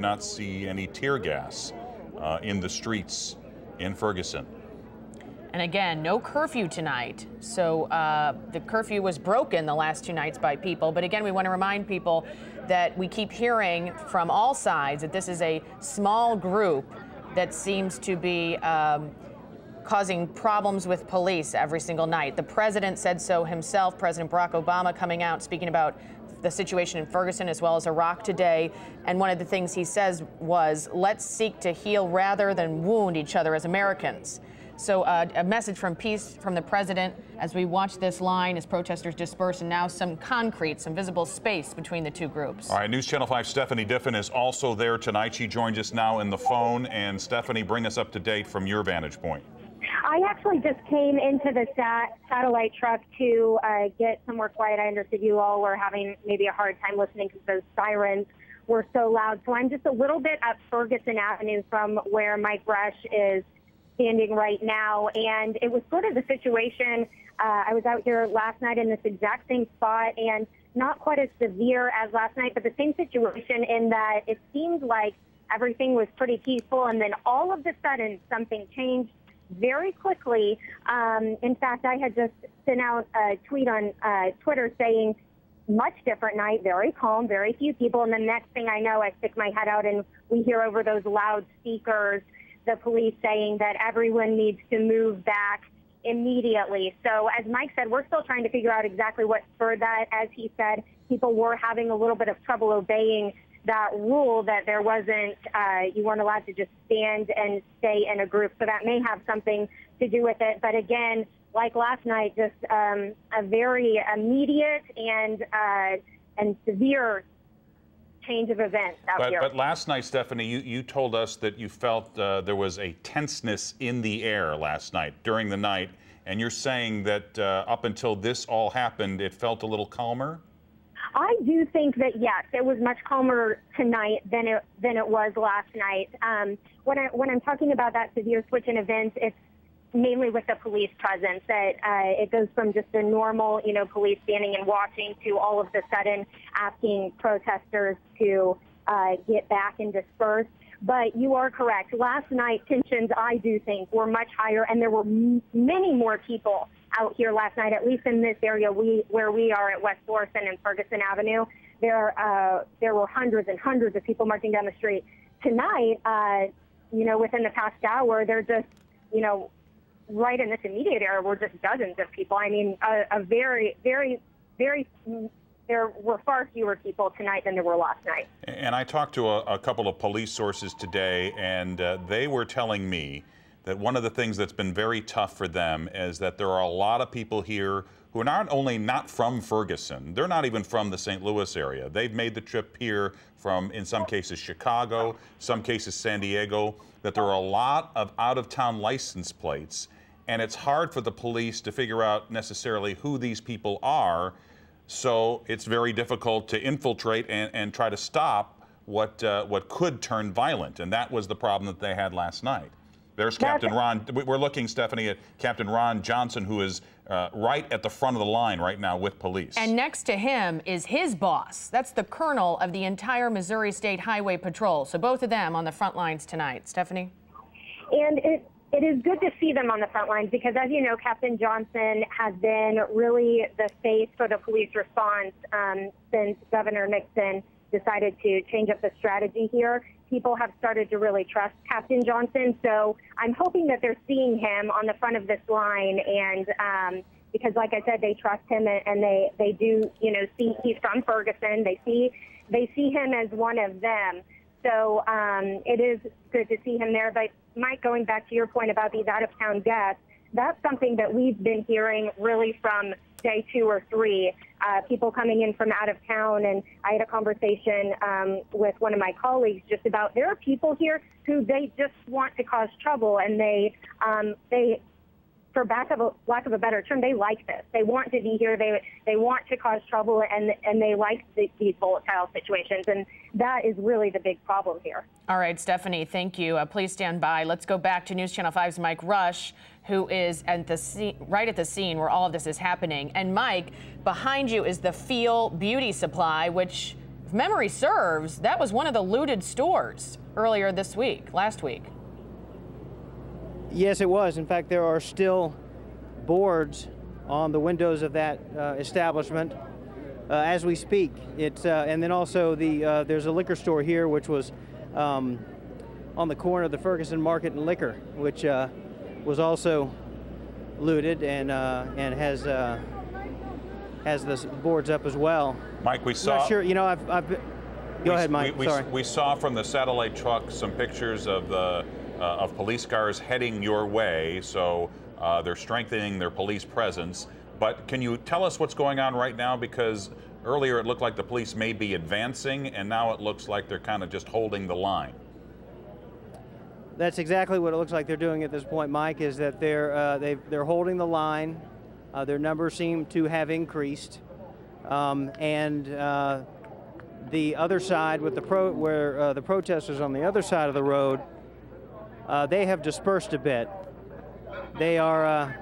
not see any tear gas in the streets in Ferguson. And again, no curfew tonight. So the curfew was broken the last 2 nights by people. But again, we want to remind people that we keep hearing from all sides that this is a small group that seems to be causing problems with police every single night. The president said so himself, President Barack Obama, coming out speaking about the situation in Ferguson as well as Iraq today. And one of the things he says was, let's seek to heal rather than wound each other as Americans. So a message from peace from the president as we watch this line as protesters disperse, and now some concrete, some visible space between the two groups. All right, News Channel 5 Stephanie Diffin is also there tonight. She joins us now in the phone. And Stephanie, bring us up to date from your vantage point. I actually just came into the satellite truck to get somewhere quiet. I understood you all were having maybe a hard time listening because those sirens were so loud. So I'm just a little bit up Ferguson Avenue from where Mike Rush is standing right now. And it was sort of the situation. I was out here last night in this exact same spot, and not quite as severe as last night, but the same situation in that it seemed like everything was pretty peaceful. And then all of a sudden, something changed very quickly. In fact, I had just sent out a tweet on Twitter saying, much different night, very calm, very few people. And the next thing I know, I stick my head out and we hear over those loudspeakers the police saying that everyone needs to move back immediately. So as Mike said, we're still trying to figure out exactly what spurred that. As he said, people were having a little bit of trouble obeying that rule that there wasn't, you weren't allowed to just stand and stay in a group. So that may have something to do with it. But again, like last night, just a very immediate and severe change of events out here. But last night, Stephanie, you told us that you felt there was a tenseness in the air last night, during the night, and you're saying that up until this all happened, it felt a little calmer? I do think that, yes, it was much calmer tonight than it was last night. When I'm talking about that severe switch in events, it's mainly with the police presence, that it goes from just the normal, police standing and watching to all of a sudden asking protesters to get back and disperse. But you are correct. Last night, tensions, I do think, were much higher, and there were many more people out here last night, at least in this area where we are at West Florissant and Ferguson Avenue. There were hundreds and hundreds of people marching down the street. Tonight, within the past hour, they're just, right in this immediate area were just dozens of people. I mean, there were far fewer people tonight than there were last night. And I talked to a couple of police sources today, and they were telling me that one of the things that's been very tough for them is that there are a lot of people here who are not only not from Ferguson, they're not even from the St. Louis area. They've made the trip here from, in some cases, Chicago, some cases San Diego, that there are a lot of out-of-town license plates, and it's hard for the police to figure out necessarily who these people are, so it's very difficult to infiltrate and try to stop what could turn violent, and that was the problem that they had last night. There's Captain Ron. We're looking, Stephanie, at Captain Ron Johnson, who is right at the front of the line right now with police. And next to him is his boss. That's the colonel of the entire Missouri State Highway Patrol. So both of them on the front lines tonight. Stephanie? And it is good to see them on the front lines because, as you know, Captain Johnson has been really the face for the police response since Governor Nixon decided to change up the strategy here. People have started to really trust Captain Johnson, so I'm hoping that they're seeing him on the front of this line, and because, like I said, they trust him, and they do, see he's from Ferguson. They see him as one of them. So it is good to see him there. But Mike, going back to your point about these out-of-town deaths, that's something that we've been hearing really from day 2 or 3, people coming in from out of town. And I had a conversation with one of my colleagues just about there are people here who they just want to cause trouble, and they for lack of a better term, they like this. They want to be here. They want to cause trouble, and they like these volatile situations. And that is really the big problem here. All right, Stephanie, thank you. Please stand by. Let's go back to News Channel 5's Mike Rush, who is at the scene, right at the scene where all of this is happening. And Mike, behind you is the Feel Beauty Supply, which if memory serves, that was one of the looted stores earlier last week. Yes, it was. In fact, there are still boards on the windows of that establishment as we speak. And then also there's a liquor store here, which was on the corner of the Ferguson Market and Liquor, which was also looted and has the boards up as well. Mike, we saw. I'm not sure. You know, Go ahead, Mike. Sorry. We saw from the satellite truck some pictures of police cars heading your way. So they're strengthening their police presence. But can you tell us what's going on right now? Because earlier it looked like the police may be advancing, and now it looks like they're kind of just holding the line. That's exactly what it looks like they're doing at this point, Mike, is that they're holding the line. Their numbers seem to have increased. And the other side, with the protesters on the other side of the road, they have dispersed a bit. They are,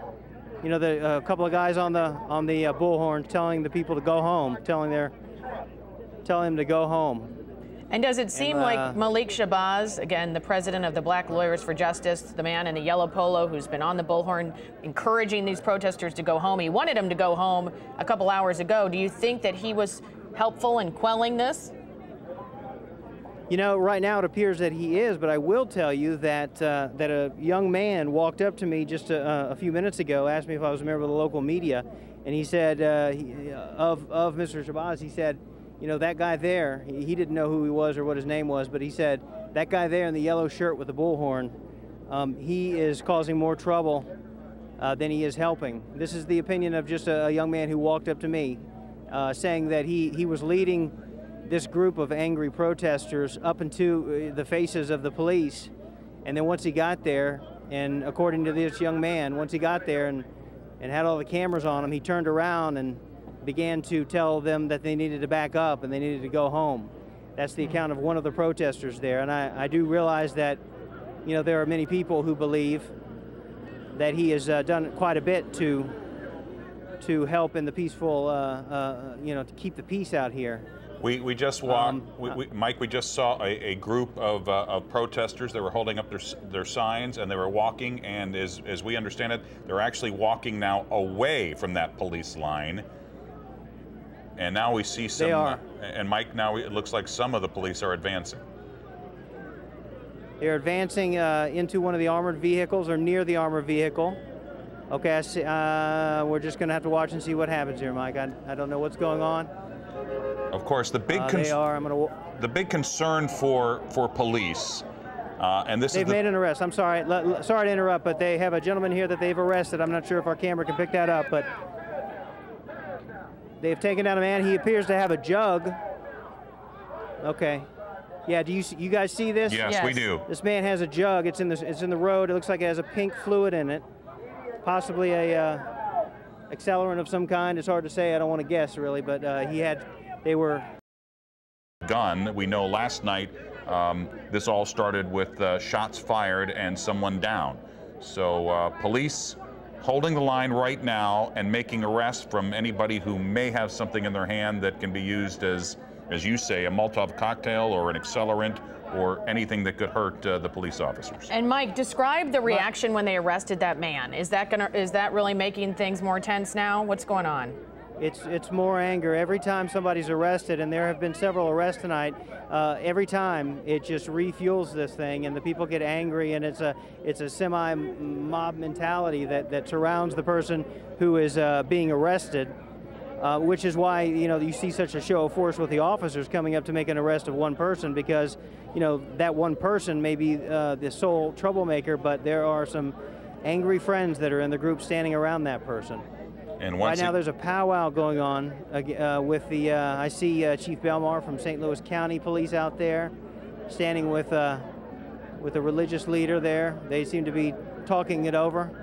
you know, a couple of guys on the bullhorn telling the people to go home, telling them to go home. And does it seem like Malik Shabazz, again, the president of the Black Lawyers for Justice, the man in the yellow polo who's been on the bullhorn encouraging these protesters to go home, he wanted them to go home a couple hours ago. Do you think that he was helpful in quelling this? You know, right now it appears that he is, but I will tell you that that a young man walked up to me just a few minutes ago, asked me if I was a member of the local media, and he said, of Mr. Shabazz, he said, you know, that guy there, he didn't know who he was or what his name was, but he said, that guy there in the yellow shirt with the bullhorn, he is causing more trouble than he is helping. This is the opinion of just a young man who walked up to me, saying that he was leading this group of angry protesters up into the faces of the police. And then once he got there, and according to this young man, once he got there and had all the cameras on him, he turned around and began to tell them that they needed to back up and they needed to go home. That's the account of one of the protesters there. And I do realize that, you know, there are many people who believe that he has done quite a bit to help in the peaceful, you know, to keep the peace out here. We just walked, Mike, we just saw a group of protesters. They were holding up their signs and they were walking, and as we understand it, they're actually walking now away from that police line. And now we see some, they are. And Mike, now it looks like some of the police are advancing. They're advancing into one of the armored vehicles or near the armored vehicle. Okay, I see, we're just gonna have to watch and see what happens here, Mike. I don't know what's going on. Of course, the big the big concern for police, and they've made an arrest. I'm sorry, sorry to interrupt, but they have a gentleman here that they've arrested. I'm not sure if our camera can pick that up, but they've taken down a man. He appears to have a jug. Okay, yeah. Do you guys see this? Yes, we do. This man has a jug. It's in the road. It looks like it has a pink fluid in it, possibly a accelerant of some kind. It's hard to say. I don't want to guess really, but they were. Gun. We know last night this all started with shots fired and someone down. So police holding the line right now and making arrests from anybody who may have something in their hand that can be used as you say, a Molotov cocktail or an accelerant or anything that could hurt the police officers. And Mike, describe the reaction when they arrested that man. Is that really making things more tense now? What's going on? It's more anger. Every time somebody's arrested, and there have been several arrests tonight, every time it just refuels this thing, and the people get angry, and it's a semi-mob mentality that surrounds the person who is being arrested, which is why, you know, you see such a show of force with the officers coming up to make an arrest of one person, because, you know, that one person may be the sole troublemaker, but there are some angry friends that are in the group standing around that person. And right now there's a powwow going on with the, I see Chief Belmar from St. Louis County Police out there, standing with a religious leader there. They seem to be talking it over.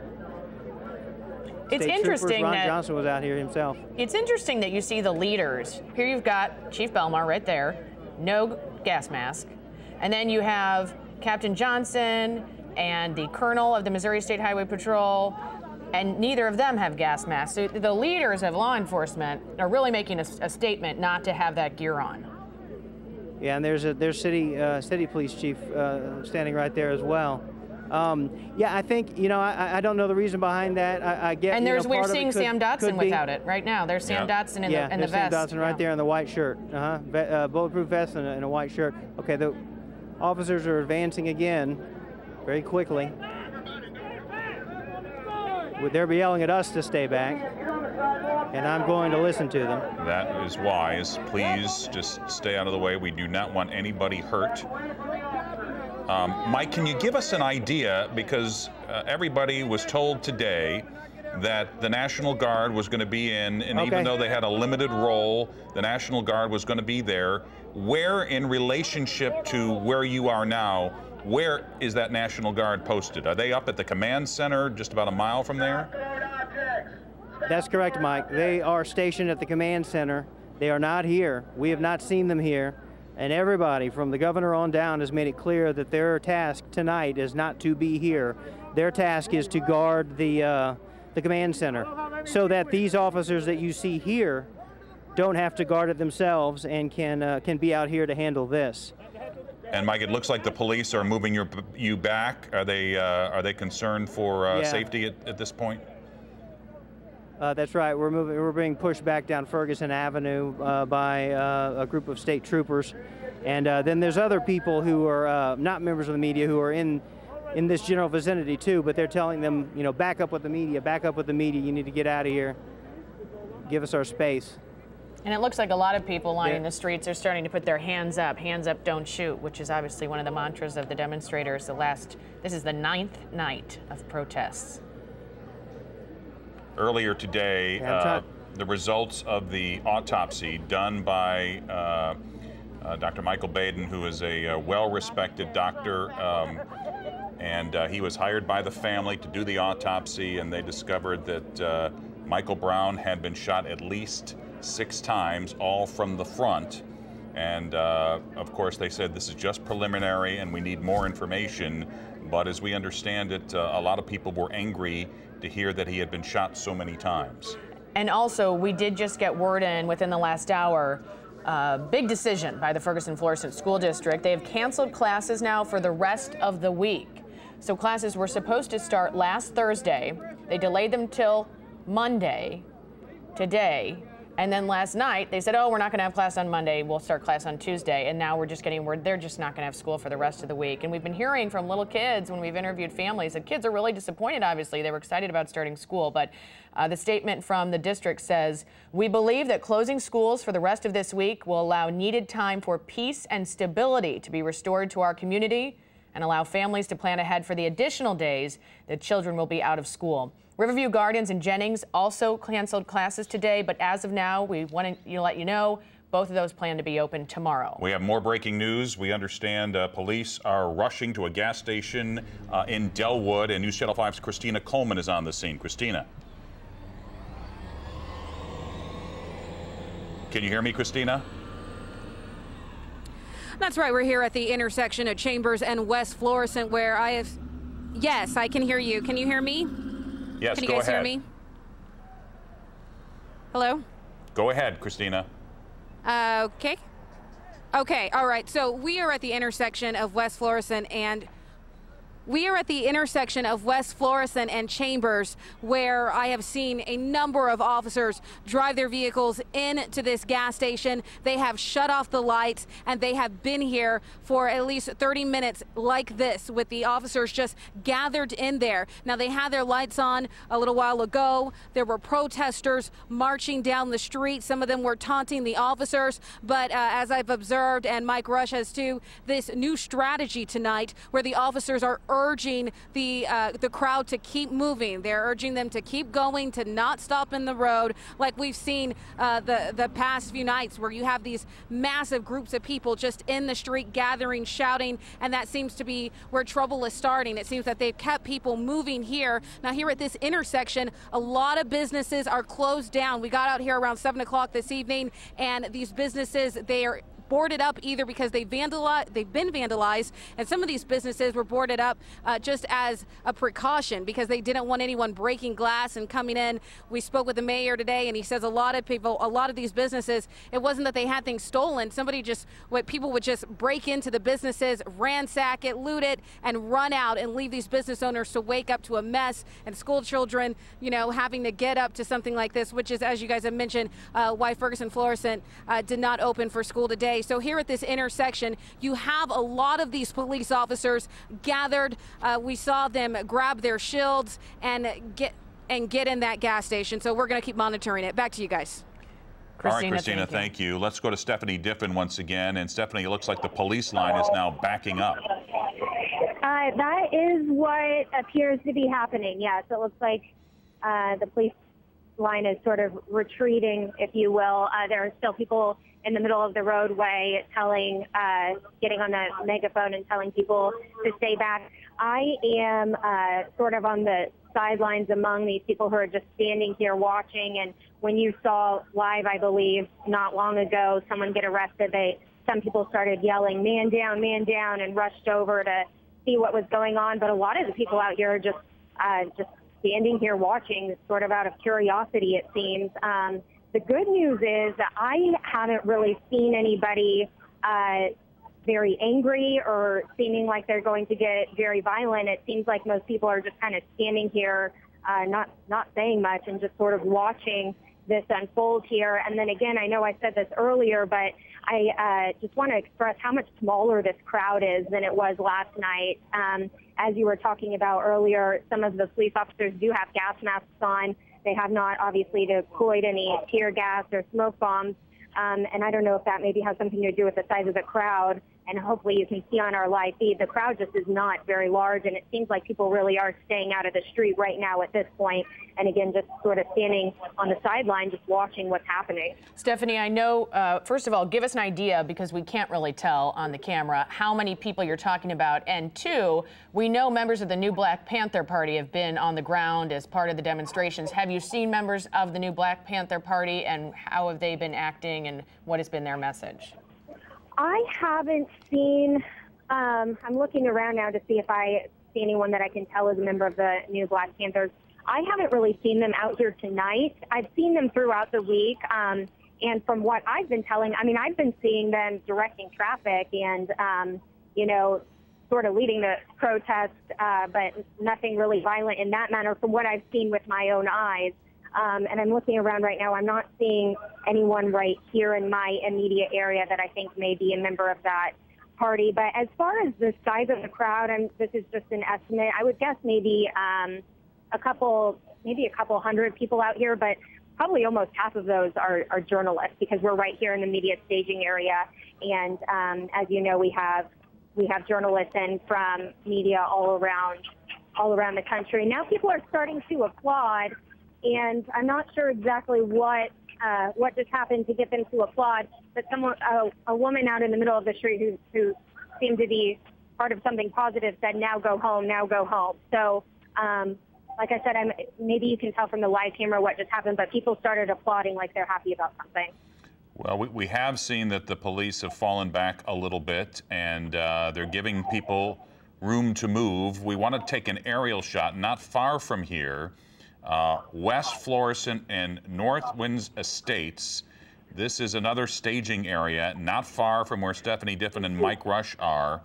It's interesting Ron that Johnson was out here himself. It's interesting that you see the leaders. Here you've got Chief Belmar right there, no gas mask. And then you have Captain Johnson and the Colonel of the Missouri State Highway Patrol, and neither of them have gas masks. So the leaders of law enforcement are really making a statement not to have that gear on. Yeah, and there's city police chief standing right there as well. Yeah, I think, you know, I don't know the reason behind that. I get. And there's, we're seeing could, Sam Dotson without it right now. There's Sam Dotson in the vest. Sam Dotson right there in the white shirt. Bulletproof vest and a white shirt. Okay, the officers are advancing again, very quickly. They're yelling at us to stay back, and I'm going to listen to them. That is wise. Please just stay out of the way. We do not want anybody hurt. Mike, can you give us an idea, because everybody was told today that the National Guard was going to be in, and even though they had a limited role, the National Guard was going to be there. Where in relationship to where you are now, where is that National Guard posted? Are they up at the command center just about a mile from there? That's correct, Mike. They are stationed at the command center. They are not here. We have not seen them here. And everybody from the governor on down has made it clear that their task tonight is not to be here. Their task is to guard the command center, so that these officers that you see here don't have to guard it themselves and can be out here to handle this. And Mike, it looks like the police are moving you back. Are they concerned for safety at this point? That's right. We're being pushed back down Ferguson Avenue by a group of state troopers, and then there's other people who are not members of the media who are in this general vicinity too. But they're telling them, you know, back up with the media. Back up with the media. You need to get out of here. Give us our space. And it looks like a lot of people lining the streets are starting to put their hands up, don't shoot, which is obviously one of the mantras of the demonstrators. This is the 9th night of protests. Earlier today, the results of the autopsy done by Dr. Michael Baden, who is a well-respected doctor, and he was hired by the family to do the autopsy, and they discovered that Michael Brown had been shot at least 6 times, all from the front. And of course, they said this is just preliminary and we need more information. But as we understand it, a lot of people were angry to hear that he had been shot so many times. And also, we did just get word in within the last hour, big decision by the Ferguson-Florissant School District. They have canceled classes now for the rest of the week. So classes were supposed to start last Thursday. They delayed them till Monday, today. And then last night, they said, oh, we're not going to have class on Monday. We'll start class on Tuesday. And now we're just getting word they're just not going to have school for the rest of the week. And we've been hearing from little kids when we've interviewed families that kids are really disappointed, obviously. They were excited about starting school. But the statement from the district says, we believe that closing schools for the rest of this week will allow needed time for peace and stability to be restored to our community and allow families to plan ahead for the additional days that children will be out of school. Riverview Gardens and Jennings also canceled classes today, but as of now, we want to let you know both of those plan to be open tomorrow. We have more breaking news. We understand police are rushing to a gas station in Delwood, and News Channel 5's Christina Coleman is on the scene. Christina. Can you hear me, Christina? That's right. We're here at the intersection of Chambers and West Florissant, where I have... Yes, I can hear you. Can you hear me? Yes, can you go guys ahead. Hear me? Hello? Go ahead, Christina. Okay. Okay, all right. So we are at the intersection of West Florissant and Chambers, where I have seen a number of officers drive their vehicles into this gas station. They have shut off the lights, and they have been here for at least 30 minutes like this, with the officers just gathered in there. Now, they had their lights on a little while ago. There were protesters marching down the street. Some of them were taunting the officers. But as I've observed, and Mike Rush has too, this new strategy tonight where the officers are urging the crowd to keep moving. They're urging them to keep going, to not stop in the road, like we've seen the past few nights, where you have these massive groups of people just in the street gathering, shouting, and that seems to be where trouble is starting. It seems that they've kept people moving here. Now, here at this intersection, a lot of businesses are closed down. We got out here around 7 o'clock this evening, and these businesses, they are boarded up either because they've been vandalized, and some of these businesses were boarded up just as a precaution because they didn't want anyone breaking glass and coming in. We spoke with the mayor today, and he says a lot of these businesses, it wasn't that they had things stolen. People would just break into the businesses, ransack it, loot it, and run out and leave these business owners to wake up to a mess, and school children, having to get up to something like this, which is, as you guys have mentioned, why Ferguson Florissant did not open for school today. So here at this intersection, you have a lot of these police officers gathered. We saw them grab their shields and get in that gas station. So we're going to keep monitoring it. Back to you guys. All right, Christina, thank you. Let's go to Stephanie Diffin once again. And Stephanie, it looks like the police line is now backing up. That is what appears to be happening. Yes, it looks like the police line is sort of retreating, if you will. There are still people in the middle of the roadway getting on the megaphone and telling people to stay back. I am sort of on the sidelines among these people who are just standing here watching. And when you saw live, I believe, not long ago, someone get arrested, some people started yelling, man down, and rushed over to see what was going on. But a lot of the people out here are just standing here watching, sort of out of curiosity, it seems. The good news is that I haven't really seen anybody very angry or seeming like they're going to get very violent. It seems like most people are just kind of standing here, not saying much, and just sort of watching this unfold here. And then again, I know I said this earlier, but I just want to express how much smaller this crowd is than it was last night. As you were talking about earlier, some of the police officers do have gas masks on. They have not obviously deployed any tear gas or smoke bombs. And I don't know if that maybe has something to do with the size of the crowd. And hopefully you can see on our live feed, the crowd just is not very large. And it seems like people really are staying out of the street right now at this point. And again, just sort of standing on the sideline, just watching what's happening. Stephanie, I know, first of all, give us an idea, because we can't really tell on the camera, how many people you're talking about. And two, we know members of the new Black Panther Party have been on the ground as part of the demonstrations. Have you seen members of the new Black Panther Party, and how have they been acting, and what has been their message? I haven't seen, I'm looking around now to see if I see anyone that I can tell is a member of the new Black Panthers. I haven't really seen them out here tonight. I've seen them throughout the week. And from what I've been telling, I've been seeing them directing traffic and, sort of leading the protest, but nothing really violent in that manner from what I've seen with my own eyes. And I'm looking around right now. I'm not seeing anyone right here in my immediate area that I think may be a member of that party. But as far as the size of the crowd, and this is just an estimate, I would guess maybe a couple hundred people out here, but probably almost half of those are journalists, because we're right here in the media staging area. And as you know, we have journalists in from media all around the country. Now people are starting to applaud. And I'm not sure exactly what just happened to get them to applaud, but a woman out in the middle of the street who seemed to be part of something positive said, "Now go home, now go home." So, like I said, maybe you can tell from the live camera what just happened, but people started applauding like they're happy about something. Well, we have seen that the police have fallen back a little bit, and they're giving people room to move. We want to take an aerial shot not far from here. West Florissant and North Winds Estates. This is another staging area not far from where Stephanie Diffin and Mike Rush are,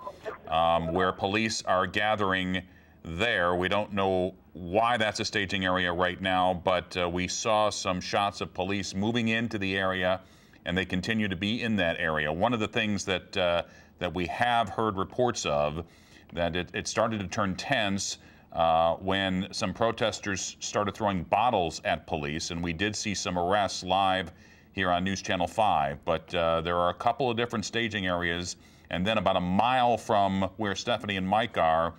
where police are gathering there. We don't know why that's a staging area right now, but we saw some shots of police moving into the area, and they continue to be in that area. One of the things that we have heard reports of, that it started to turn tense when some protesters started throwing bottles at police, and we did see some arrests live here on News Channel 5. But there are a couple of different staging areas, and then about a mile from where Stephanie and Mike are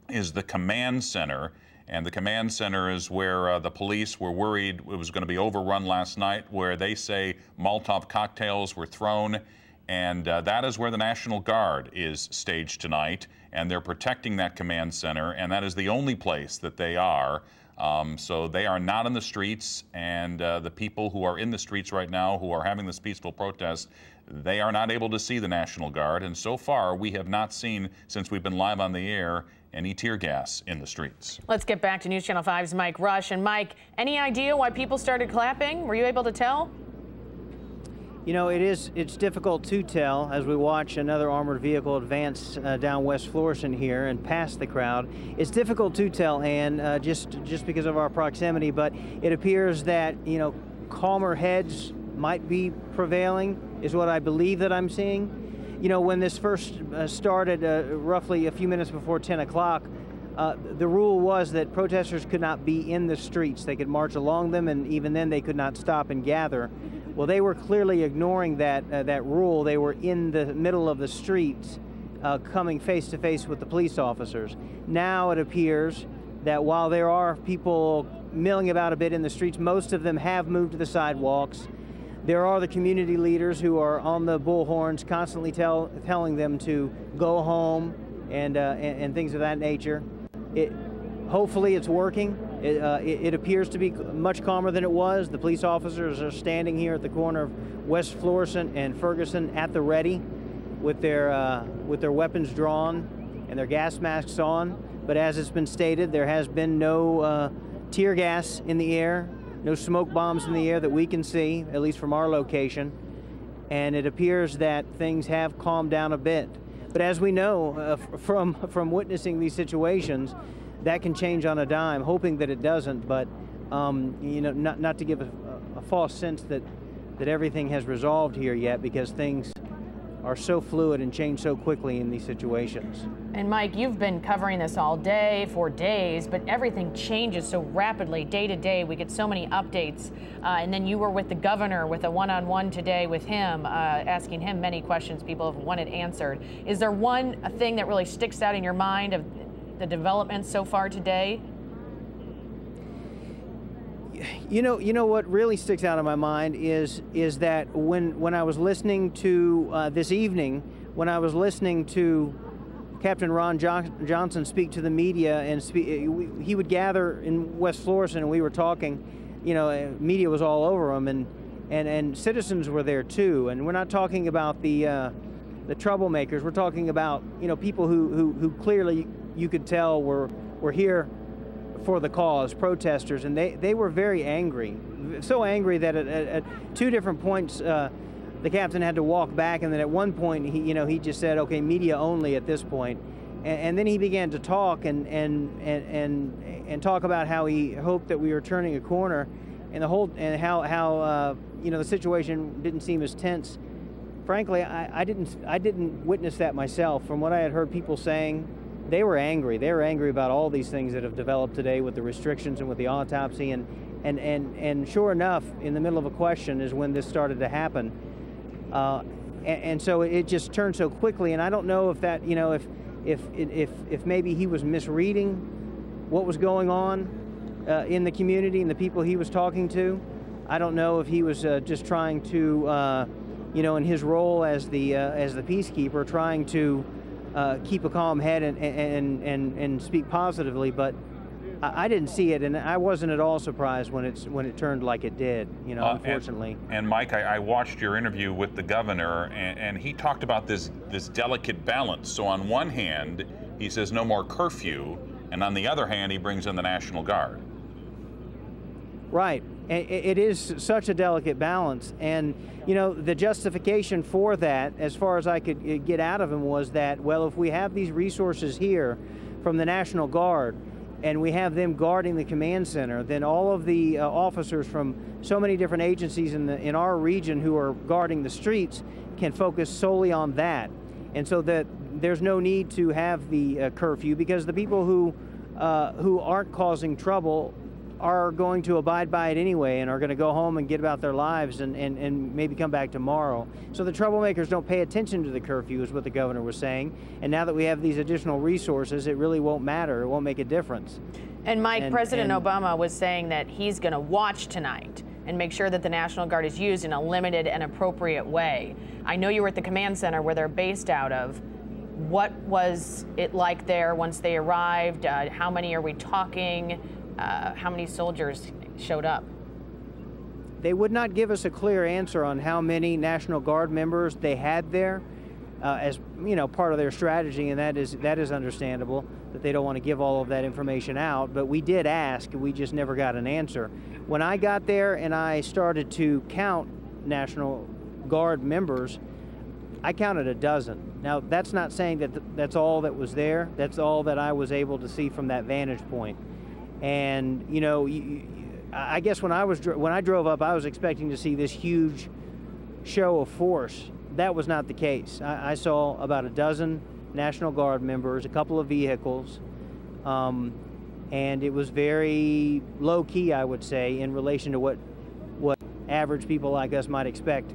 is the command center. And the command center is where the police were worried it was going to be overrun last night, where they say Molotov cocktails were thrown. And that is where the National Guard is staged tonight, and they're protecting that command center, and that is the only place that they are. So they are not in the streets, and the people who are in the streets right now who are having this peaceful protest, they are not able to see the National Guard. And so far, we have not seen, since we've been live on the air, any tear gas in the streets. Let's get back to News Channel 5's Mike Rush. And Mike, any idea why people started clapping? Were you able to tell? You know, it's difficult to tell as we watch another armored vehicle advance down West Florissant here and past the crowd. It's difficult to tell, Ann, just because of our proximity, but it appears that, you know, calmer heads might be prevailing, is what I believe that I'm seeing. You know, when this first started roughly a few minutes before 10 o'clock, the rule was that protesters could not be in the streets. They could march along them, and even then they could not stop and gather. Well, they were clearly ignoring that rule. They were in the middle of the streets, coming face to face with the police officers. Now it appears that while there are people milling about a bit in the streets, most of them have moved to the sidewalks. There are the community leaders who are on the bullhorns, constantly telling them to go home and things of that nature. Hopefully it's working. It appears to be much calmer than it was. The police officers are standing here at the corner of West Florissant and Ferguson at the ready with their weapons drawn and their gas masks on. But as it's been stated, there has been no tear gas in the air, no smoke bombs in the air that we can see, at least from our location. And it appears that things have calmed down a bit. But as we know from witnessing these situations, that can change on a dime, hoping that it doesn't, but you know, not to give a false sense that everything has resolved here yet, because things are so fluid and change so quickly in these situations. And Mike, you've been covering this all day, for days, but everything changes so rapidly day to day. We get so many updates. And then you were with the governor with a one-on-one today with him, asking him many questions people have wanted answered. Is there one thing that really sticks out in your mind of the developments so far today? You know what really sticks out in my mind is that when I was listening to this evening, when I was listening to Captain Ron Johnson speak to the media, and he would gather in West Florissant, and we were talking. You know, media was all over him, and citizens were there too. And we're not talking about the troublemakers. We're talking about, you know, people who clearly you could tell were here for the cause, protesters, and they were very angry, so angry that at two different points the captain had to walk back, and then at one point he just said, okay, media only at this point, and then he began to talk and talk about how he hoped that we were turning a corner, and how you know, the situation didn't seem as tense. Frankly, I didn't witness that myself. From what I had heard people saying, they were angry. They were angry about all these things that have developed today with the restrictions and with the autopsy, and sure enough, in the middle of a question is when this started to happen, and so it just turned so quickly. And I don't know if that, you know, if maybe he was misreading what was going on in the community and the people he was talking to. I don't know if he was just trying to, you know, in his role as the peacekeeper, trying to keep a calm head and speak positively, but I didn't see it, and I wasn't at all surprised when it turned like it did, you know, unfortunately. And Mike, I watched your interview with the governor, and he talked about this delicate balance. So on one hand, he says no more curfew, and on the other hand, he brings in the National Guard. Right. It is such a delicate balance, and you know, the justification for that, as far as I could get out of him, was that, well, if we have these resources here from the National Guard and we have them guarding the command center, then all of the officers from so many different agencies in our region who are guarding the streets can focus solely on that, and so that there's no need to have the curfew, because the people who aren't causing trouble are going to abide by it anyway and are going to go home and get about their lives and maybe come back tomorrow. So the troublemakers don't pay attention to the curfew, is what the governor was saying. And now that we have these additional resources, it really won't matter. It won't make a difference. And Mike, President Obama was saying that he's going to watch tonight and make sure that the National Guard is used in a limited and appropriate way. I know you were at the command center where they're based out of. What was it like there once they arrived? How many are we talking? how many soldiers showed up? They would not give us a clear answer on how many National Guard members they had there, as part of their strategy, and that is understandable that they don't want to give all of that information out. But we did ask, we just never got an answer. When I got there and I started to count National Guard members, I counted a dozen. Now, that's not saying that that's all that was there. That's all that I was able to see from that vantage point. And I guess when I drove up, I was expecting to see this huge show of force. That was not the case. I saw about a dozen National Guard members, a couple of vehicles, and it was very low key, I would say, in relation to what average people like us might expect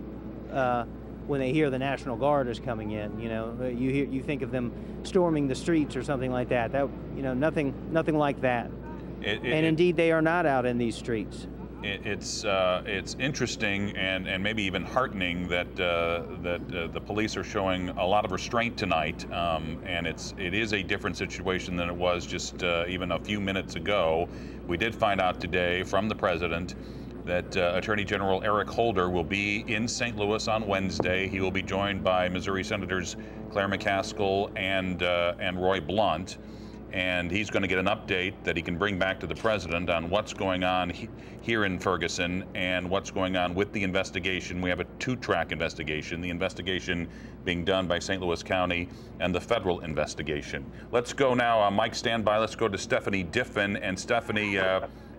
when they hear the National Guard is coming in. You think of them storming the streets or something like that. Nothing like that. And indeed, they are not out in these streets. It's interesting and maybe even heartening that the police are showing a lot of restraint tonight, and it is a different situation than it was just even a few minutes ago. We did find out today from the president that Attorney General Eric Holder will be in St. Louis on Wednesday. He will be joined by Missouri Senators Claire McCaskill and Roy Blunt. And he's going to get an update that he can bring back to the president on what's going on here in Ferguson and what's going on with the investigation. We have a two-track investigation, the investigation being done by St. Louis County and the federal investigation. Let's go now, Mike, stand by. Let's go to Stephanie Diffin. And Stephanie,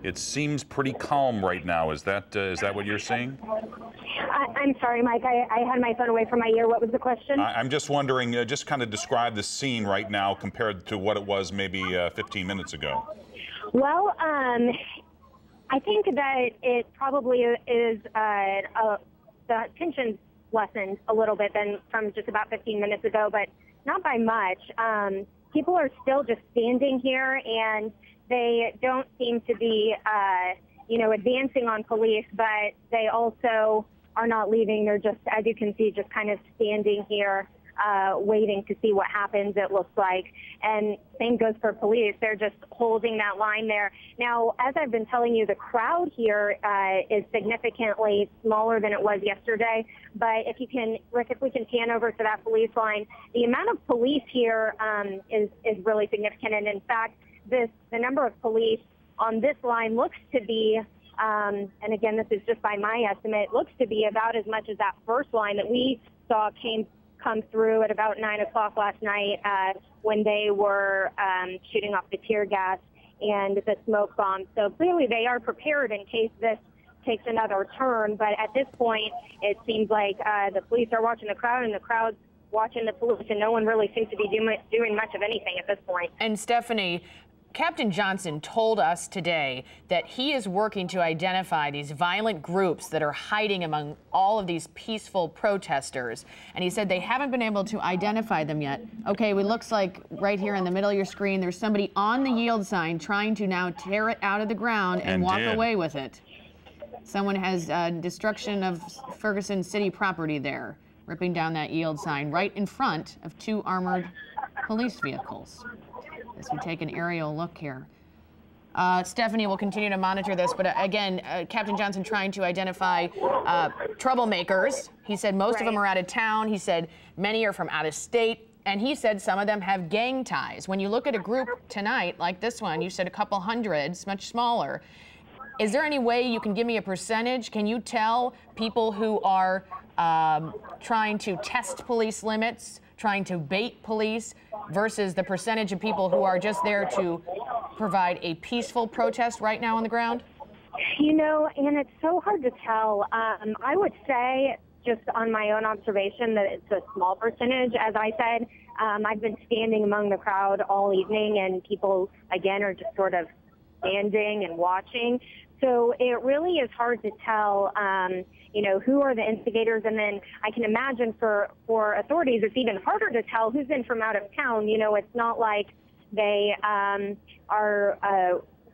it seems pretty calm right now. Is that what you're seeing? I'm sorry, Mike. I had my phone away from my ear. What was the question? I'm just wondering, just kind of describe the scene right now compared to what it was maybe 15 minutes ago. Well, I think that it probably is the tension's lessened a little bit than from just about 15 minutes ago, but not by much. People are still just standing here, and they don't seem to be, advancing on police, but they also are not leaving. They're just, as you can see, just kind of standing here, waiting to see what happens, it looks like. And same goes for police. They're just holding that line there. Now, as I've been telling you, the crowd here is significantly smaller than it was yesterday. But if you can, Rick, if we can pan over to that police line, the amount of police here is really significant. And in fact, the number of police on this line looks to be, and again, this is just by my estimate, looks to be about as much as that first line that we saw come through at about 9 o'clock last night when they were shooting off the tear gas and the smoke bomb. So clearly they are prepared in case this takes another turn. But at this point, it seems like the police are watching the crowd and the crowd's watching the police, and no one really seems to be doing much of anything at this point. And Stephanie, Captain Johnson told us today that he is working to identify these violent groups that are hiding among all of these peaceful protesters. And he said they haven't been able to identify them yet. Okay, it looks like right here in the middle of your screen, there's somebody on the yield sign trying to now tear it out of the ground and walk away with it. Someone has destruction of Ferguson city property there, ripping down that yield sign right in front of two armored police vehicles. As we take an aerial look here. Stephanie will continue to monitor this, but again, Captain Johnson trying to identify troublemakers. He said most of them are out of town. He said many are from out of state. And he said some of them have gang ties. When you look at a group tonight like this one, you said a couple hundreds, much smaller. Is there any way you can give me a percentage? Can you tell people who are trying to test police limits, trying to bait police, versus the percentage of people who are just there to provide a peaceful protest right now on the ground? And it's so hard to tell. I would say, just on my own observation, that it's a small percentage. As I said, I've been standing among the crowd all evening, and people, again, are just sort of standing and watching. So it really is hard to tell, who are the instigators. And then I can imagine for authorities, it's even harder to tell who's in from out of town. It's not like they are,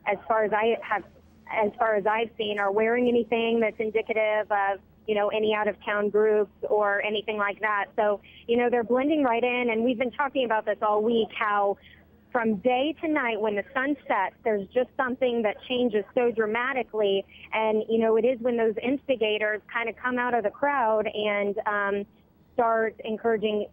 as far as I've seen, are wearing anything that's indicative of, any out-of-town groups or anything like that. So, they're blending right in. And we've been talking about this all week, how from day to night, when the sun sets, there's just something that changes so dramatically. And, you know, it is when those instigators kind of come out of the crowd and start encouraging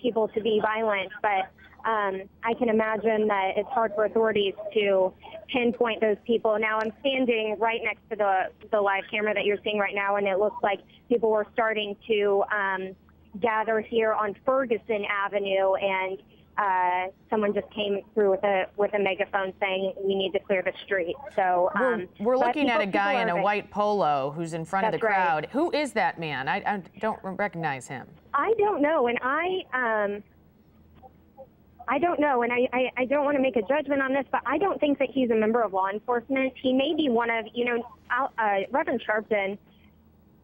people to be violent. But I can imagine that it's hard for authorities to pinpoint those people. Now, I'm standing right next to the live camera that you're seeing right now, and it looks like people were starting to gather here on Ferguson Avenue, and someone just came through with a megaphone saying we need to clear the street. So we're looking at a guy in a white polo who's in front of the crowd. Right. Who is that man? I don't recognize him. I don't know, and I don't know, and I don't want to make a judgment on this, but I don't think that he's a member of law enforcement. He may be one of, you know, Reverend Sharpton,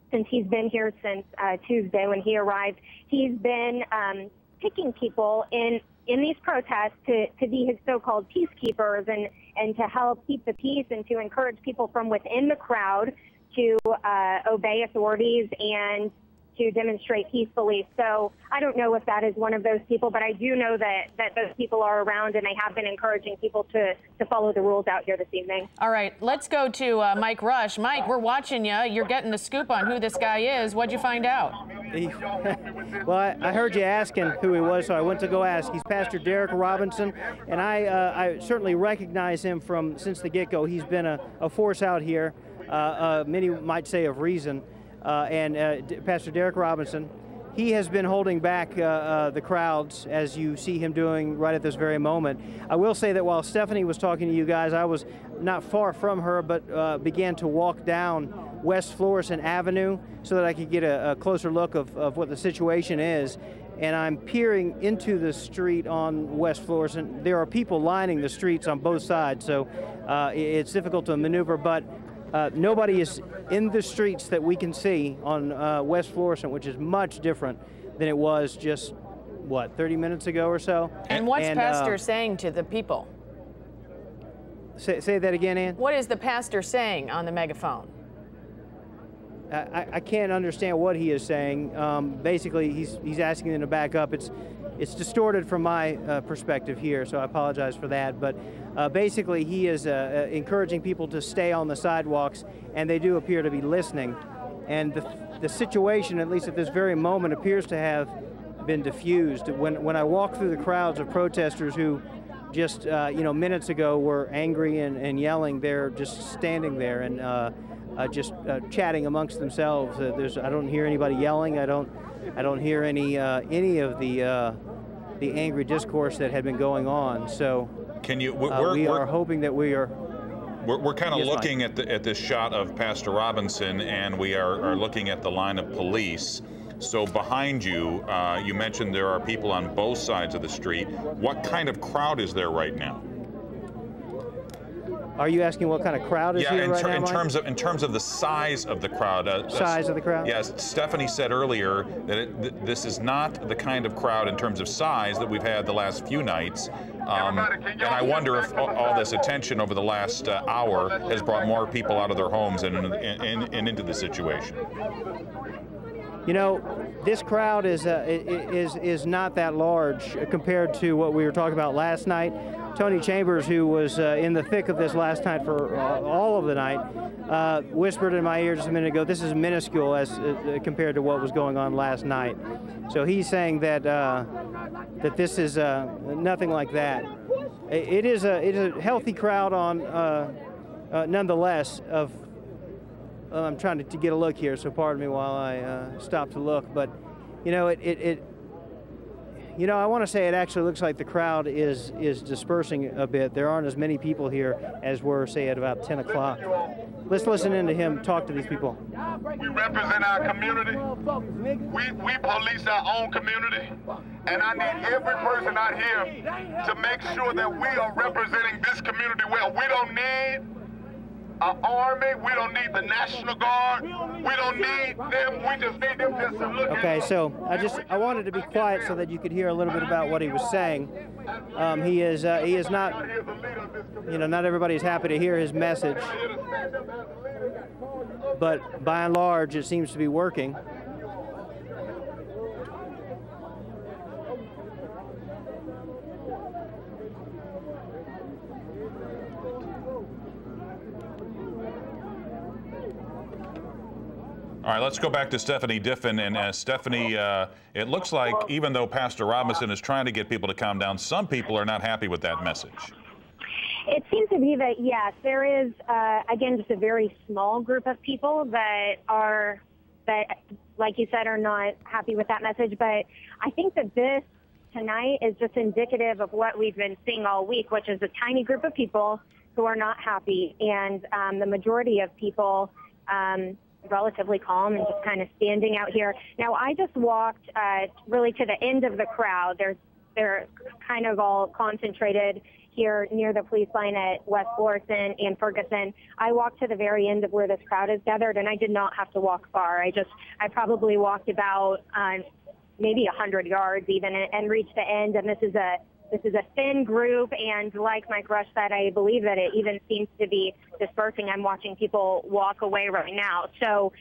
since he's been here since Tuesday when he arrived, he's been picking people in these protests to be his so-called peacekeepers and to help keep the peace and to encourage people from within the crowd to obey authorities and to demonstrate peacefully. So I don't know if that is one of those people, but I do know that those people are around, and they have been encouraging people to follow the rules out here this evening. All right, let's go to Mike Rush. Mike, we're watching you. You're getting the scoop on who this guy is. What'd you find out? Well, I heard you asking who he was, so I went to go ask. He's Pastor Derek Robinson, and I certainly recognize him from since the get-go. He's been a force out here, many might say of reason. Pastor Derek Robinson, he has been holding back the crowds, as you see him doing right at this very moment. I will say that while Stephanie was talking to you guys, I was not far from her, but began to walk down West Florissant Avenue so that I could get a closer look of what the situation is. And I'm peering into the street on West Florissant. There are people lining the streets on both sides, so it's difficult to maneuver, but nobody is in the streets that we can see on West Florissant, which is much different than it was just, what, 30 minutes ago or so? And what's Pastor saying to the people? Say that again, Ann? What is the pastor saying on the megaphone? I can't understand what he is saying. Basically, he's asking them to back up. It's distorted from my perspective here, so I apologize for that. But basically, he is encouraging people to stay on the sidewalks, and they do appear to be listening. And the situation, at least at this very moment, appears to have been diffused. When I walk through the crowds of protesters who just minutes ago were angry and yelling, they're just standing there and just chatting amongst themselves. I don't hear anybody yelling. I don't hear any of the angry discourse that had been going on. So can you? We are hoping that we are. We're kind of looking at this shot of Pastor Robinson, and we are looking at the line of police. So behind you, you mentioned there are people on both sides of the street. What kind of crowd is there right now? Are you asking what kind of crowd is here right now, Mike? in terms of the size of the crowd. Size of the crowd? Yes, Stephanie said earlier that this is not the kind of crowd in terms of size that we've had the last few nights. And I wonder if all this attention over the last hour has brought more people out of their homes and into the situation. You know, this crowd is not that large compared to what we were talking about last night. Tony Chambers, who was in the thick of this last night for all of the night, whispered in my ear just a minute ago, this is minuscule as compared to what was going on last night. So he's saying that that this is nothing like that. It is a healthy crowd on nonetheless of. I'm trying to get a look here, so pardon me while I stop to look. But, you know, I want to say it actually looks like the crowd is dispersing a bit. There aren't as many people here as were, say, at about 10 o'clock. Let's listen in to him talk to these people. We represent our community. We police our own community. And I need every person out here to make sure that we are representing this community well. We don't need an army, we don't need the National Guard, we don't need them, we just need them just to look at. Okay, so I wanted to be quiet so that you could hear a little bit about what he was saying. He is not, not everybody's happy to hear his message, but by and large it seems to be working. All right, let's go back to Stephanie Diffin. And Stephanie, it looks like even though Pastor Robinson is trying to get people to calm down, some people are not happy with that message. It seems to be that, yes, there is, again, just a very small group of people that, like you said, are not happy with that message. But I think that this tonight is just indicative of what we've been seeing all week, which is a tiny group of people who are not happy, and the majority of people relatively calm and just kind of standing out here. Now, I just walked really to the end of the crowd. They're kind of all concentrated here near the police line at West Florissant and Ferguson. I walked to the very end of where this crowd is gathered, and I did not have to walk far. I probably walked about maybe 100 yards even and reached the end. And this is a thin group, and like Mike Rush said, I believe that it even seems to be dispersing. I'm watching people walk away right now. So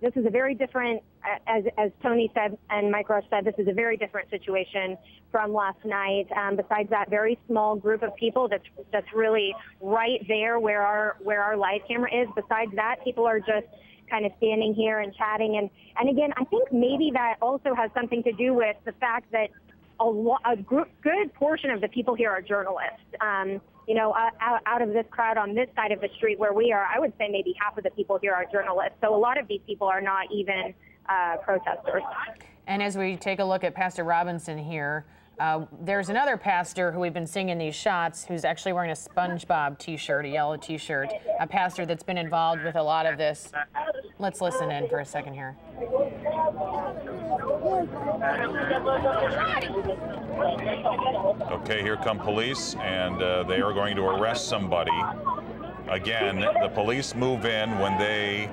this is a very different, as Tony said and Mike Rush said, this is a very different situation from last night. Besides that very small group of people that's really right there where our live camera is. Besides that, people are just kind of standing here and chatting. And again, I think maybe that also has something to do with the fact that a good portion of the people here are journalists. Out of this crowd on this side of the street where we are, I would say maybe half of the people here are journalists. So a lot of these people are not even protesters. And as we take a look at Pastor Robinson here, there's another pastor who we've been seeing in these shots who's actually wearing a SpongeBob t-shirt, a yellow t-shirt, a pastor that's been involved with a lot of this. Let's listen in for a second here. Okay, here come police, and they are going to arrest somebody. Again, the police move in when they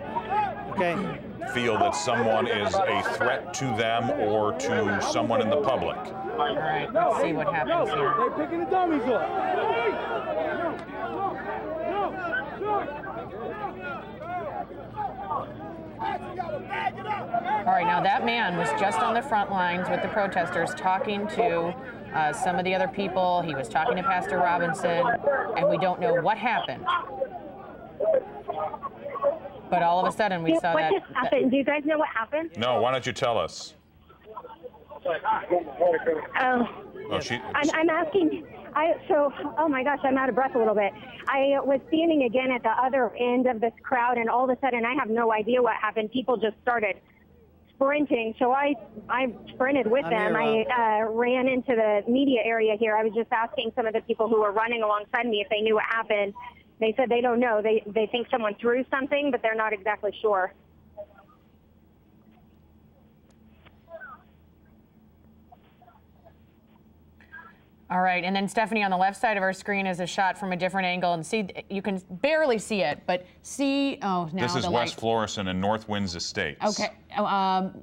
feel that someone is a threat to them or to someone in the public. All right, let's see what happens here. They're picking the dummies up. All right, now that man was just on the front lines with the protesters talking to some of the other people. He was talking to Pastor Robinson, and we don't know what happened. But all of a sudden, we saw that. What just happened? Do you guys know what happened? No, why don't you tell us? I'm asking. Oh my gosh, I'm out of breath a little bit. I was standing again at the other end of this crowd, and all of a sudden, I have no idea what happened. People just started sprinting, so I sprinted with them. I ran into the media area here. I was just asking some of the people who were running alongside me if they knew what happened. They said they don't know. They think someone threw something, but they're not exactly sure. All right, and then Stephanie, on the left side of our screen is a shot from a different angle, and see, you can barely see it, but see, oh, now this is West Florissant and North Winds Estates. Okay,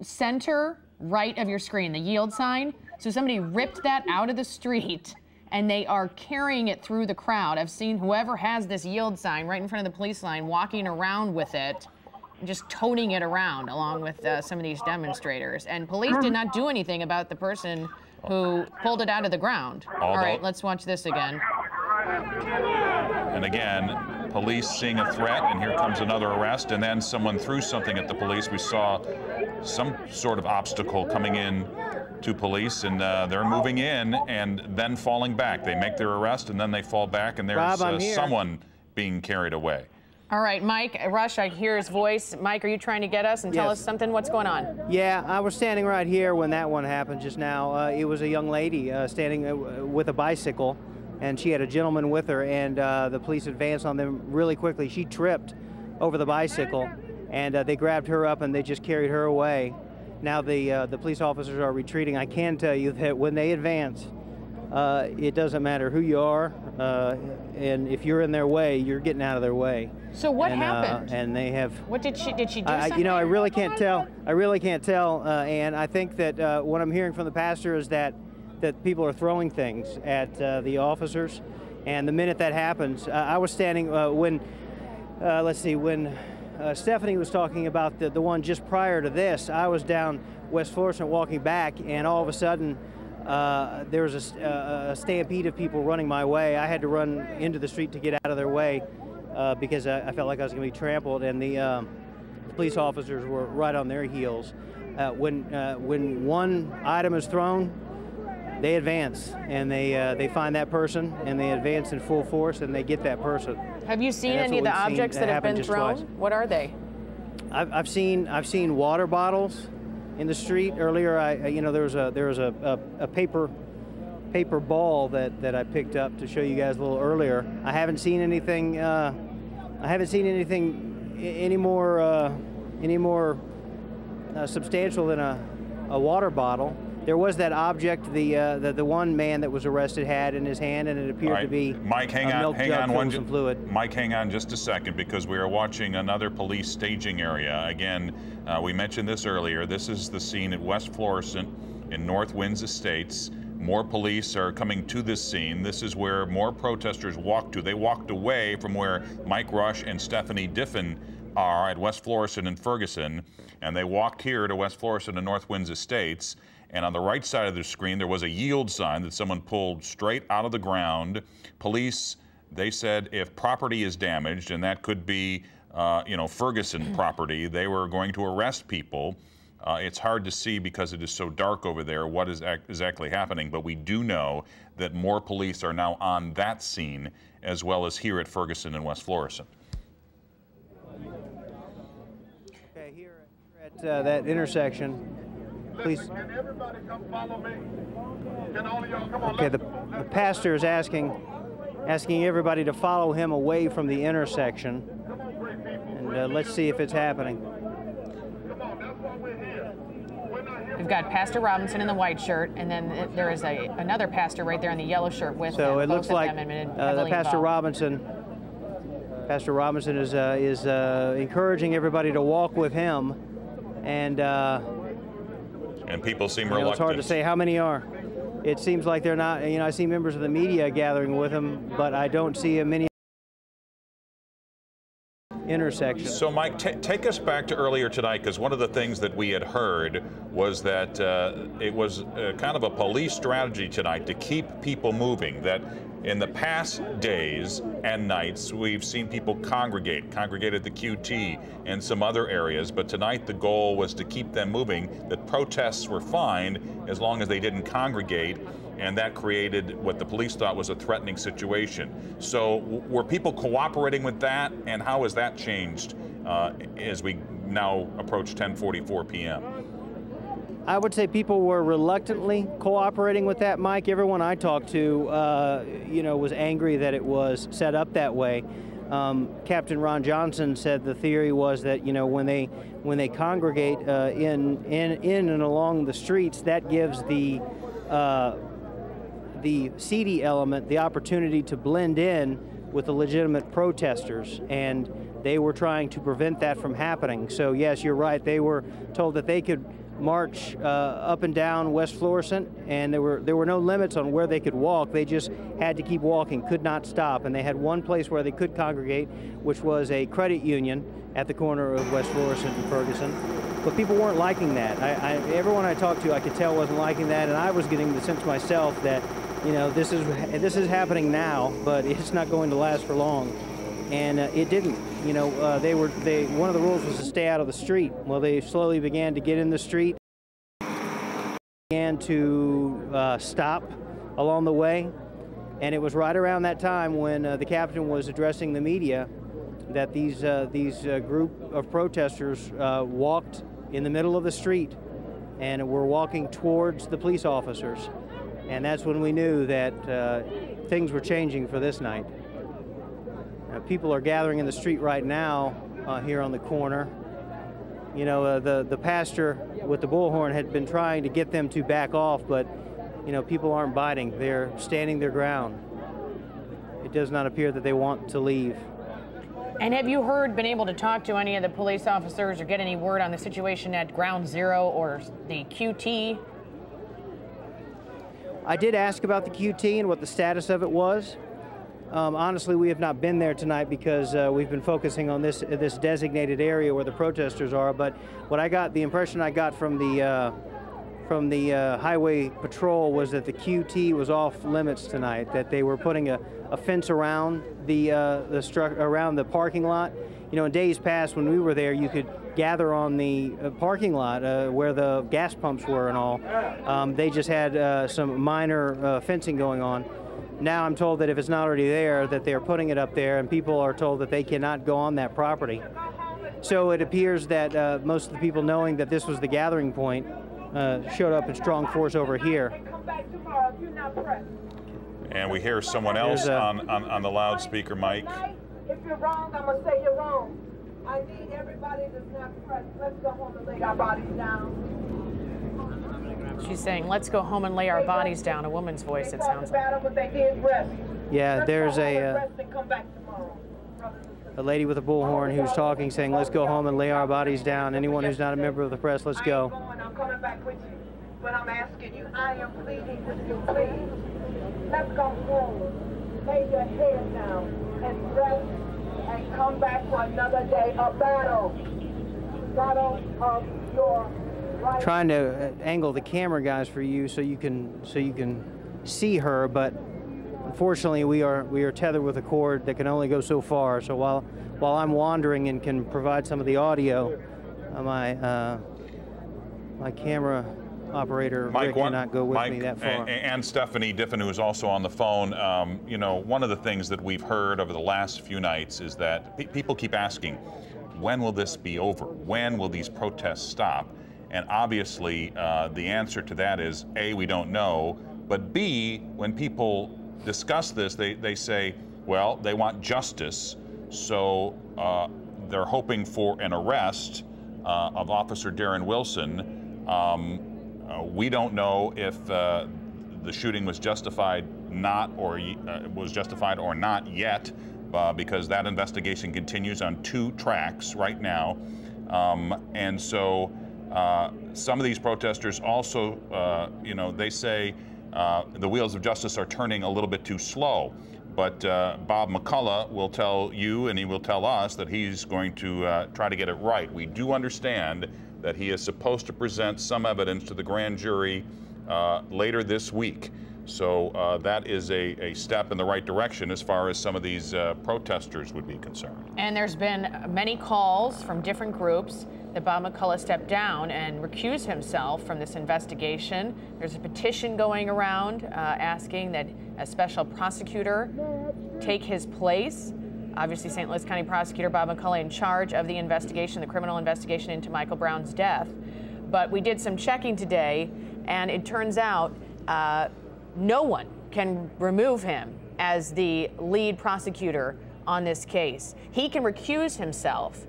center right of your screen, the yield sign. So somebody ripped that out of the street, and they are carrying it through the crowd. I've seen whoever has this yield sign right in front of the police line walking around with it, just toting it around along with some of these demonstrators. And police did not do anything about the person who pulled it out of the ground. All right, let's watch this again. And again, police seeing a threat, and here comes another arrest, and then someone threw something at the police. We saw some sort of obstacle coming in to police, and they're moving in and then falling back. They make their arrest, and then they fall back, and there's someone being carried away. All right, Mike Rush, I hear his voice. Mike, are you trying to get us and tell us something? What's going on? Yeah, I was standing right here when that one happened just now. It was a young lady standing with a bicycle, and she had a gentleman with her, and the police advanced on them really quickly. She tripped over the bicycle, and they grabbed her up, and they just carried her away. Now the police officers are retreating. I can tell you that when they advance, it doesn't matter who you are, and if you're in their way, you're getting out of their way. So what happened? And they have. What did she do? Something? You know, I really can't tell. I really can't tell. And I think that what I'm hearing from the pastor is that people are throwing things at the officers. And the minute that happens, I was standing when Stephanie was talking about the one just prior to this. I was down West Florissant walking back, and all of a sudden there was a stampede of people running my way. I had to run into the street to get out of their way because I felt like I was going to be trampled. And the the police officers were right on their heels. When one item is thrown, they advance, and they find that person, and they advance in full force, and they get that person. Have you seen any of the objects that have been thrown? What are they? I've seen water bottles in the street. Earlier, there was a paper ball that I picked up to show you guys a little earlier. I haven't seen anything. Any more substantial than a water bottle. There was that object the one man that was arrested had in his hand, and it appeared to be Mike, hang on some fluid. Mike, hang on just a second, because we are watching another police staging area. Again, we mentioned this earlier. This is the scene at West Florissant in North Winds Estates. More police are coming to this scene. This is where more protesters walked to. They walked away from where Mike Rush and Stephanie Diffin are at West Florissant and Ferguson, and they walked here to West Florissant and North Winds Estates. And on the right side of the screen, there was a yield sign that someone pulled straight out of the ground. Police, they said if property is damaged, and that could be, Ferguson property, they were going to arrest people. It's hard to see because it is so dark over there what is exactly happening, but we do know that more police are now on that scene as well as here at Ferguson and West Florissant. Okay, here at that intersection, please. Can everybody come follow me? Can all of y'all come on? Okay, the pastor is asking everybody to follow him away from the intersection, and let's see if it's happening. We've got Pastor Robinson in the white shirt, and then there is another pastor right there in the yellow shirt with so him. It looks like Pastor Robinson is encouraging everybody to walk with him, and people seem reluctant. It's hard to say how many are. It seems like they're not. I see members of the media gathering with him, but I don't see many intersections. So, Mike, take us back to earlier tonight, because one of the things that we had heard was that it was kind of a police strategy tonight to keep people moving, that in the past days and nights, we've seen people congregate at the QT and some other areas, but tonight the goal was to keep them moving, that protests were fine as long as they didn't congregate, and that created what the police thought was a threatening situation. So were people cooperating with that, and how has that changed as we now approach 10:44 p.m.? I would say people were reluctantly cooperating with that, Mike. Everyone I talked to, was angry that it was set up that way. Captain Ron Johnson said the theory was that, when they congregate in and along the streets, that gives the seedy element the opportunity to blend in with the legitimate protesters, and they were trying to prevent that from happening. So yes, you're right. They were told that they could march up and down West Florissant, and there were no limits on where they could walk. They just had to keep walking, could not stop. And they had one place where they could congregate, which was a credit union at the corner of West Florissant and Ferguson. But people weren't liking that. Everyone I talked to, I could tell, wasn't liking that, and I was getting the sense myself that, this is happening now, but it's not going to last for long. And it didn't. One of the rules was to stay out of the street. Well, they slowly began to get in the street, began to stop along the way, and it was right around that time when the captain was addressing the media that these group of protesters walked in the middle of the street and were walking towards the police officers, and that's when we knew that things were changing for this night. People are gathering in the street right now here on the corner. The pastor with the bullhorn had been trying to get them to back off, but, people aren't biting. They're standing their ground. It does not appear that they want to leave. And have you been able to talk to any of the police officers or get any word on the situation at Ground Zero or the QT? I did ask about the QT and what the status of it was. Honestly, we have not been there tonight because we've been focusing on this designated area where the protesters are. But the impression I got from the highway patrol was that the QT was off limits tonight. That they were putting a fence around around the parking lot You know, in days past when we were there, you could gather on the parking lot where the gas pumps were and all. They just had some minor fencing going on. Now I'm told that if it's not already there, that they're putting it up there, and people are told that they cannot go on that property. So it appears that most of the people, knowing that this was the gathering point, showed up in strong force over here. And we hear someone else on the loudspeaker mic. If you're wrong, I'm going to say you're wrong. I need everybody that's not pressed. Let's go home and lay our bodies down. She's saying, let's go home and lay our bodies down. A woman's voice, it sounds like. Yeah, there's a lady with a bullhorn who's talking, saying, let's go home and lay our bodies down. Anyone who's not a member of the press, let's go. I'm coming back with you. But I'm asking you, I am pleading with you, please. Let's go forward. Lay your head down and rest and come back for another day of battle. Battle of your right. Trying to angle the camera, guys, for you so you can see her, but unfortunately we are tethered with a cord that can only go so far. So while I'm wandering and can provide some of the audio, my camera operator Rick cannot go with me that far. And Stephanie Diffin, who is also on the phone, you know, one of the things that we've heard over the last few nights is that people keep asking, when will this be over? When will these protests stop? And obviously, the answer to that is, A, we don't know, but B, when people discuss this, they say, well, they want justice, so they're hoping for an arrest of Officer Darren Wilson. We don't know if the shooting was justified was justified or not yet, because that investigation continues on 2 tracks right now. And so some of these protesters also, you know, they say the wheels of justice are turning a little bit too slow. But Bob McCullough will tell you, and he will tell us, that he's going to try to get it right. We do understand that he is supposed to present some evidence to the grand jury later this week. So that is a step in the right direction as far as some of these protesters would be concerned. And there's been many calls from different groups that Bob McCullough step down and recuse himself from this investigation. There's a petition going around asking that a special prosecutor take his place. Obviously, St. Louis County Prosecutor Bob McCullough in charge of the investigation, the criminal investigation into Michael Brown's death. But we did some checking today, and it turns out no one can remove him as the lead prosecutor on this case. He can recuse himself,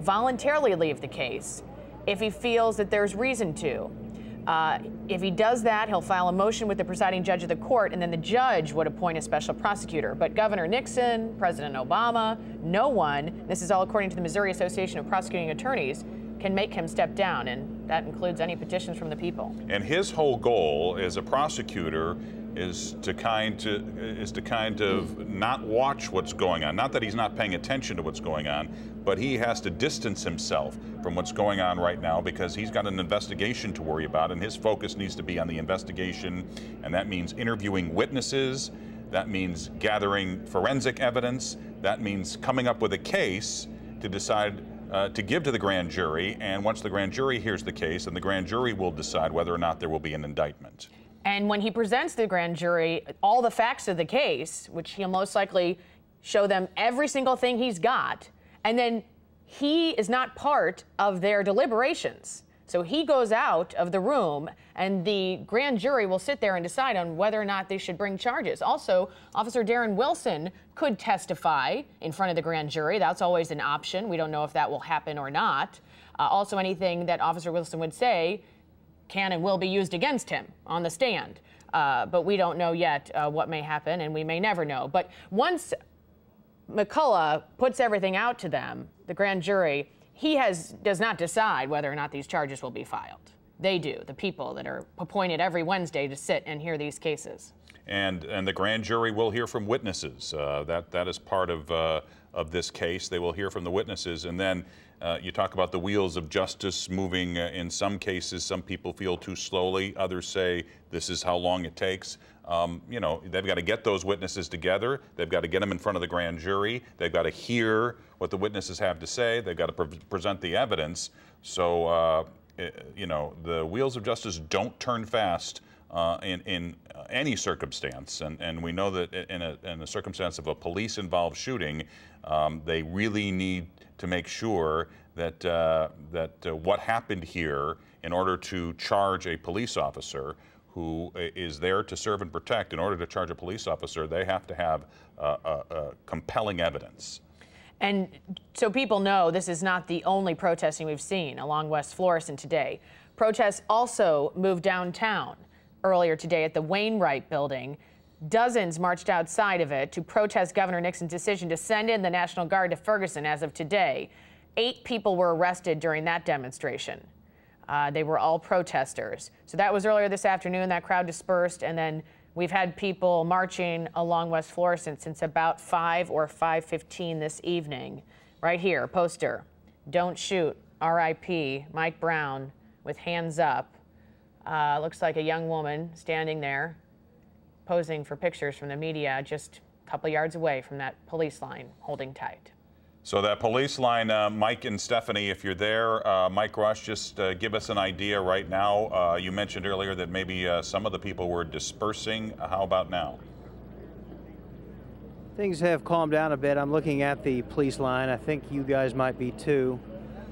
voluntarily leave the case, if he feels that there's reason to. If he does that, he'll file a motion with the presiding judge of the court, and then the judge would appoint a special prosecutor. But Governor Nixon, President Obama, no one, this is all according to the Missouri Association of Prosecuting Attorneys, can make him step down, and that includes any petitions from the people. And his whole goal as a prosecutor is to kind of not watch what's going on. Not that he's not paying attention to what's going on, but he has to distance himself from what's going on right now because he's got an investigation to worry about, and his focus needs to be on the investigation, and that means interviewing witnesses, that means gathering forensic evidence, that means coming up with a case to decide to give to the grand jury, and once the grand jury hears the case, then the grand jury will decide whether or not there will be an indictment. And when he presents the grand jury all the facts of the case, which he'll most likely show them every single thing he's got, and then he is not part of their deliberations. So he goes out of the room, and the grand jury will sit there and decide on whether or not they should bring charges. Also, Officer Darren Wilson could testify in front of the grand jury. That's always an option. We don't know if that will happen or not. Also, anything that Officer Wilson would say can and will be used against him on the stand. But we don't know yet what may happen, and we may never know. But once McCullough puts everything out to them, the grand jury, he does not decide whether or not these charges will be filed. They do, the people that are appointed every Wednesday to sit and hear these cases. And the grand jury will hear from witnesses. That is part of this case. They will hear from the witnesses, and then you talk about the wheels of justice moving. In some cases, some people feel too slowly. Others say this is how long it takes. You know, they've got to get those witnesses together. They've got to get them in front of the grand jury. They've got to hear what the witnesses have to say. They've got to present the evidence. So, you know, the wheels of justice don't turn fast in any circumstance, and we know that in the circumstance of a police-involved shooting, they really need to make sure that what happened here, in order to charge a police officer who is there to serve and protect, in order to charge a police officer, they have to have compelling evidence. And so people know this is not the only protesting we've seen along West Florissant today. Protests also moved downtown. Earlier today at the Wainwright building, dozens marched outside of it to protest Governor Nixon's decision to send in the National Guard to Ferguson as of today. 8 people were arrested during that demonstration. They were all protesters. So that was earlier this afternoon. That crowd dispersed, and then we've had people marching along West Florissant since about 5 or 5:15 this evening. Right here, poster, "Don't shoot, R.I.P. Mike Brown," with hands up. Looks like a young woman standing there posing for pictures from the media just a couple yards away from that police line, holding tight. So that police line, Mike and Stephanie, if you're there, Mike Rush, just give us an idea right now. You mentioned earlier that maybe some of the people were dispersing. How about now? Things have calmed down a bit. I'm looking at the police line. I think you guys might be too.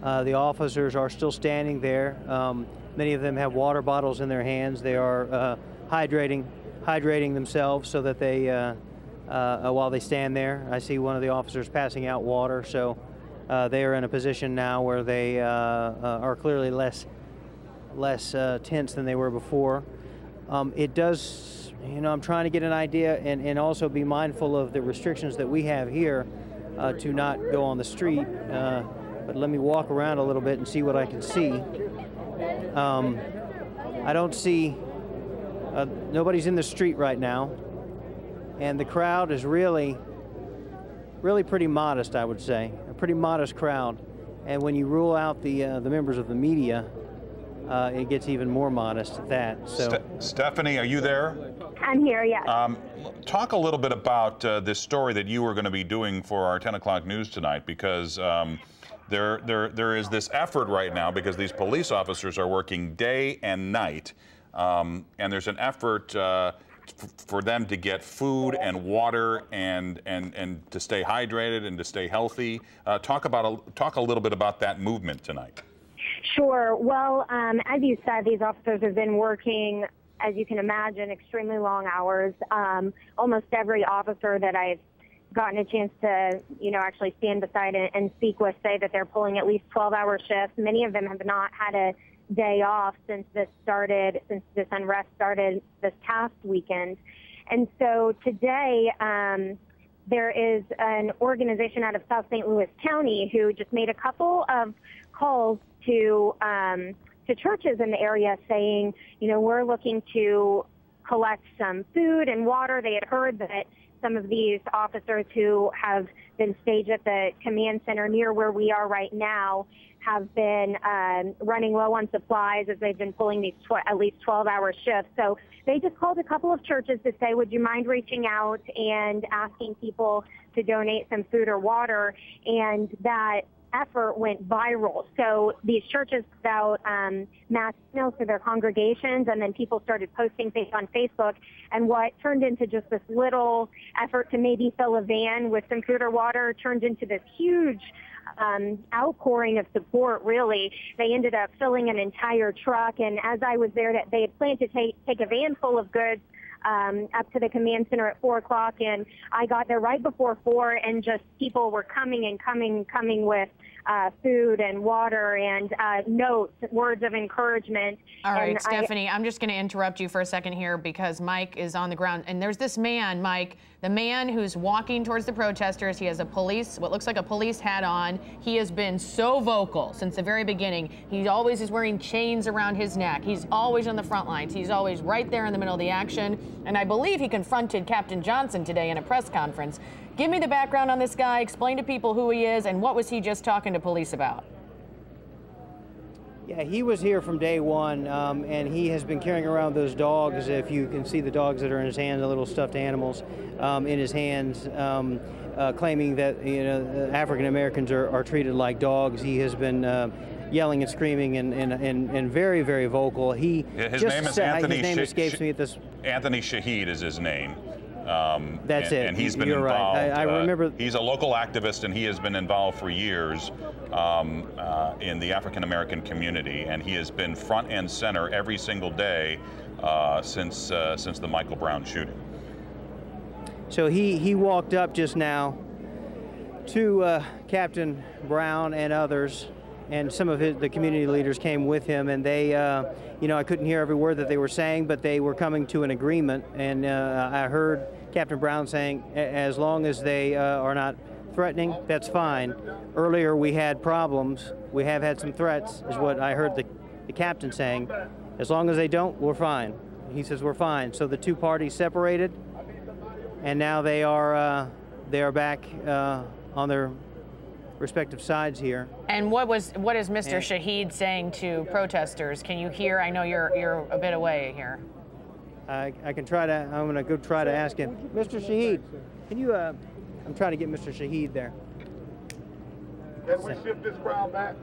The officers are still standing there. Many of them have water bottles in their hands. They are hydrating themselves so that they, while they stand there. I see one of the officers passing out water, so they are in a position now where they are clearly less tense than they were before. It does, you know, I'm trying to get an idea and also be mindful of the restrictions that we have here to not go on the street. But let me walk around a little bit and see what I can see. I don't see, nobody's in the street right now, and the crowd is really pretty modest, I would say. A pretty modest crowd. And when you rule out the members of the media, it gets even more modest at that. So, Stephanie, are you there? I'm here, yes. Talk a little bit about this story that you were going to be doing for our 10 o'clock news tonight, because there is this effort right now, because these police officers are working day and night, and there's an effort for them to get food and water and to stay hydrated and to stay healthy. Talk a little bit about that movement tonight. Sure. Well, as you said, these officers have been working, as you can imagine, extremely long hours. Almost every officer that I've gotten a chance to, you know, actually stand beside and speak with say that they're pulling at least 12-hour shifts. Many of them have not had a day off since this unrest started this past weekend. And so today, there is an organization out of South St. Louis County who just made a couple of calls to churches in the area saying, you know, we're looking to collect some food and water. They had heard that some of these officers who have been staged at the command center near where we are right now have been running low on supplies as they've been pulling these at least 12-hour shifts. So they just called a couple of churches to say, would you mind reaching out and asking people to donate some food or water? And that effort went viral. So these churches put out mass emails to their congregations, and then people started posting things on Facebook. And what turned into just this little effort to maybe fill a van with some food or water turned into this huge outpouring of support, really. They ended up filling an entire truck, and as I was there, they had planned to take a van full of goods up to the command center at 4 o'clock, and I got there right before 4, and just people were coming with food and water and notes, words of encouragement. All right, Stephanie, I'm just going to interrupt you for a second here because Mike is on the ground. And there's this man, Mike, the man who's walking towards the protesters. He has what looks like a police hat on. He has been so vocal since the very beginning. He always is wearing chains around his neck. He's always on the front lines. He's always right there in the middle of the action. And I believe he confronted Captain Johnson today in a press conference. Give me the background on this guy, explain to people who he is, and what was he just talking to police about? Yeah, he was here from day one, and he has been carrying around those dogs. If you can see the dogs that are in his hand, the little stuffed animals in his hands, claiming that African Americans are treated like dogs. He has been yelling and screaming and very, very vocal. His name is Anthony. His name escapes me at this. Anthony Shahid is his name. That's it. And he's been You're involved. Right. I remember. He's a local activist, and he has been involved for years in the African American community, and he has been front and center every single day since the Michael Brown shooting. So he walked up just now to Captain Brown and others, and some of the community leaders came with him, and they, I couldn't hear every word that they were saying, but they were coming to an agreement, and I heard Captain Brown saying, as long as they are not threatening, that's fine. Earlier we had problems. We have had some threats, is what I heard the captain saying. As long as they don't, we're fine. He says we're fine. So the two parties separated, and now they are back on their respective sides here. And what is Mr. Shahid saying to protesters? Can you hear? I know you're a bit away here. I can try to. I'm going to go try to ask him. Mr. Shahid, can you? I'm trying to get Mr. Shahid there. Can we shift this crowd back?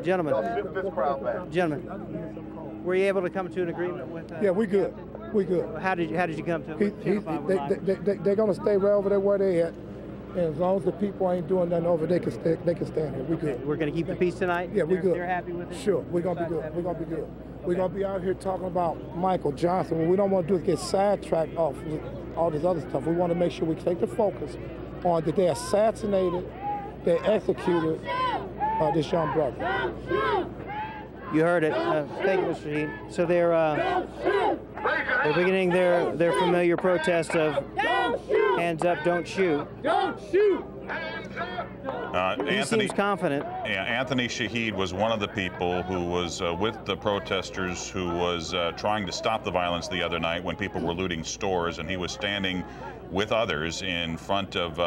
Gentlemen. Shift this crowd back. Gentlemen, were you able to come to an agreement with? Yeah, we good. We good. How did you come to? They're going to stay right over there where they at. And as long as the people ain't doing nothing over, they can stand here. We good. Okay, we're going to keep the peace tonight? Yeah, we good. They're happy with it? Sure, we're going to be good. We're going to be good. We're going to be out here talking about Michael Johnson. What we don't want to do is get sidetracked off with all this other stuff. We want to make sure we take the focus on that they assassinated, they executed this young brother. You heard it. Thank you, Mr. Shahid. So they're beginning their familiar protest of hands up, don't shoot. Don't shoot! He seems confident. Yeah, Anthony Shahid was one of the people who was with the protesters who was trying to stop the violence the other night when people were looting stores, and he was standing with others in front of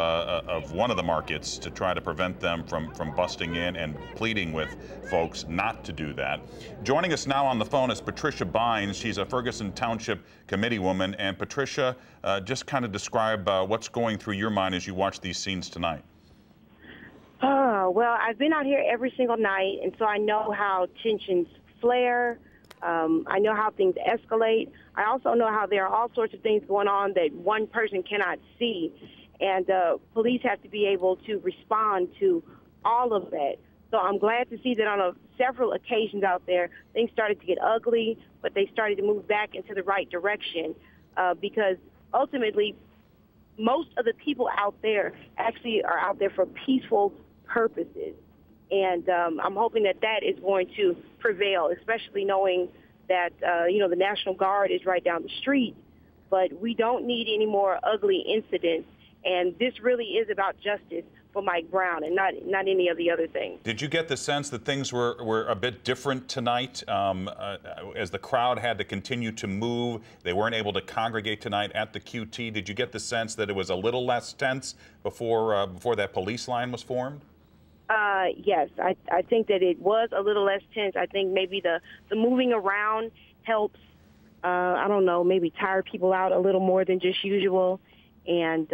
one of the markets to try to prevent them from busting in, and pleading with folks not to do that. Joining us now on the phone is Patricia Bynes. She's a Ferguson Township committee woman. And Patricia, just kind of describe what's going through your mind as you watch these scenes tonight. Oh, well, I've been out here every single night, and so I know how tensions flare. I know how things escalate. I also know how there are all sorts of things going on that one person cannot see, and police have to be able to respond to all of that. So I'm glad to see that on several occasions out there, things started to get ugly, but they started to move back into the right direction because ultimately most of the people out there actually are out there for peaceful purposes. And I'm hoping that that is going to prevail, especially knowing that, the National Guard is right down the street. But we don't need any more ugly incidents. And this really is about justice for Mike Brown and not any of the other things. Did you get the sense that things were a bit different tonight as the crowd had to continue to move? They weren't able to congregate tonight at the QT. Did you get the sense that it was a little less tense before that police line was formed? Yes, I think that it was a little less tense. I think maybe the moving around helps, I don't know, maybe tire people out a little more than just usual. And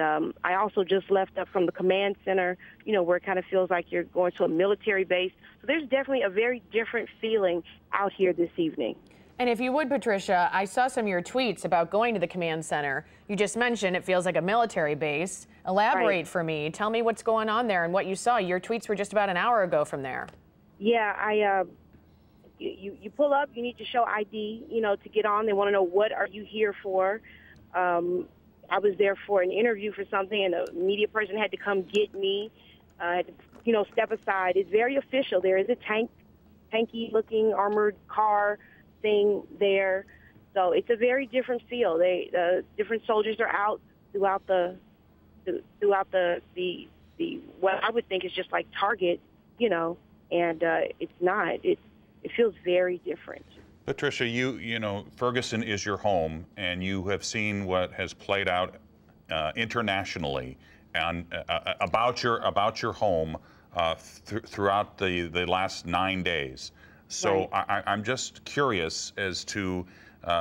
I also just left up from the command center, where it kind of feels like you're going to a military base. So there's definitely a very different feeling out here this evening. And if you would, Patricia, I saw some of your tweets about going to the command center. You just mentioned it feels like a military base. Elaborate for me. Tell me what's going on there and what you saw. Your tweets were just about an hour ago from there. Yeah, you pull up, you need to show ID, to get on. They want to know, what are you here for? I was there for an interview for something, and a media person had to come get me, had to, step aside. It's very official. There is a tanky-looking armored car thing there, so it's a very different feel. Different soldiers are out throughout the what I would think is just like Target, and it's not. It feels very different. Patricia, Ferguson is your home, and you have seen what has played out internationally and about your home throughout the last 9 days. So right. I'm just curious as to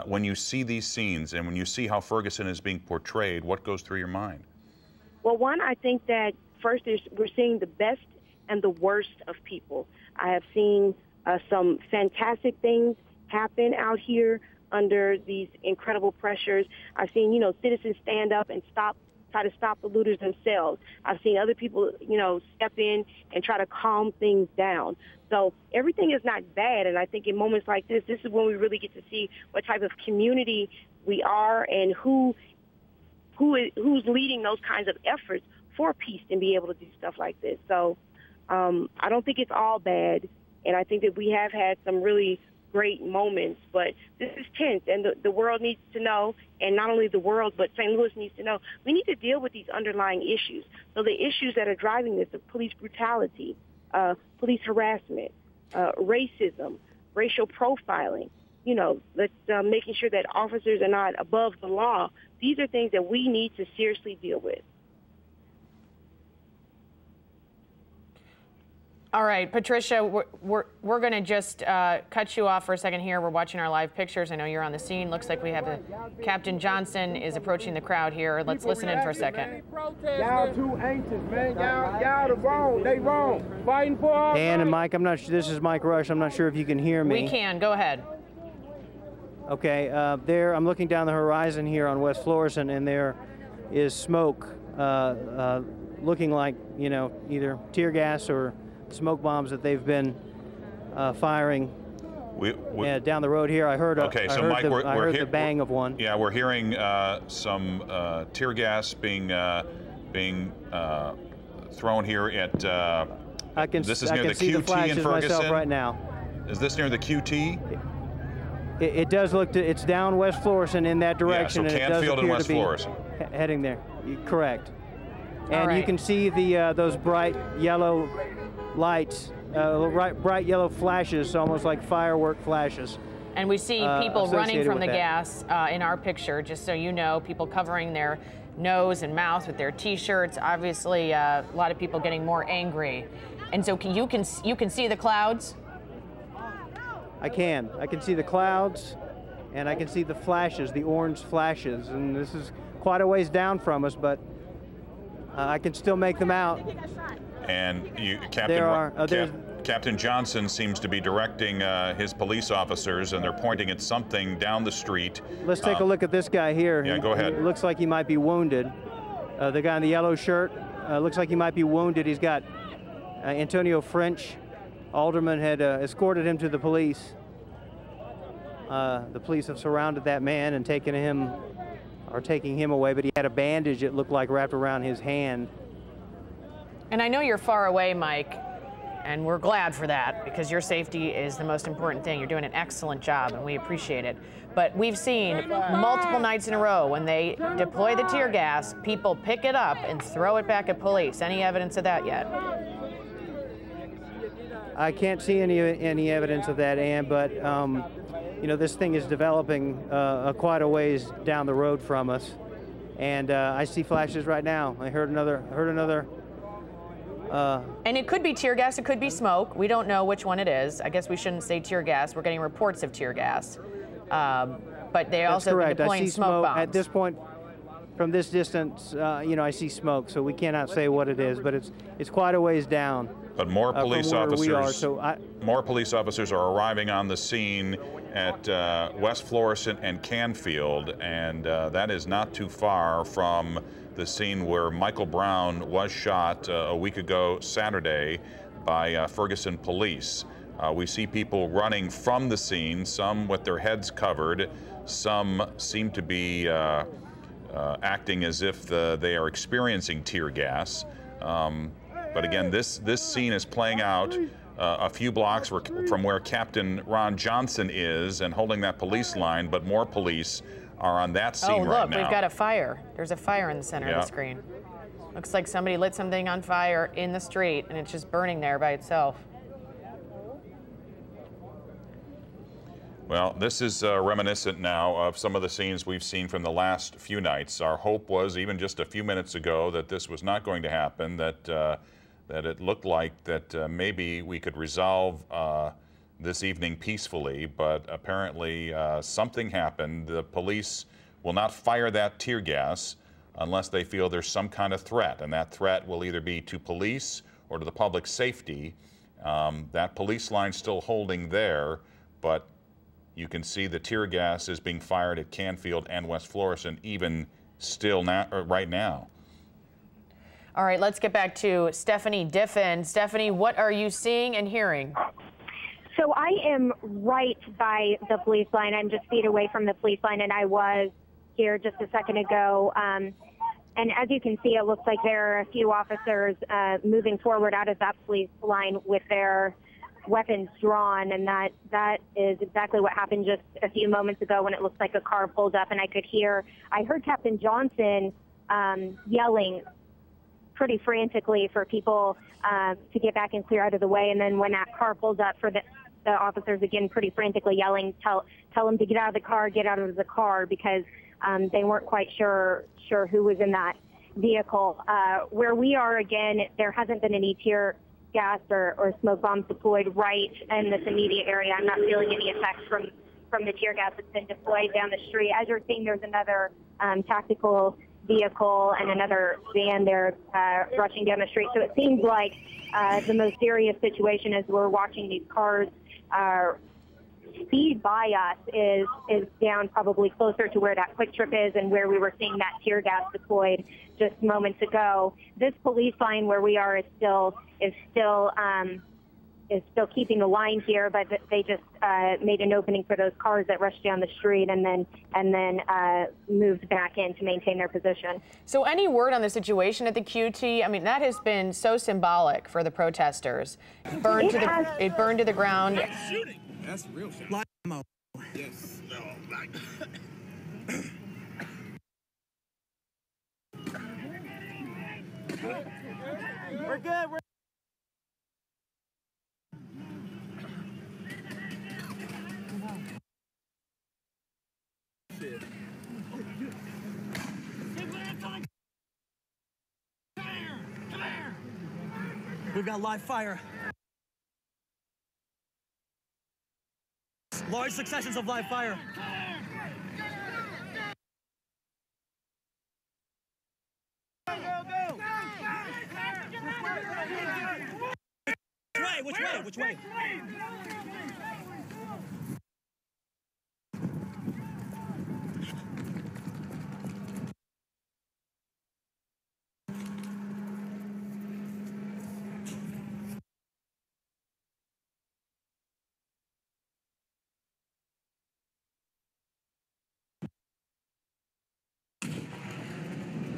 when you see these scenes and when you see how Ferguson is being portrayed, what goes through your mind? Well, one, I think that first we're seeing the best and the worst of people. I have seen some fantastic things happen out here under these incredible pressures. I've seen, citizens stand up and try to stop the looters themselves. I've seen other people, step in and try to calm things down. So everything is not bad, and I think in moments like this is when we really get to see what type of community we are and who's leading those kinds of efforts for peace and be able to do stuff like this. So I don't think it's all bad, and I think that we have had some really great moments, but this is tense, and the world needs to know, and not only the world, but St. Louis needs to know, we need to deal with these underlying issues. So the issues that are driving this, the police brutality, police harassment, racism, racial profiling, making sure that officers are not above the law, these are things that we need to seriously deal with. All right, Patricia, we're going to just cut you off for a second here. We're watching our live pictures. I know you're on the scene. Looks like we have Captain Johnson is approaching the crowd here. Let's listen in for a second. Y'all too anxious, man. Y'all the wrong. They wrong. Fighting for our Dan and Mike, I'm not sure. This is Mike Rush. I'm not sure if you can hear me. We can. Go ahead. Okay. There, I'm looking down the horizon here on West Florissant, and there is smoke looking like, either tear gas or smoke bombs that they've been firing down the road here. I heard Mike, the bang of one. Yeah, we're hearing some tear gas being thrown here at. This is near the QT in Ferguson right now. Is this near the QT? It does look. It's down West Florissant in that direction. Yeah, so Canfield and West Florissant. Heading there. Correct. And right. You can see those bright yellow lights, bright yellow flashes, almost like firework flashes. And we see people running from the gas in our picture, just so you know, people covering their nose and mouth with their T-shirts. Obviously, a lot of people getting more angry. And so you can see the clouds? I can see the clouds, and I can see the flashes, the orange flashes. And this is quite a ways down from us, but I can still make them out. And Captain Johnson seems to be directing his police officers, and they're pointing at something down the street. Let's take a look at this guy here. Yeah, go ahead. It looks like he might be wounded. The guy in the yellow shirt looks like he might be wounded. He's got Antonio French, alderman, had escorted him to the police. The police have surrounded that man and taking him away, but he had a bandage, it looked like, wrapped around his hand. And I know you're far away, Mike, and we're glad for that, because your safety is the most important thing. You're doing an excellent job, and we appreciate it. But we've seen multiple nights in a row when they deploy the tear gas, people pick it up and throw it back at police. Any evidence of that yet? I can't see any evidence of that, Ann, but this thing is developing quite a ways down the road from us, and I see flashes right now. I heard another. And it could be tear gas, it could be smoke. We don't know which one it is. I guess we shouldn't say tear gas. We're getting reports of tear gas. But they also have been deploying smoke bombs. At this point, from this distance, I see smoke, so we cannot say what it is, but it's quite a ways down. But more police officers, more police officers are arriving on the scene at West Florissant and Canfield, and that is not too far from the scene where Michael Brown was shot a week ago Saturday by Ferguson police. We see people running from the scene, some with their heads covered, some seem to be acting as if they are experiencing tear gas. But again, this scene is playing out a few blocks from where Captain Ron Johnson is and holding that police line, but more police are on that scene right now. We've got a fire. There's a fire in the center of the screen. Looks like somebody lit something on fire in the street, and it's just burning there by itself. Well, this is reminiscent now of some of the scenes we've seen from the last few nights. Our hope was, even just a few minutes ago, that this was not going to happen, that it looked like that maybe we could resolve this evening peacefully, but apparently something happened. The police will not fire that tear gas unless they feel there's some kind of threat, and that threat will either be to police or to the public safety. That police line's still holding there, but you can see the tear gas is being fired at Canfield and West Florissant even still now, right now. All right, let's get back to Stephanie Diffin. Stephanie, what are you seeing and hearing? So I am right by the police line. I'm just feet away from the police line, and I was here just a second ago. And as you can see, it looks like there are a few officers moving forward out of that police line with their weapons drawn, and that is exactly what happened just a few moments ago when it looked like a car pulled up, and I heard Captain Johnson yelling pretty frantically for people to get back and clear out of the way, and then when that car pulled up, for the officers again pretty frantically yelling, tell them to get out of the car, because they weren't quite sure who was in that vehicle. Where we are, again, there hasn't been any tear gas or smoke bombs deployed right in this immediate area. I'm not feeling any effects from the tear gas that's been deployed down the street. As you're seeing, there's another tactical vehicle and another van there rushing down the street. So it seems like the most serious situation as we're watching these cars speed by us is down probably closer to where that quick trip is and where we were seeing that tear gas deployed just moments ago. This police line where we are is still keeping the line here, but they just made an opening for those cars that rushed down the street and then moved back in to maintain their position. So any word on the situation at the QT? I mean, that has been so symbolic for the protesters. It burned to the ground. Shooting. That's real shit. Yes. No, like. We're good. We've got live fire. Large successions of live fire. Which way?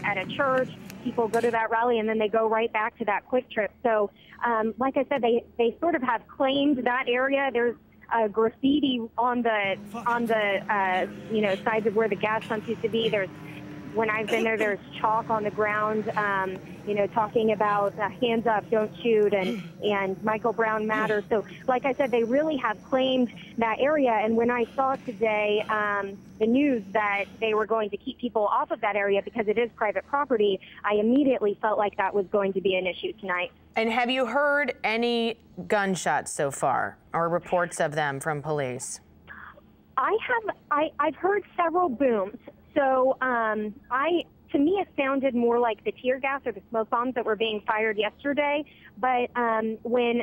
At a church, people go to that rally and then they go right back to that quick trip. So, like I said, they sort of have claimed that area. There's graffiti on the sides of where the gas pumps used to be. When I've been there's chalk on the ground, talking about hands up, don't shoot, and Michael Brown matters. So, like I said, they really have claimed that area. And when I saw today the news that they were going to keep people off of that area because it is private property, I immediately felt like that was going to be an issue tonight. And have you heard any gunshots so far, or reports of them from police? I've heard several booms. So to me, it sounded more like the tear gas or the smoke bombs that were being fired yesterday. But when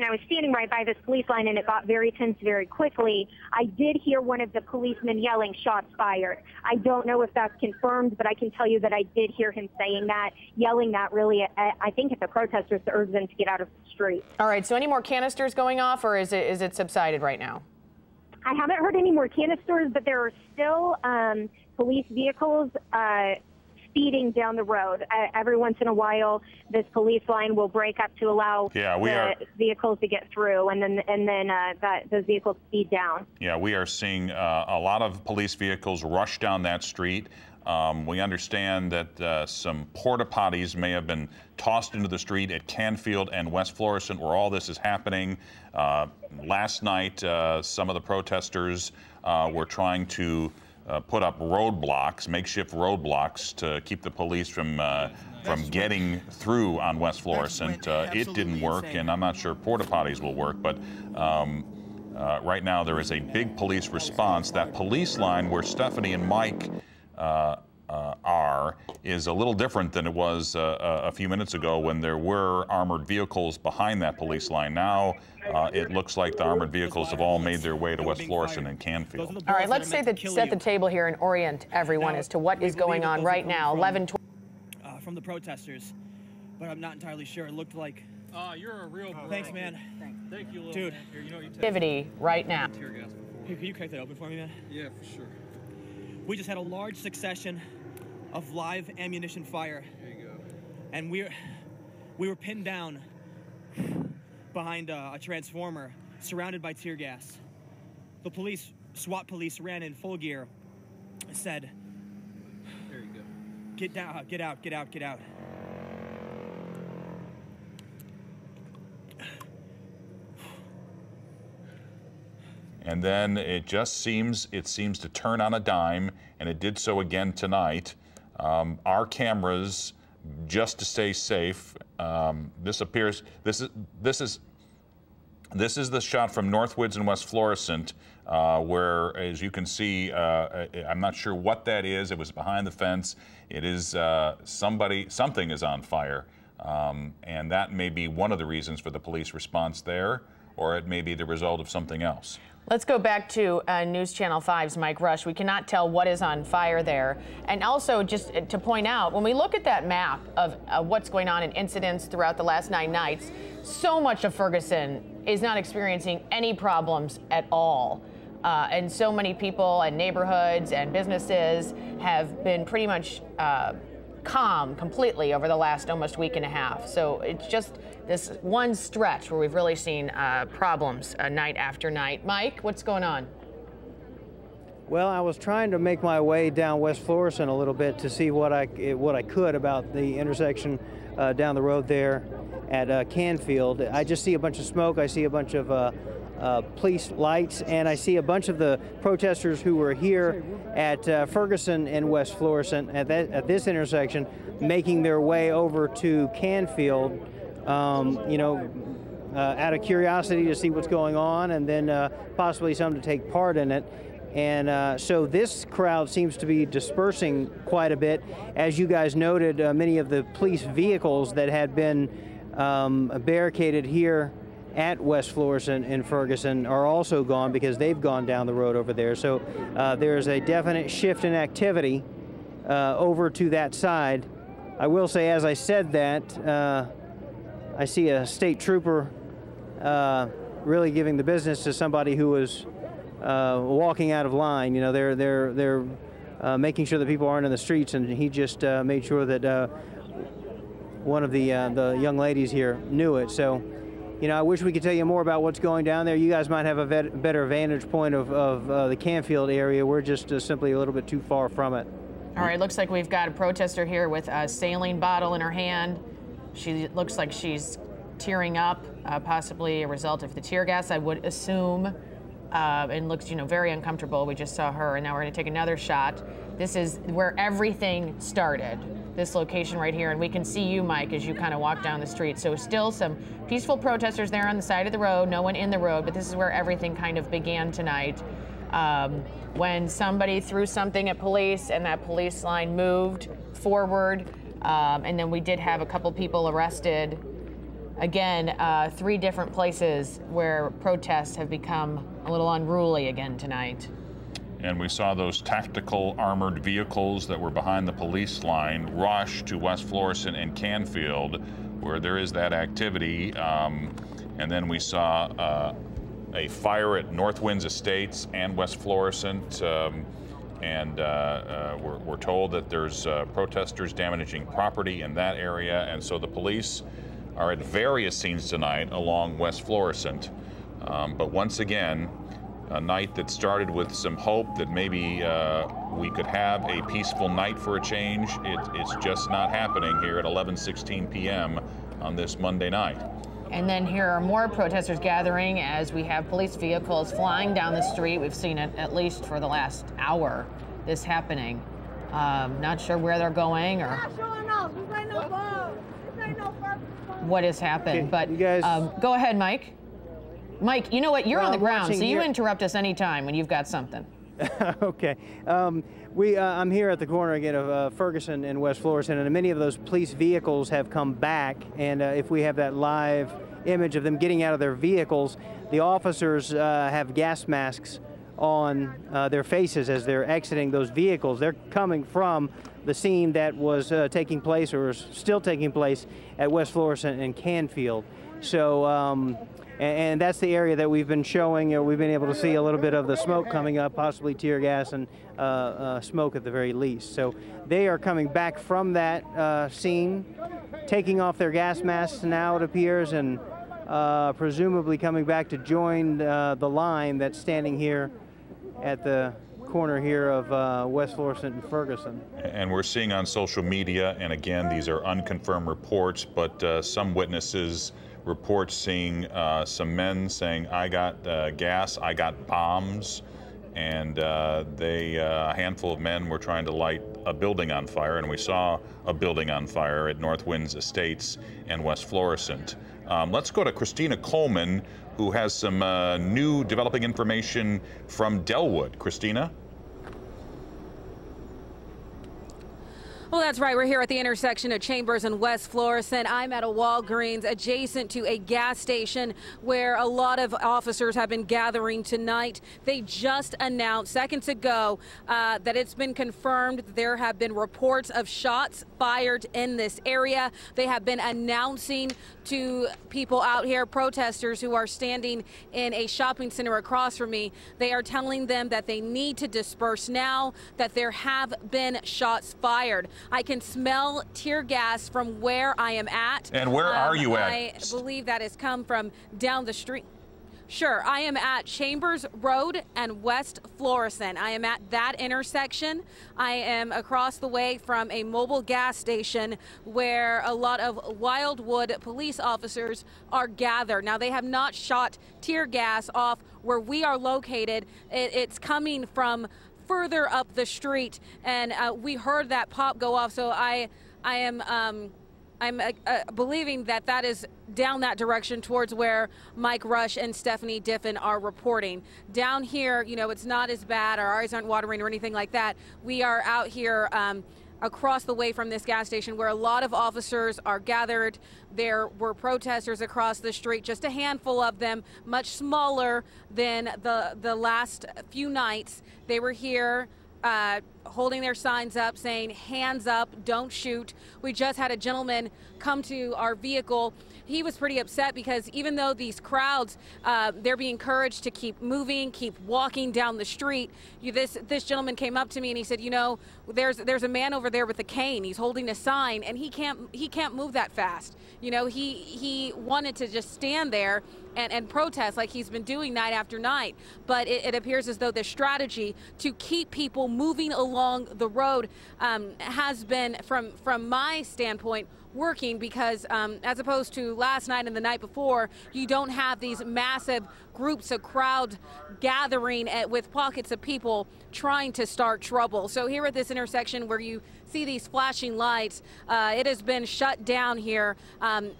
I was standing right by this police line and it got very tense very quickly, I did hear one of the policemen yelling, "Shots fired." I don't know if that's confirmed, but I can tell you that I did hear him saying that, yelling that really, I think, at the protesters to urge them to get out of the street. All right, so any more canisters going off, or is it subsided right now? I haven't heard any more canisters, but there are still police vehicles speeding down the road. Every once in a while, this police line will break up to allow vehicles to get through, and then those vehicles speed down. Yeah, we are seeing a lot of police vehicles rush down that street. We understand that some porta potties may have been tossed into the street at Canfield and West Florissant, where all this is happening. Last night, some of the protesters were trying to put up roadblocks, makeshift roadblocks, to keep the police from getting through on West Florissant. It didn't work, and I'm not sure porta potties will work, but right now there is a big police response. That police line where Stephanie and Mike is a little different than it was a few minutes ago when there were armored vehicles behind that police line. Now it looks like the armored vehicles have all made their way to West Florissant and Canfield. All right, let's set the table here and orient everyone as to what is going on right now. 11:20 from the protesters, but I'm not entirely sure. It looked like. You're a real bro. Thanks, man. Thank you, little dude. Man. Here, you know you activity right now. Hey, can you crack that open for me, man? Yeah, for sure. We just had a large succession of live ammunition fire. There you go. And we were pinned down behind a transformer, surrounded by tear gas. The police, SWAT police, ran in full gear, said, "There you go. Get down, get out, get out, get out." And then it seems to turn on a dime, and it did so again tonight. Our cameras, just to stay safe, this is the shot from Northwoods and West Florissant, where, as you can see, I'm not sure what that is. It was behind the fence. It is something is on fire, and that may be one of the reasons for the police response there, or it may be the result of something else. Let's go back to News Channel 5's Mike Rush. We cannot tell what is on fire there. And also, just to point out, when we look at that map of what's going on in incidents throughout the last 9 nights, so much of Ferguson is not experiencing any problems at all. And so many people and neighborhoods and businesses have been pretty much calm completely over the last almost week and a half. So it's just this one stretch where we've really seen problems night after night. Mike, what's going on? Well, I was trying to make my way down West Florissant a little bit to see what I could about the intersection down the road there at Canfield. I just see a bunch of smoke. I see a bunch of police lights, and I see a bunch of the protesters who were here at Ferguson and West Florissant at this intersection making their way over to Canfield, out of curiosity to see what's going on, and then possibly some to take part in it. And so this crowd seems to be dispersing quite a bit. As you guys noted, many of the police vehicles that had been barricaded here at West Florissant and Ferguson are also gone because they've gone down the road over there. So there's a definite shift in activity over to that side. I will say, as I said that, I see a state trooper really giving the business to somebody who was walking out of line. You know, they're making sure that people aren't in the streets, and he just made sure that one of the young ladies here knew it. So, you know, I wish we could tell you more about what's going down there. You guys might have a better vantage point of the Canfield area. We're just simply a little bit too far from it. All right, looks like we've got a protester here with a saline bottle in her hand. She looks like she's tearing up, possibly a result of the tear gas, I would assume, and looks, you know, very uncomfortable. We just saw her, and now we're going to take another shot. This is where everything started, this location right here, and we can see you, Mike, as you kind of walk down the street. So still some peaceful protesters there on the side of the road, no one in the road, but this is where everything kind of began tonight. When somebody threw something at police and that police line moved forward, and then we did have a couple people arrested. Again, 3 different places where protests have become a little unruly again tonight. And we saw those tactical armored vehicles that were behind the police line rush to West Florissant and Canfield, where there is that activity. And then we saw a fire at North Winds Estates and West Florissant. and we're told that there's protesters damaging property in that area, and so the police are at various scenes tonight along West Florissant. But once again, a night that started with some hope that maybe we could have a peaceful night for a change. It's just not happening here at 11:16 p.m. on this Monday night. And then here are more protesters gathering as we have police vehicles flying down the street. We've seen it at least for the last hour, this happening. Not sure where they're going or what has happened, but you guys, go ahead, Mike. Mike, you know what? You're on the ground, so you interrupt us anytime when you've got something. Okay. I'm here at the corner again of Ferguson and West Florissant, and many of those police vehicles have come back. And if we have that live image of them getting out of their vehicles, the officers have gas masks on their faces as they're exiting those vehicles. They're coming from the scene that was taking place or is still taking place at West Florissant and Canfield. So, and that's the area that we've been showing. We've been able to see a little bit of the smoke coming up, possibly tear gas and smoke at the very least. So they are coming back from that scene, taking off their gas masks now, it appears, and presumably coming back to join the line that's standing here at the corner here of West Florissant and Ferguson. And we're seeing on social media, and again, these are unconfirmed reports, but some witnesses report seeing some men saying, I got gas, I got bombs, and a handful of men were trying to light a building on fire, and we saw a building on fire at North Winds Estates and West Florissant. Let's go to Christina Coleman, who has some new developing information from Delwood. Christina? Well, that's right. We're here at the intersection of Chambers and West Florissant. I'm at a Walgreens adjacent to a gas station where a lot of officers have been gathering tonight. They just announced seconds ago that it's been confirmed that there have been reports of shots fired in this area. They have been announcing to people out here, protesters who are standing in a shopping center across from me, they are telling them that they need to disperse now, that there have been shots fired. I can smell tear gas from where I am at. And where are you at? I believe that has come from down the street. Sure, I am at Chambers Road and West Florissant. I am at that intersection. I am across the way from a mobile gas station where a lot of Wildwood police officers are gathered. Now, they have not shot tear gas off where we are located. It's coming from further up the street, and we heard that pop go off, so I'm believing that that is down that direction towards where Mike Rush and Stephanie Diffin are reporting. Down here, you know, it's not as bad. Our eyes aren't watering or anything like that. We are out here across the way from this gas station where a lot of officers are gathered. There were protesters across the street, just a handful of them, much smaller than the last few nights. They were here holding their signs up saying, hands up, don't shoot. We just had a gentleman come to our vehicle. He was pretty upset because even though these crowds, they're being encouraged to keep moving, keep walking down the street. This gentleman came up to me and he said, you know, there's a man over there with a cane. He's holding a sign and he can't move that fast. You know, he wanted to just stand there and protest like he's been doing night after night. But it appears as though the strategy to keep people moving along the road has been, from my standpoint, working because as opposed to last night and the night before, you don't have these massive groups of crowd gathering with pockets of people trying to start trouble. So here at this intersection where you see these flashing lights, it has been shut down here,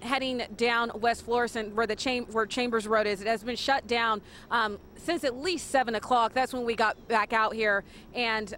heading down West Florissant where where Chambers Road is. It has been shut down since at least 7 o'clock. That's when we got back out here, and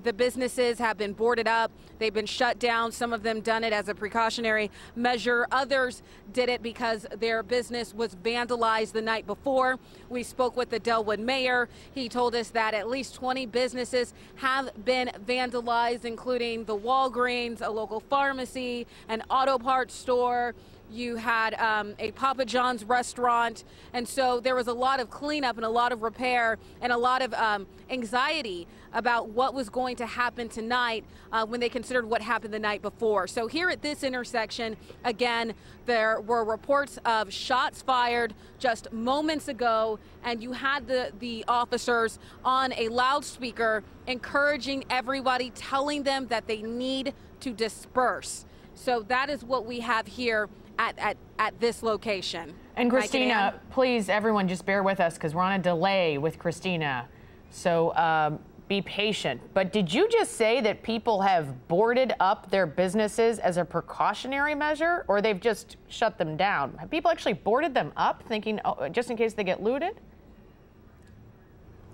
the businesses have been boarded up. They've been shut down. Some of them done it as a precautionary measure. Others did it because their business was vandalized the night before. We spoke with the Delwood mayor. He told us that at least 20 businesses have been vandalized, including the Walgreens, a local pharmacy, an auto parts store, You had a Papa John's restaurant, and so there was a lot of cleanup and a lot of repair and a lot of anxiety about what was going to happen tonight when they considered what happened the night before. So here at this intersection, again, there were reports of shots fired just moments ago, and you had the officers on a loudspeaker encouraging everybody, telling them that they need to disperse. So that is what we have here at this location. And Christina, please, everyone, just bear with us because we're on a delay with Christina. So be patient. But did you just say that people have boarded up their businesses as a precautionary measure, or they've just shut them down? Have people actually boarded them up thinking, oh, just in case they get looted?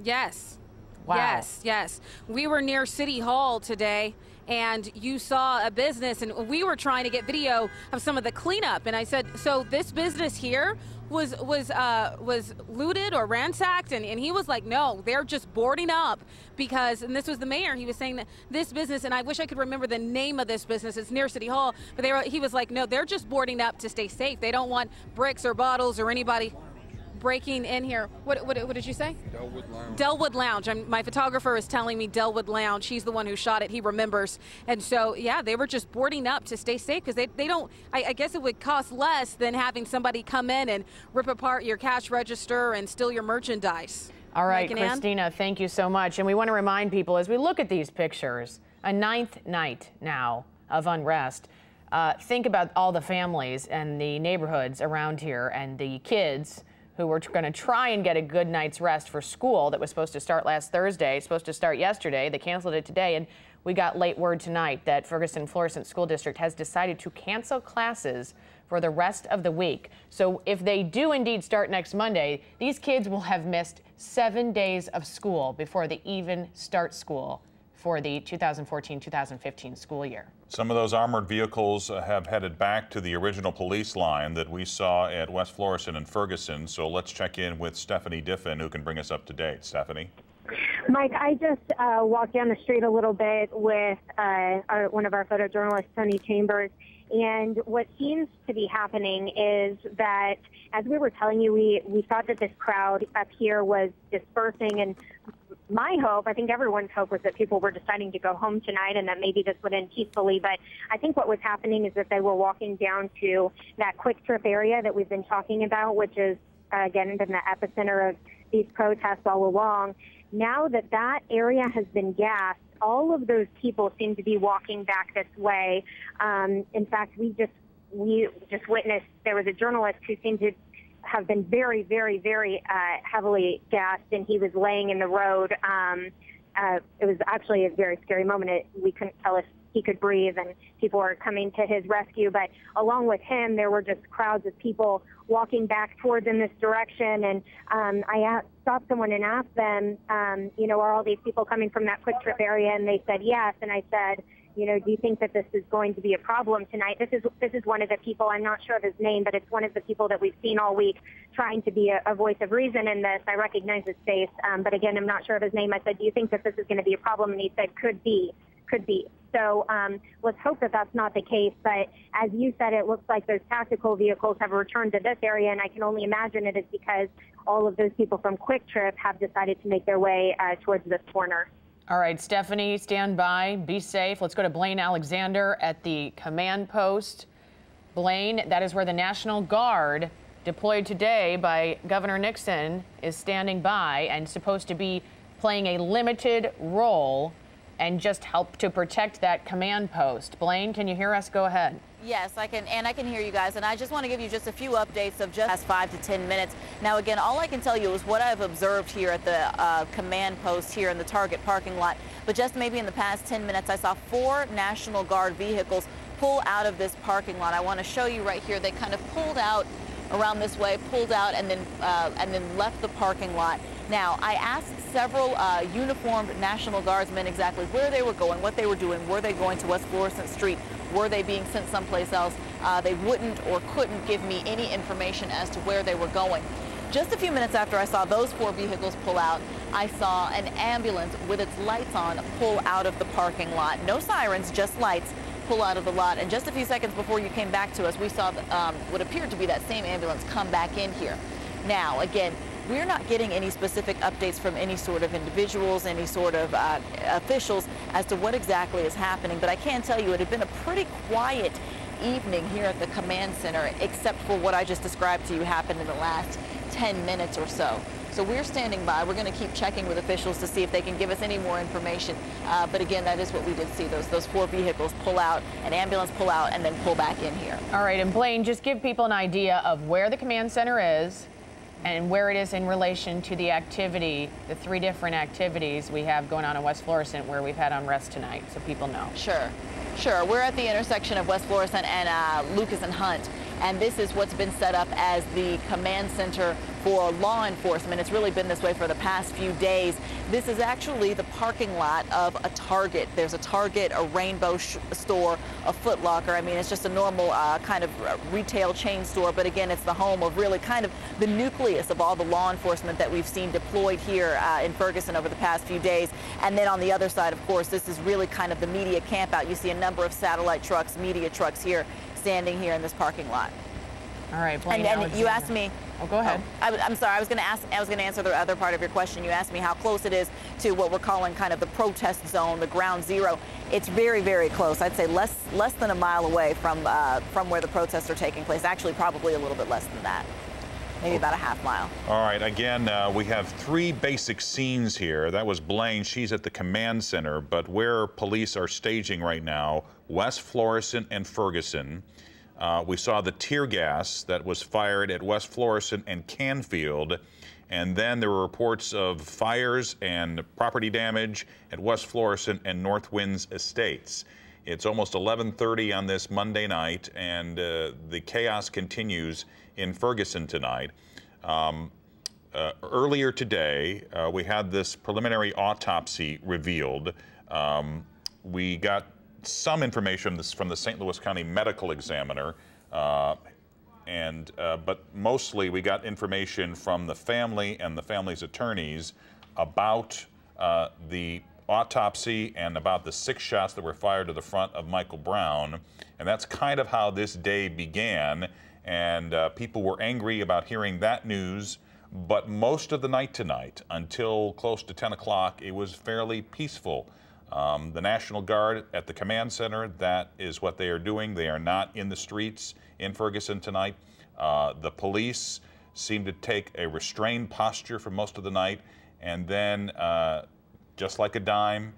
Yes. Wow. Yes, yes. We were near City Hall today, and you saw a business, and we were trying to get video of some of the cleanup. And I said, so this business here was looted or ransacked? And he was like, no, they're just boarding up because, and this was the mayor, he was saying that this business, and I wish I could remember the name of this business, it's near City Hall, but he was like, no, they're just boarding up to stay safe. They don't want bricks or bottles or anybody breaking in here. What did you say? Delwood Lounge. Delwood Lounge. My photographer is telling me Delwood Lounge. He's the one who shot it. He remembers. And so, yeah, they were just boarding up to stay safe because they don't, I guess it would cost less than having somebody come in and rip apart your cash register and steal your merchandise. All right, Christina, thank you so much. And we want to remind people as we look at these pictures, a 9th night now of unrest. Think about all the families and the neighborhoods around here and the kids who were going to try and get a good night's rest for school that was supposed to start last Thursday, supposed to start yesterday. They canceled it today, and we got late word tonight that Ferguson Florissant School District has decided to cancel classes for the rest of the week. So if they do indeed start next Monday, these kids will have missed 7 days of school before they even start school for the 2014-2015 school year. Some of those armored vehicles have headed back to the original police line that we saw at West Florissant and Ferguson. So let's check in with Stephanie Diffin, who can bring us up to date. Stephanie? Mike, I just walked down the street a little bit with one of our photojournalists, Tony Chambers, and what seems to be happening is that, as we were telling you, we thought that this crowd up here was dispersing, and my hope, I think everyone's hope, was that people were deciding to go home tonight and that maybe this would end peacefully. But I think what was happening is that they were walking down to that quick trip area that we've been talking about, which is, again, been the epicenter of these protests all along. Now that that area has been gassed, all of those people seem to be walking back this way. In fact, we just witnessed, there was a journalist who seemed to have been very, very, very heavily gassed, and he was laying in the road. It was actually a very scary moment. We couldn't tell if he could breathe, and people were coming to his rescue. But along with him, there were just crowds of people walking back towards in this direction. And I stopped someone and asked them, are all these people coming from that quick trip area? And they said yes. And I said, do you think that this is going to be a problem tonight? This is one of the people, I'm not sure of his name, but it's one of the people that we've seen all week trying to be a voice of reason in this. I recognize his face, but again, I'm not sure of his name. I said, do you think that this is going to be a problem? And he said, could be. So let's hope that that's not the case. But as you said, it looks like those tactical vehicles have returned to this area, and I can only imagine it is because all of those people from Quick Trip have decided to make their way towards this corner. All right, Stephanie, stand by. Be safe. Let's go to Blaine Alexander at the command post. Blaine, that is where the National Guard, deployed today by Governor Nixon, is standing by and supposed to be playing a limited role and just help to protect that command post. Blaine, can you hear us? Go ahead. Yes, I can, and I can hear you guys, and I just want to give you just a few updates of just the last 5 to 10 minutes. Now, again, all I can tell you is what I've observed here at the command post here in the Target parking lot. But just maybe in the past 10 minutes, I saw 4 National Guard vehicles pull out of this parking lot. I want to show you right here. They kind of pulled out around this way, pulled out, and then left the parking lot. Now, I asked several uniformed National Guardsmen exactly where they were going, what they were doing. Were they going to West Florissant Street? Were they being sent someplace else? They wouldn't or couldn't give me any information as to where they were going. Just a few minutes after I saw those 4 vehicles pull out, I saw an ambulance with its lights on pull out of the parking lot. No sirens, just lights. pull out of the lot, and just a few seconds before you came back to us, we saw what appeared to be that same ambulance come back in here. Now, again, we're not getting any specific updates from any sort of individuals, any sort of officials as to what exactly is happening, but I can tell you it had been a pretty quiet evening here at the command center, except for what I just described to you happened in the last 10 minutes or so. So we're standing by. We're going to keep checking with officials to see if they can give us any more information. But again, that is what we did see, those 4 vehicles pull out, an ambulance pull out, and then pull back in here. All right, and Blaine, just give people an idea of where the command center is and where it is in relation to the activity, the 3 different activities we have going on in West Florissant where we've had unrest tonight, so people know. Sure. Sure. We're at the intersection of West Florissant and Lucas and Hunt. And this is what's been set up as the command center for law enforcement. It's really been this way for the past few days. This is actually the parking lot of a Target. There's a Target, a Rainbow store, a Foot Locker. I mean, it's just a normal kind of retail chain store. But again, it's the home of really kind of the nucleus of all the law enforcement that we've seen deployed here in Ferguson over the past few days. And then on the other side, of course, this is really kind of the media campout. You see a number of satellite trucks, media trucks here, standing here in this parking lot. All right, Blaine, and you asked me. Oh, go ahead. I'm sorry. I was going to answer the other part of your question. You asked me how close it is to what we're calling kind of the protest zone, the ground zero. It's very, very close. I'd say less than a mile away from where the protests are taking place. Actually, probably a little bit less than that. Maybe about a half mile. All right. Again, we have 3 basic scenes here. That was Blaine. She's at the command center. But where police are staging right now, West Florissant and Ferguson. We saw the tear gas that was fired at West Florissant and Canfield. And then there were reports of fires and property damage at West Florissant and North Winds Estates. It's almost 11:30 on this Monday night, and the chaos continues in Ferguson tonight. Earlier today, we had this preliminary autopsy revealed. We got some information from the St. Louis County Medical Examiner, but mostly we got information from the family and the family's attorneys about the autopsy and about the 6 shots that were fired to the front of Michael Brown. And that's kind of how this day began. And people were angry about hearing that news. But most of the night tonight, until close to 10 o'clock, it was fairly peaceful. The National Guard at the command center, that is what they are doing. They are not in the streets in Ferguson tonight. The police seem to take a restrained posture for most of the night. And then, just like a dime,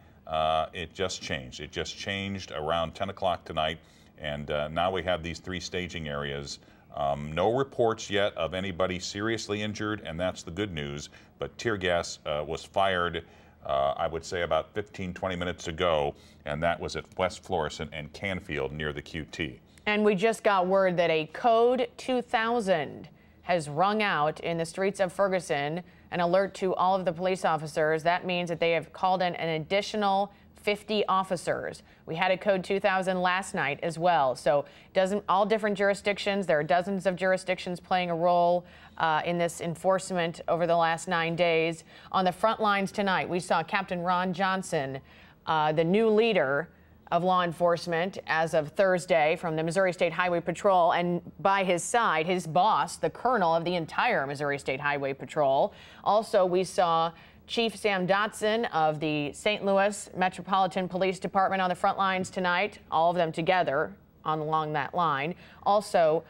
it just changed. It just changed around 10 o'clock tonight. And now we have these 3 staging areas. No reports yet of anybody seriously injured, and that's the good news. But tear gas was fired, I would say, about 15, 20 minutes ago, and that was at West Florissant and Canfield near the QT. And we just got word that a Code 2000 has rung out in the streets of Ferguson, an alert to all of the police officers. That means that they have called in an additional 50 officers. We had a Code 2000 last night as well. So all different jurisdictions. There are dozens of jurisdictions playing a role in this enforcement over the last 9 days. On the front lines tonight, we saw Captain Ron Johnson, the new leader of law enforcement as of Thursday from the Missouri State Highway Patrol, and by his side, his boss, the colonel of the entire Missouri State Highway Patrol. Also, we saw Chief Sam Dotson of the St. Louis Metropolitan Police Department on the front lines tonight, all of them together along that line. Also,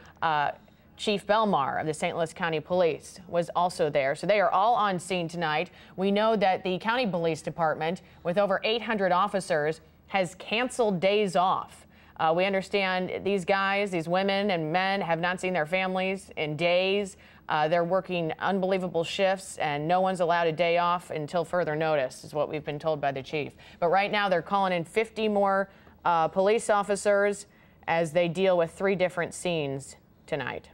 Chief Belmar of the St. Louis County Police was also there. So they are all on scene tonight. We know that the County Police Department, with over 800 officers, has canceled days off. We understand these guys, these women and men, have not seen their families in days. They're working unbelievable shifts, and no one's allowed a day off until further notice, is what we've been told by the chief. But right now, they're calling in 50 more police officers as they deal with 3 different scenes tonight.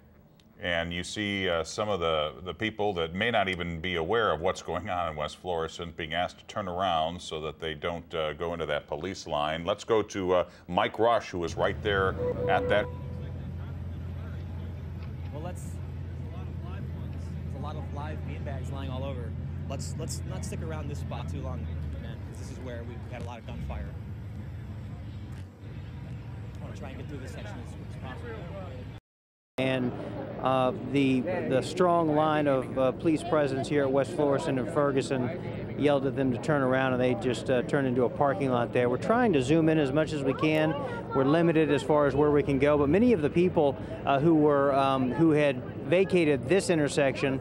And you see some of the people that may not even be aware of what's going on in West Florissant being asked to turn around so that they don't go into that police line. Let's go to Mike Rush, who is right there at that. Well, there's a lot of live beanbags lying all over. Let's not stick around this spot too long, man, because this is where we've had a lot of gunfire. We'll try and get through this section as quick as possible. And the strong line of police presence here at West Florissant and Ferguson yelled at them to turn around, and they just turned into a parking lot there. We're trying to zoom in as much as we can. We're limited as far as where we can go, but many of the people who had vacated this intersection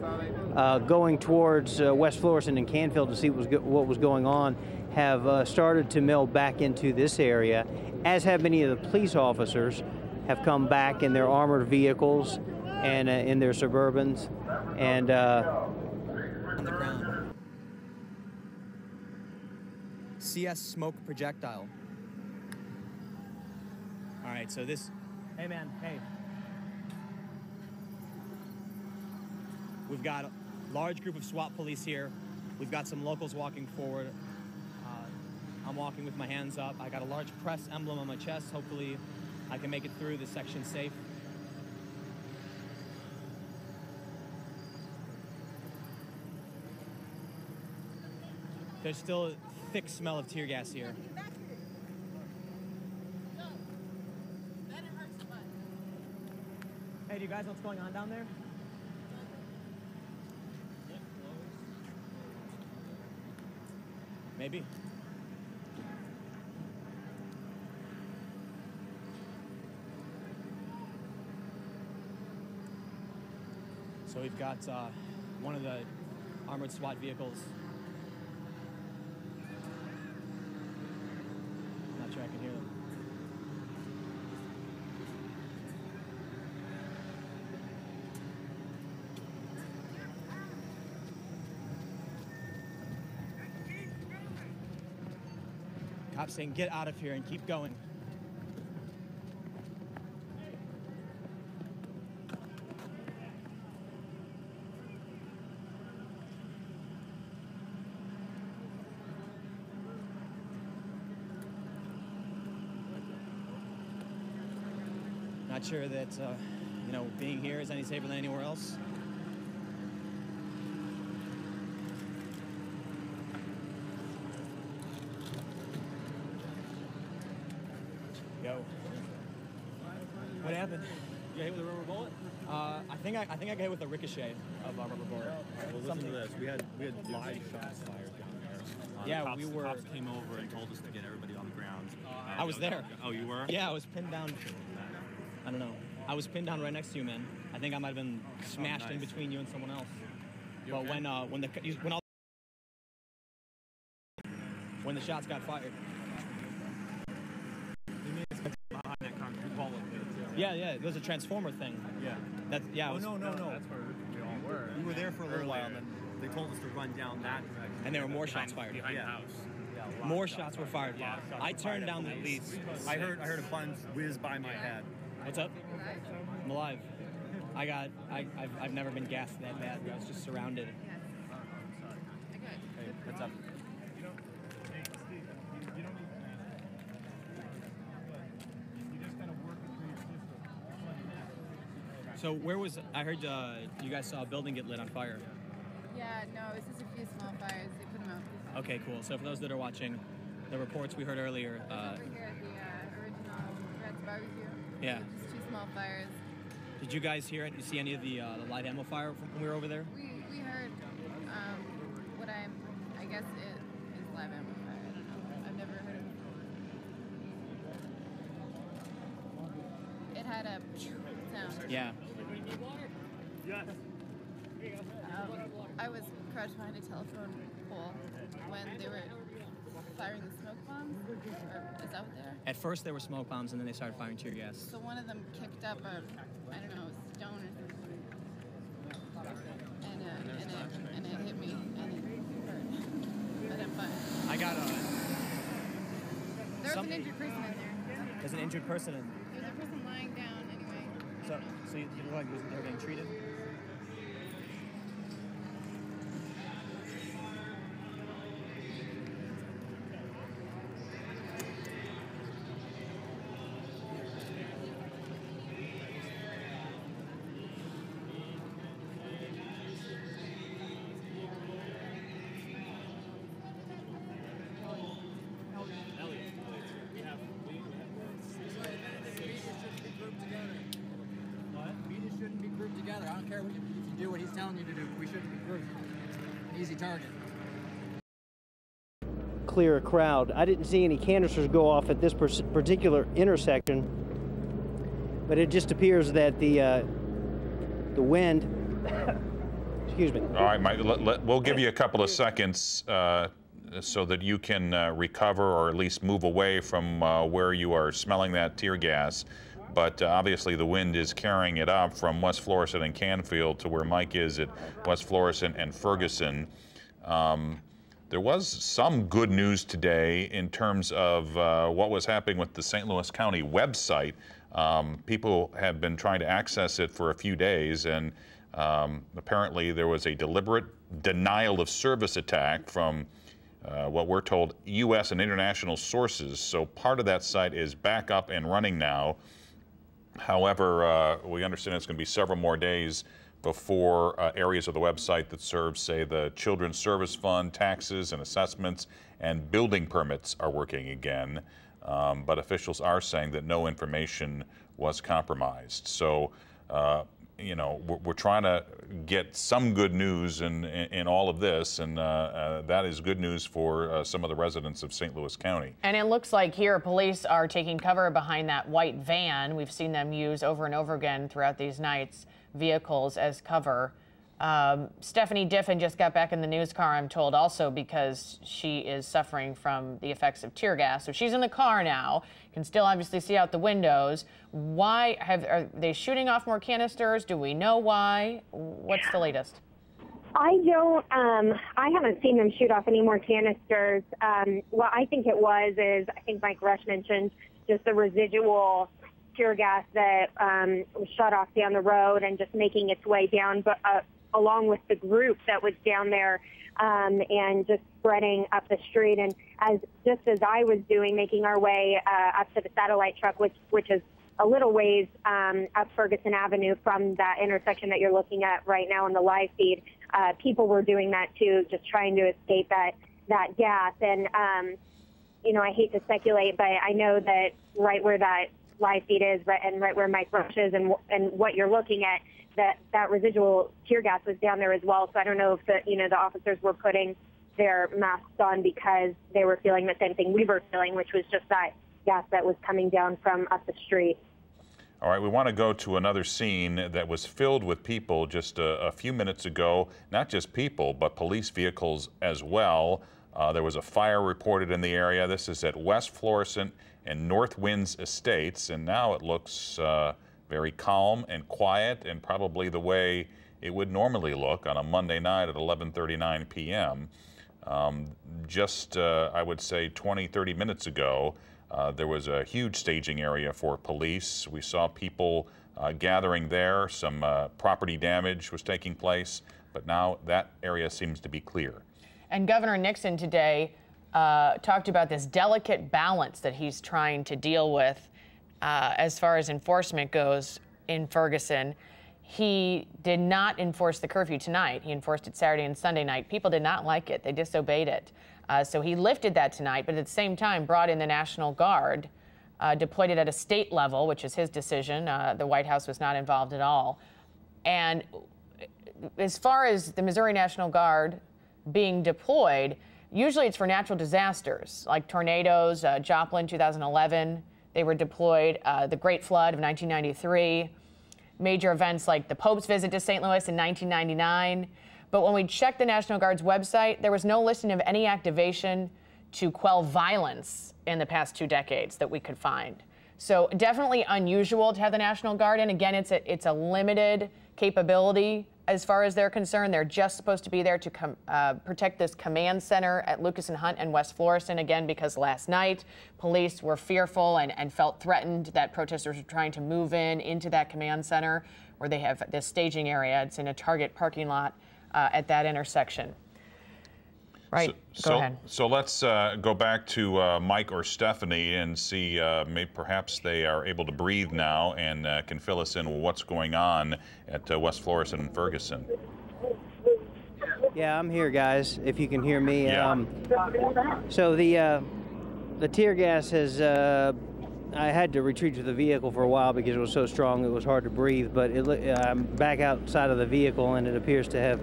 going towards West Florissant and Canfield to see what was going on have started to mill back into this area, as have many of the police officers have come back in their armored vehicles and in their Suburbans, and on the ground. CS smoke projectile. All right, so this. Hey man, hey. We've got a large group of SWAT police here. We've got some locals walking forward. I'm walking with my hands up. I got a large press emblem on my chest. Hopefully I can make it through this section safe. There's still a thick smell of tear gas here. Hey, do you guys know what's going on down there? Maybe. So we've got one of the armored SWAT vehicles. I'm not sure I can hear them. Cops saying, get out of here and keep going. Not sure that, you know, being here is any safer than anywhere else. Yo. What happened? You got hit with a rubber bullet? I think I got hit with a ricochet of a rubber bullet. Well, listen to this. We had live shots fired down there. Yeah, cops, we were. Cops came over and told us to get everybody on the ground. I was there. Oh, you were? Yeah, I was pinned down. I don't know. I was pinned down right next to you, man. I think I might have been smashed in between you and someone else. But okay? when the shots got fired. Behind that concrete wall up there, too. Yeah, it was a transformer thing. Yeah. No. That's where we all were. We were there for a little while, and then they told us to run down that direction. And there were more shots fired. Behind the house. More shots were fired. Yeah, I turned down at least. I heard a bunch whiz by my head. What's up? I'm alive. I've never been gassed that bad. I was just surrounded. Hey, what's up? So I heard you guys saw a building get lit on fire. Yeah, no, it's just a few small fires. They put them out. Okay, cool. So for those that are watching, the reports we heard earlier. Over here at the original Red's Barbecue. Yeah. Just two small fires. Did you guys hear it? You see any of the light ammo fire when we were over there? We heard what I guess it is live ammo fire. I don't know. I've never heard of it. It had a sound. Yeah. I was crouched behind a telephone pole when they were firing the smoke bombs. Or is that what they are? At first there were smoke bombs, and then they started firing tear gas. So one of them kicked up a, I don't know, stone or something, and it hit me, and it hurt. But I'm fine. I got there was an injured person in there. There's an injured person in. There's a person lying down anyway. So you look like they're getting treated? care if you do what he's telling you to do. We shouldn't be cruising. Easy target. Clear a crowd. I didn't see any canisters go off at this particular intersection, but it just appears that the wind. Excuse me. All right, Mike. We'll give you a couple of seconds so that you can recover or at least move away from where you are smelling that tear gas. But obviously the wind is carrying it up from West Florissant and Canfield to where Mike is at West Florissant and Ferguson. There was some good news today in terms of what was happening with the St. Louis County website. People have been trying to access it for a few days, and apparently there was a deliberate denial of service attack from what we're told U.S. and international sources. So part of that site is back up and running now. However, we understand it's going to be several more days before areas of the website that serve, say, the Children's Service Fund, taxes and assessments, and building permits are working again. But officials are saying that no information was compromised. So, you know, we're trying to get some good news in all of this, and that is good news for some of the residents of St. Louis County. And it looks like here police are taking cover behind that white van. We've seen them use over and over again throughout these nights vehicles as cover. Stephanie Diffin just got back in the news car, I'm told, also because she is suffering from the effects of tear gas. So she's in the car now, can still obviously see out the windows. Why are they shooting off more canisters? Do we know why? What's the latest? I don't, I haven't seen them shoot off any more canisters. What I think it was is, I think Mike Rush mentioned, just the residual tear gas that was shot off down the road and just making its way down, but along with the group that was down there and just spreading up the street. And just as I was doing, making our way up to the satellite truck, which is a little ways up Ferguson Avenue from that intersection that you're looking at right now in the live feed, people were doing that too, just trying to escape that gas. And, you know, I hate to speculate, but I know that right where that live feed is, and right where Mike Rush is, and what you're looking at, that residual tear gas was down there as well. So I don't know if the officers were putting their masks on because they were feeling the same thing we were feeling, which was just that gas that was coming down from up the street. All right, we want to go to another scene that was filled with people just a few minutes ago. Not just people, but police vehicles as well. There was a fire reported in the area. This is at West Florissant and North Winds Estates, and now it looks very calm and quiet, and probably the way it would normally look on a Monday night at 11:39 p.m. I would say 20-30 minutes ago, there was a huge staging area for police. We saw people gathering there. Some property damage was taking place, but now that area seems to be clear. And Governor Nixon today talked about this delicate balance that he's trying to deal with as far as enforcement goes in Ferguson. He did not enforce the curfew tonight. He enforced it Saturday and Sunday night. People did not like it. They disobeyed it. So he lifted that tonight, but at the same time brought in the National Guard, deployed it at a state level, which is his decision. The White House was not involved at all. And as far as the Missouri National Guard being deployed, usually it's for natural disasters like tornadoes. Joplin, 2011, they were deployed. The Great Flood of 1993. Major events like the Pope's visit to St. Louis in 1999. But when we checked the National Guard's website, there was no listing of any activation to quell violence in the past 2 decades that we could find. So definitely unusual to have the National Guard in. Again, it's a limited capability as far as they're concerned. They're just supposed to be there to protect this command center at Lucas and Hunt and West Florissant, again, because last night police were fearful and felt threatened that protesters were trying to move into that command center where they have this staging area. It's in a Target parking lot at that intersection. Right, go ahead. So let's go back to Mike or Stephanie and see maybe perhaps they are able to breathe now and can fill us in with what's going on at West Florissant and Ferguson. Yeah, I'm here, guys, if you can hear me. Yeah. So the tear gas has I had to retreat to the vehicle for a while because it was so strong it was hard to breathe, but I'm back outside of the vehicle and it appears to have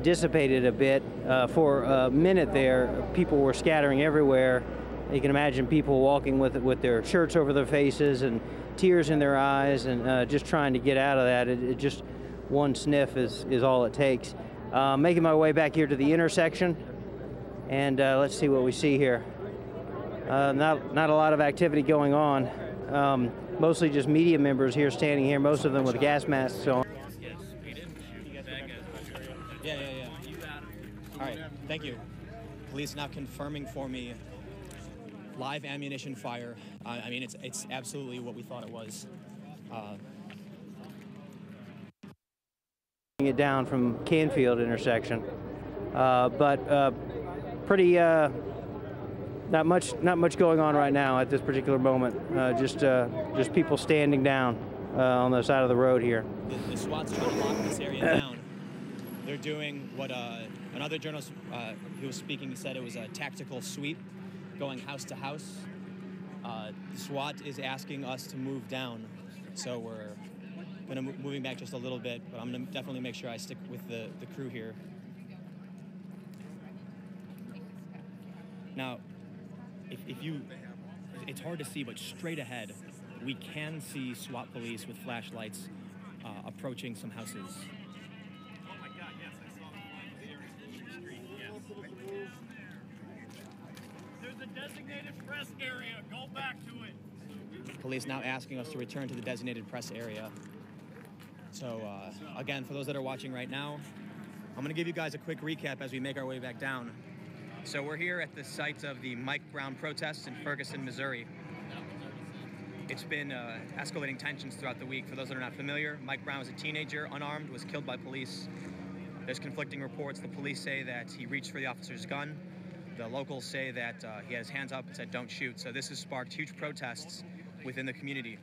dissipated a bit. For a minute there, people were scattering everywhere. You can imagine people walking with their shirts over their faces and tears in their eyes and just trying to get out of that. It just one sniff is all it takes. Making my way back here to the intersection, and let's see what we see here. Not a lot of activity going on. Mostly just media members here standing here, most of them with gas masks on. Yeah. All right, thank you. Police now confirming for me live ammunition fire. I mean, it's absolutely what we thought it was. It down from Canfield intersection, but pretty not much going on right now at this particular moment. Just people standing down on the side of the road here. The SWAT's trying to lock this area down. They're doing what another journalist who was speaking said it was a tactical sweep, going house to house. The SWAT is asking us to move down, so we're going to moving back just a little bit, but I'm going to definitely make sure I stick with the crew here. Now, it's hard to see, but straight ahead, we can see SWAT police with flashlights approaching some houses. Oh my God, yes, I saw the street, yes. There's a designated press area, go back to it. Police now asking us to return to the designated press area. So, again, for those that are watching right now, I'm going to give you guys a quick recap as we make our way back down. So we're here at the site of the Mike Brown protests in Ferguson, Missouri. It's been escalating tensions throughout the week. For those that are not familiar, Mike Brown was a teenager, unarmed, was killed by police. There's conflicting reports. The police say that he reached for the officer's gun. The locals say that he had his hands up and said, "Don't shoot." So this has sparked huge protests within the community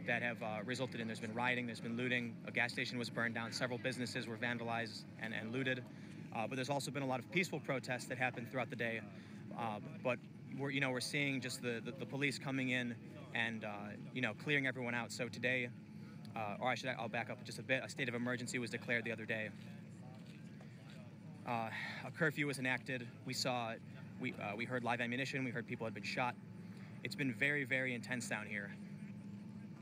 that have resulted in, there's been rioting, there's been looting, a gas station was burned down, several businesses were vandalized and looted. But there's also been a lot of peaceful protests that happened throughout the day. But we're seeing just the police coming in and clearing everyone out. So today, I'll back up just a bit. A state of emergency was declared the other day. A curfew was enacted. We heard live ammunition. We heard people had been shot. It's been very, very intense down here.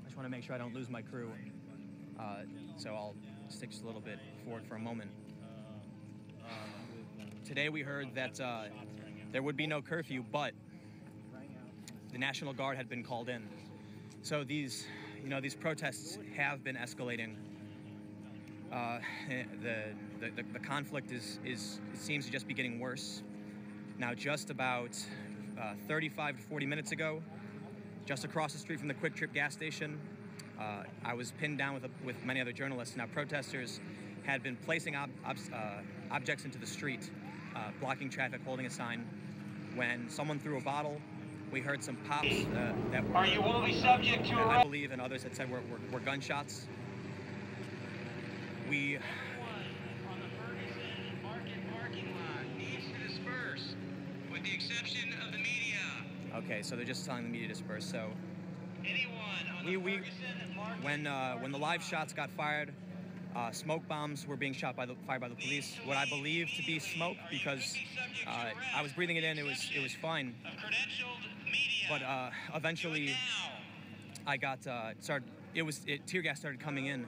I just want to make sure I don't lose my crew. So I'll stick just a little bit forward for a moment. Today we heard that there would be no curfew, but the National Guard had been called in. So these protests have been escalating. The conflict it seems to just be getting worse. Now, just about 35 to 40 minutes ago, just across the street from the Quick Trip gas station, I was pinned down with many other journalists. Now, protesters had been placing objects into the street, blocking traffic, holding a sign. When someone threw a bottle, we heard some pops that were, you will be subject to I believe, and others had said were gunshots. We on the Ferguson Market parking lot needs to disperse, with the exception of the media. Okay, so they're just telling the media to disperse. So anyone on the Ferguson Market when the live shots got fired, smoke bombs were being fired by the police. What I believe to be smoke, because I was breathing it in. It was fine. But eventually, I got tear gas started coming in,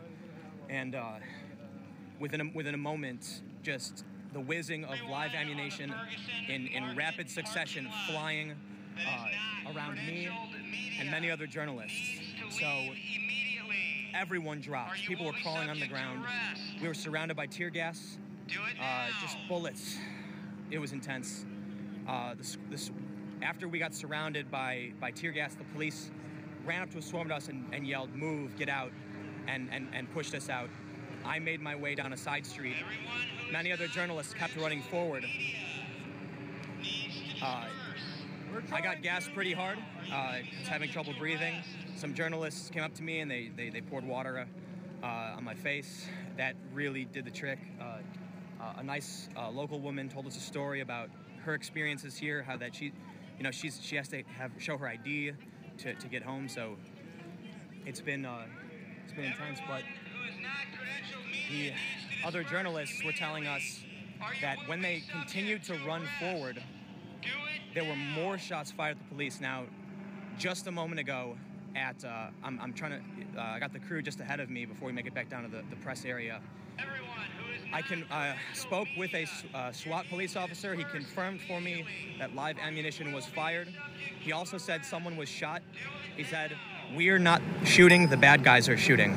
and within a moment, just the whizzing of live ammunition in rapid succession flying around me and many other journalists. So everyone dropped. People were crawling on the ground. We were surrounded by tear gas, just bullets. It was intense. After we got surrounded by tear gas, the police ran up to us, swarmed us, and yelled, "Move, get out," and pushed us out. I made my way down a side street. Many other journalists kept running forward. I got gassed pretty hard. I was having trouble breathing. Some journalists came up to me and they poured water on my face. That really did the trick. A nice local woman told us a story about her experiences here, how that she has to show her ID to get home. So it's been intense. But the other journalists were telling us that when they continued to run forward, there were more shots fired at the police. Now, just a moment ago, I got the crew just ahead of me before we make it back down to the press area. I spoke with a SWAT police officer. He confirmed for me that live ammunition was fired. He also said someone was shot. He said, "We're not shooting, the bad guys are shooting."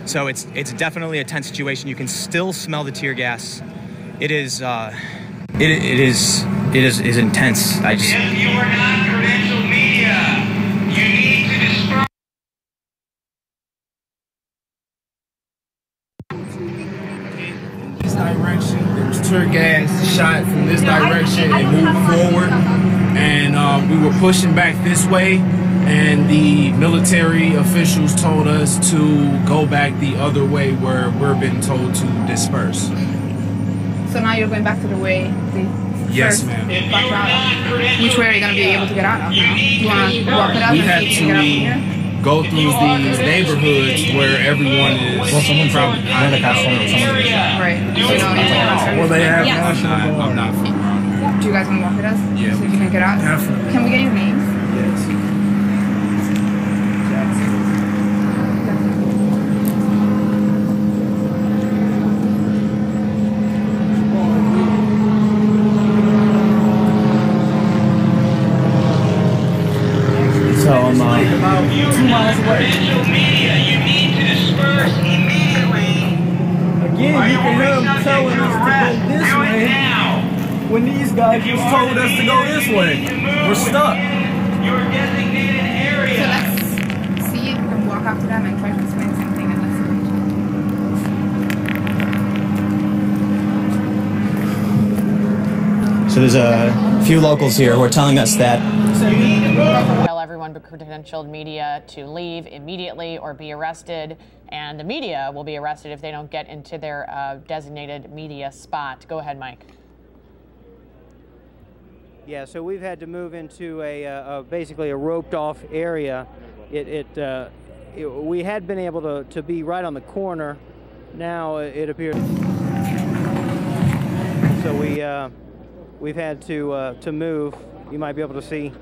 So it's definitely a tense situation. You can still smell the tear gas. It is intense. If you are not credentialed media, you need to disperse. This direction, there was tear gas shot from this direction and moved forward, and we were pushing back this way, and the military officials told us to go back the other way where we're being told to disperse. So now you're going back to the way Yes, ma'am. Which way are you going to be able to get out of now? Do you want to walk it up We and had see if you can get out from here? to go through these neighborhoods where everyone is. Well, someone from Mulitcam. Right. So you know anything Well, they have. Yes. I'm not from around. Do you guys want to walk with us? Yeah. So you can get out? Definitely. Can we get your names? Yes. So I'm 2 miles away. Media, you need to disperse immediately. Again, you can hear them telling us to go this way when these guys just told us to go this way. We're stuck. Your designated area. So let's see if we can walk up to them and try to explain something and let's So there's a few locals here who are telling us that Tell everyone but credentialed media to leave immediately or be arrested, and the media will be arrested if they don't get into their designated media spot. Go ahead, Mike. Yeah, so we've had to move into basically a roped-off area. We had been able to be right on the corner. Now it appears. So we've had to move. You might be able to see.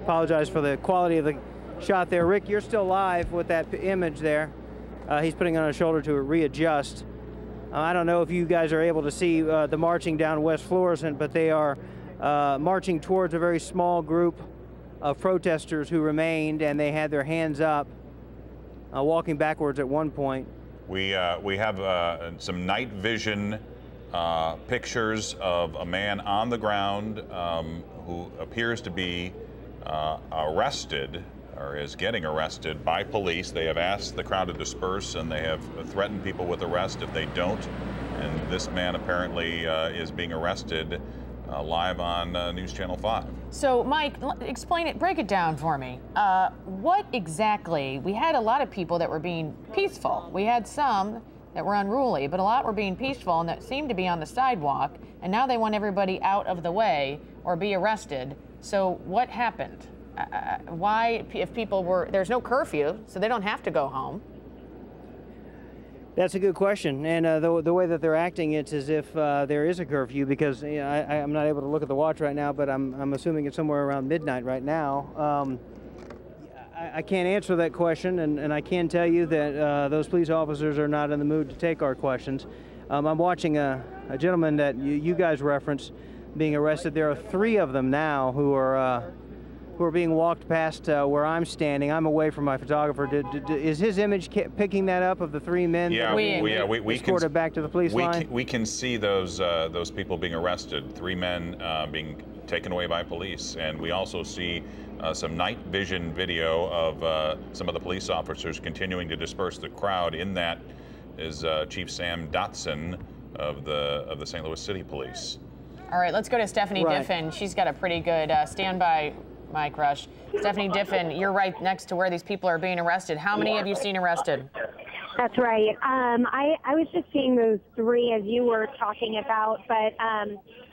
Apologize for the quality of the shot there. Rick, you're still live with that image there. He's putting on a shoulder to readjust. I don't know if you guys are able to see the marching down West Florissant, but they are marching towards a very small group of protesters who remained, and they had their hands up, walking backwards at one point. We have some night vision pictures of a man on the ground who appears to be arrested or is getting arrested by police. They have asked the crowd to disperse, and they have threatened people with arrest if they don't. And this man apparently is being arrested live on News Channel 5. So, Mike, explain it, break it down for me. What exactly, we had a lot of people that were being peaceful. We had some that were unruly, but a lot were being peaceful and that seemed to be on the sidewalk, and now they want everybody out of the way or be arrested. So what happened? Why, if people were, there's no curfew, so they don't have to go home. That's a good question, and the way that they're acting, it's as if there is a curfew, because I'm not able to look at the watch right now, but I'm assuming it's somewhere around midnight right now. I can't answer that question, and I can tell you that those police officers are not in the mood to take our questions. I'm watching a gentleman that you guys referenced being arrested. There are 3 of them now who are being walked past where I'm standing. I'm away from my photographer. Is his image picking that up of the 3 men? Yeah, we escorted back to the police line? We can see those people being arrested, 3 men being taken away by police, and we also see some night vision video of some of the police officers continuing to disperse the crowd. In that is Chief Sam Dotson of the St. Louis City Police. All right, let's go to Stephanie Diffin. She's got a pretty good standby, Mike Rush. Stephanie Diffin, you're right next to where these people are being arrested. How many have you seen arrested? That's right. I was just seeing those 3 as you were talking about, but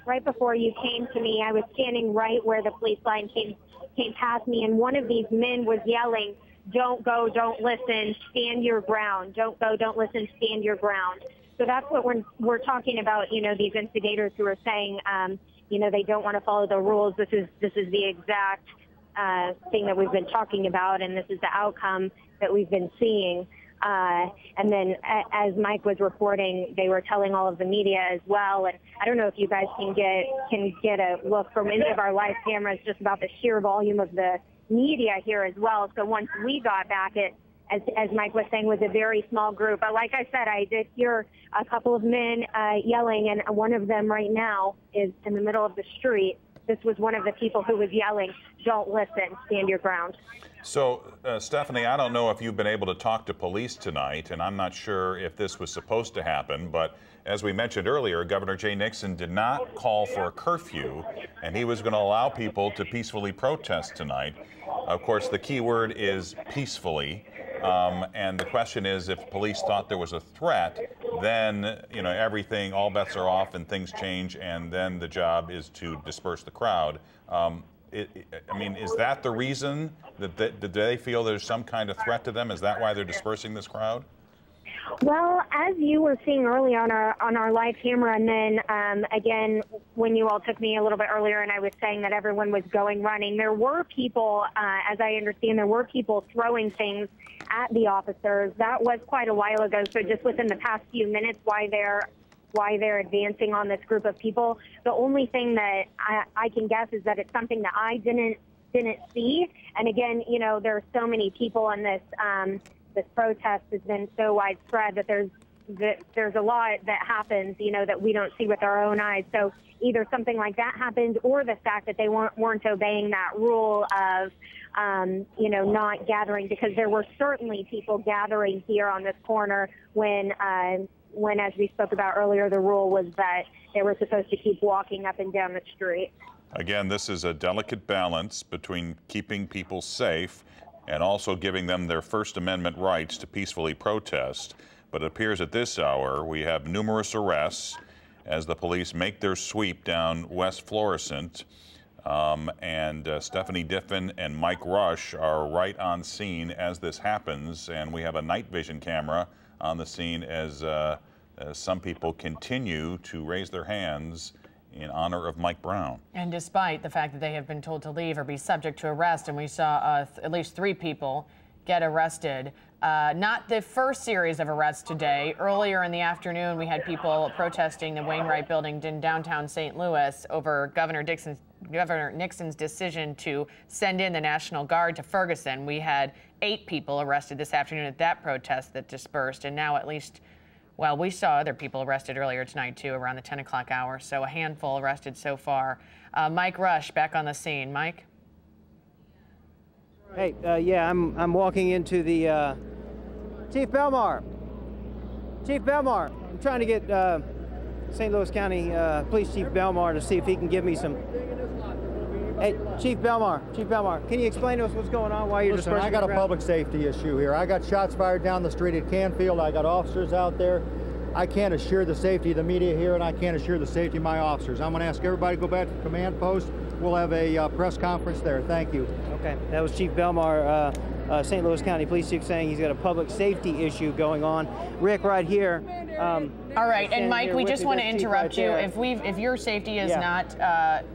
right before you came to me, I was standing right where the police line came came past me, and one of these men was yelling, "Don't go, don't listen, stand your ground. Don't go, don't listen, stand your ground." So that's what we're talking about, you know, these instigators who are saying, you know, they don't want to follow the rules. This is the exact thing that we've been talking about, and this is the outcome that we've been seeing. And then, as Mike was reporting, they were telling all of the media as well. And I don't know if you guys can get a look from any of our live cameras just about the sheer volume of the media here as well. So once we got back, as Mike was saying, was a very small group. But like I said, I did hear a couple of men yelling, and one of them right now is in the middle of the street. This was one of the people who was yelling, "Don't listen, stand your ground." So, Stephanie, I don't know if you've been able to talk to police tonight, and I'm not sure if this was supposed to happen, but as we mentioned earlier, Governor Jay Nixon did not call for a curfew, and he was going to allow people to peacefully protest tonight. Of course, the key word is peacefully, and the question is, if police thought there was a threat, then, you know, everything, all bets are off and things change, and then the job is to disperse the crowd. I mean, is that the reason that they feel there's some kind of threat to them? Is that why they're dispersing this crowd? Well, as you were seeing earlier on our live camera, and then again when you all took me a little bit earlier, and I was saying that everyone was running, there were people, as I understand, there were people throwing things at the officers. That was quite a while ago. So just within the past few minutes, why they're advancing on this group of people. The only thing that I can guess is that it's something that I didn't see. And again, you know, there are so many people, and this protest has been so widespread that there's a lot that happens, you know, that we don't see with our own eyes. So either something like that happened, or the fact that they weren't obeying that rule of, you know, not gathering, because there were certainly people gathering here on this corner when, as we spoke about earlier, the rule was that they were supposed to keep walking up and down the street. Again, this is a delicate balance between keeping people safe and also giving them their First Amendment rights to peacefully protest. But it appears at this hour we have numerous arrests as the police make their sweep down West Florissant. And Stephanie Diffin and Mike Rush are right on scene as this happens, and we have a night vision camera on the scene as some people continue to raise their hands in honor of Mike Brown. And despite the fact that they have been told to leave or be subject to arrest, and we saw at least 3 people get arrested. Not the first series of arrests today. Earlier in the afternoon, we had people protesting the Wainwright building in downtown St. Louis over Governor Nixon's decision to send in the National Guard to Ferguson. We had 8 people arrested this afternoon at that protest that dispersed, and now at least, well, we saw other people arrested earlier tonight too, around the 10 o'clock hour, so a handful arrested so far. Mike Rush back on the scene. Mike? Hey, yeah, I'm walking into the Chief Belmar. Chief Belmar, I'm trying to get St. Louis County Police Chief Belmar to see if he can give me some. Hey, Chief Belmar, can you explain to us what's going on? Why you're dispersing? I got a public safety issue here. I got shots fired down the street at Canfield. I got officers out there. I can't assure the safety of the media here, and I can't assure the safety of my officers. I'm going to ask everybody to go back to the command post. We'll have a press conference there. Thank you. Okay, that was Chief Belmar, St. Louis County Police Chief, saying he's got a public safety issue going on. Rick, right here. All right, and Mike, we just want to interrupt you. If your safety is not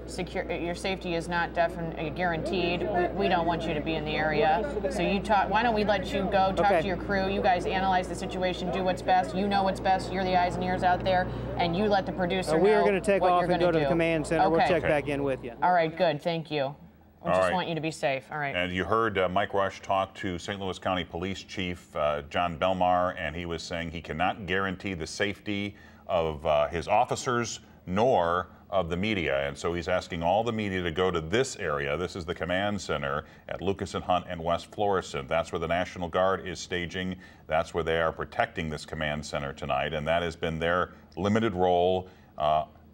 secure, your safety is not definitely guaranteed, we don't want you to be in the area. So you talk. Why don't we let you go talk to your crew? You guys analyze the situation, do what's best. You know what's best. You're the eyes and ears out there, and you let the producer know. We are going to take off and go to the command center. Okay. We'll check back in with you. All right, good. Thank you. I just want you to be safe. All right. And you heard Mike Rush talk to St. Louis County Police Chief John Belmar, and he was saying he cannot guarantee the safety of his officers nor of the media. And so he's asking all the media to go to this area. This is the command center at Lucas and Hunt and West Florissant. That's where the National Guard is staging. That's where they are protecting this command center tonight. And that has been their limited role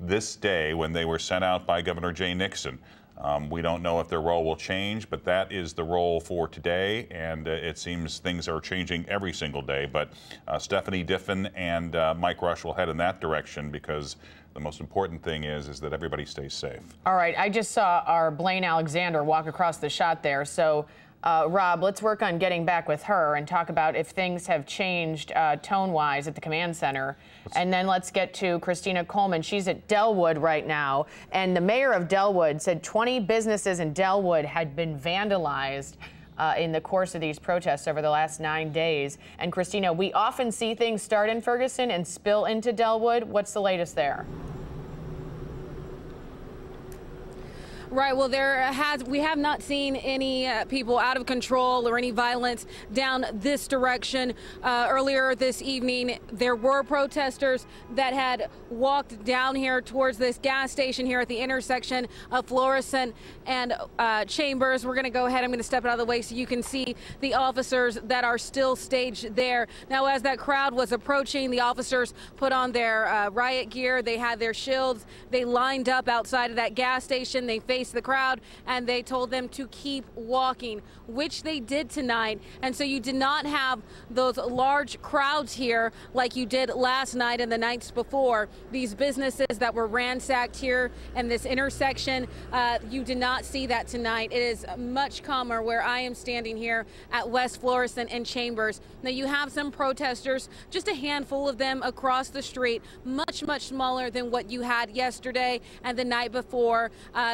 this day when they were sent out by Governor Jay Nixon. We don't know if their role will change, but that is the role for today, and it seems things are changing every single day. But Stephanie Diffin and Mike Rush will head in that direction, because the most important thing is that everybody stays safe. All right, I just saw our Blaine Alexander walk across the shot there, so Rob, let's work on getting back with her and talk about if things have changed tone-wise at the command center. And then let's get to Christina Coleman. She's at Delwood right now, and the mayor of Delwood said 20 businesses in Delwood had been vandalized in the course of these protests over the last 9 days. And Christina, we often see things start in Ferguson and spill into Delwood. What's the latest there? Right. Well, we have not seen any people out of control or any violence down this direction. Earlier this evening, there were protesters that had walked down here towards this gas station here at the intersection of Florissant and Chambers. We're going to go ahead. I'm going to step out of the way so you can see the officers that are still staged there. Now, as that crowd was approaching, the officers put on their riot gear. They had their shields. They lined up outside of that gas station. They faced the crowd, and they told them to keep walking, which they did tonight. And so you did not have those large crowds here like you did last night and the nights before. These businesses that were ransacked here in this intersection, you did not see that tonight. It is much calmer where I am standing here at West Florissant and Chambers. Now, you have some protesters, just a handful of them across the street, much smaller than what you had yesterday and the night before.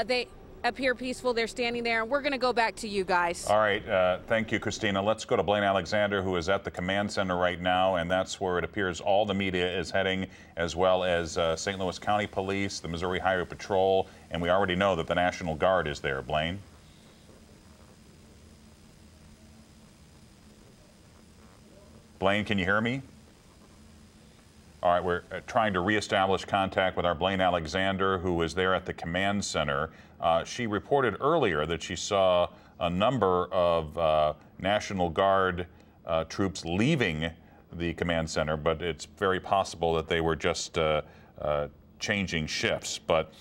They appear peaceful. They're standing there, and we're going to go back to you guys. All right. Thank you, Christina. Let's go to Blaine Alexander, who is at the command center right now, and that's where it appears all the media is heading, as well as St. Louis County Police, the Missouri Highway Patrol, and we already know that the National Guard is there. Blaine? Blaine, can you hear me? All right, we're trying to reestablish contact with our Blaine Alexander, who is there at the command center. She reported earlier that she saw a number of National Guard troops leaving the command center, but it's very possible that they were just changing shifts. But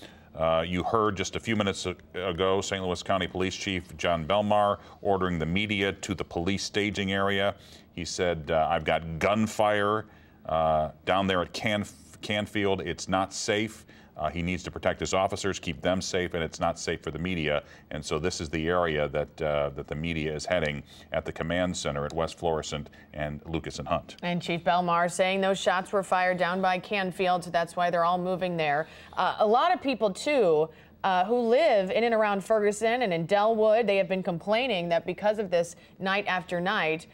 you heard just a few minutes ago St. Louis County Police Chief John Belmar ordering the media to the police staging area. He said, I've got gunfire down there at Canfield. It's not safe. He needs to protect his officers, keep them safe, and it's not safe for the media. And so this is the area that that the media is heading at the command center at West Florissant and Lucas and Hunt. And Chief Belmar saying those shots were fired down by Canfield, so that's why they're all moving there. A lot of people, too, who live in and around Ferguson and in Delwood, they have been complaining that because of this night after night,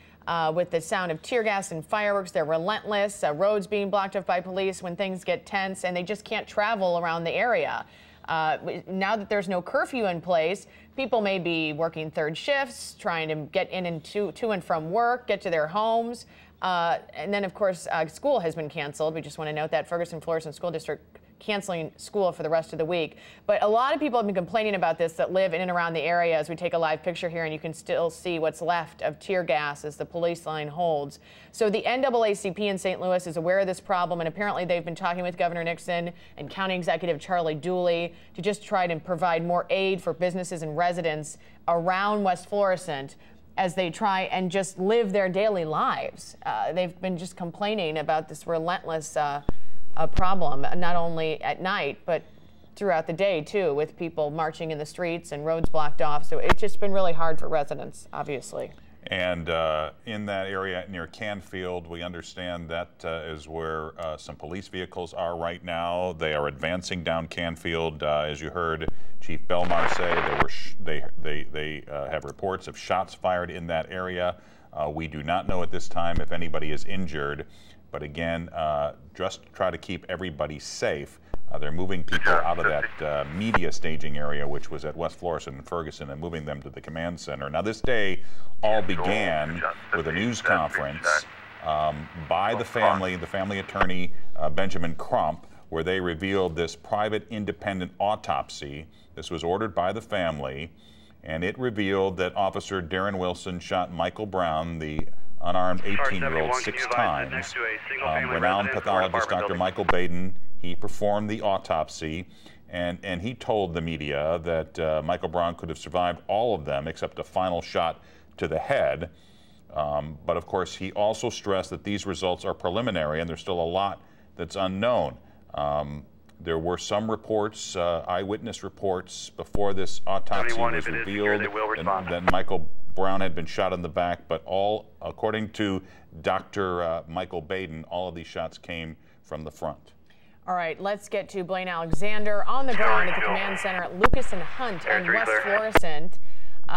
with the sound of tear gas and fireworks, they're relentless, roads being blocked off by police when things get tense, and they just can't travel around the area. Now that there's no curfew in place, people may be working third shifts, trying to get in and to and from work, get to their homes. And then, of course, school has been canceled. We just want to note that Ferguson Florissant School District canceling school for the rest of the week. But a lot of people have been complaining about this that live in and around the area. As we take a live picture here, and you can still see what's left of tear gas as the police line holds. So the NAACP in St. Louis is aware of this problem, and apparently they've been talking with Governor Nixon and County Executive Charlie Dooley to just try to provide more aid for businesses and residents around West Florissant as they try and just live their daily lives. They've been just complaining about this relentless problem, not only at night, but throughout the day, too, with people marching in the streets and roads blocked off. So it's just been really hard for residents, obviously. And in that area near Canfield, we understand that is where some police vehicles are right now. They are advancing down Canfield. As you heard Chief Belmar say, they have reports of shots fired in that area. We do not know at this time if anybody is injured. But again, just try to keep everybody safe. They're moving people out of that media staging area, which was at West Florissant and Ferguson, and moving them to the command center. Now, this day all began with a news conference by the family attorney, Benjamin Crump, where they revealed this private independent autopsy. This was ordered by the family, and it revealed that Officer Darren Wilson shot Michael Brown, the unarmed 18-year-old, 6 times. Renowned pathologist Dr. Michael Baden, He performed the autopsy, and he told the media that Michael Brown could have survived all of them except a final shot to the head. But of course, he also stressed that these results are preliminary and there's still a lot that's unknown. There were some reports, eyewitness reports, before this autopsy was revealed that Michael Brown had been shot in the back, but all, according to Dr. Michael Baden, all of these shots came from the front. All right, let's get to Blaine Alexander on the ground at the command center at Lucas and Hunt in West Florissant.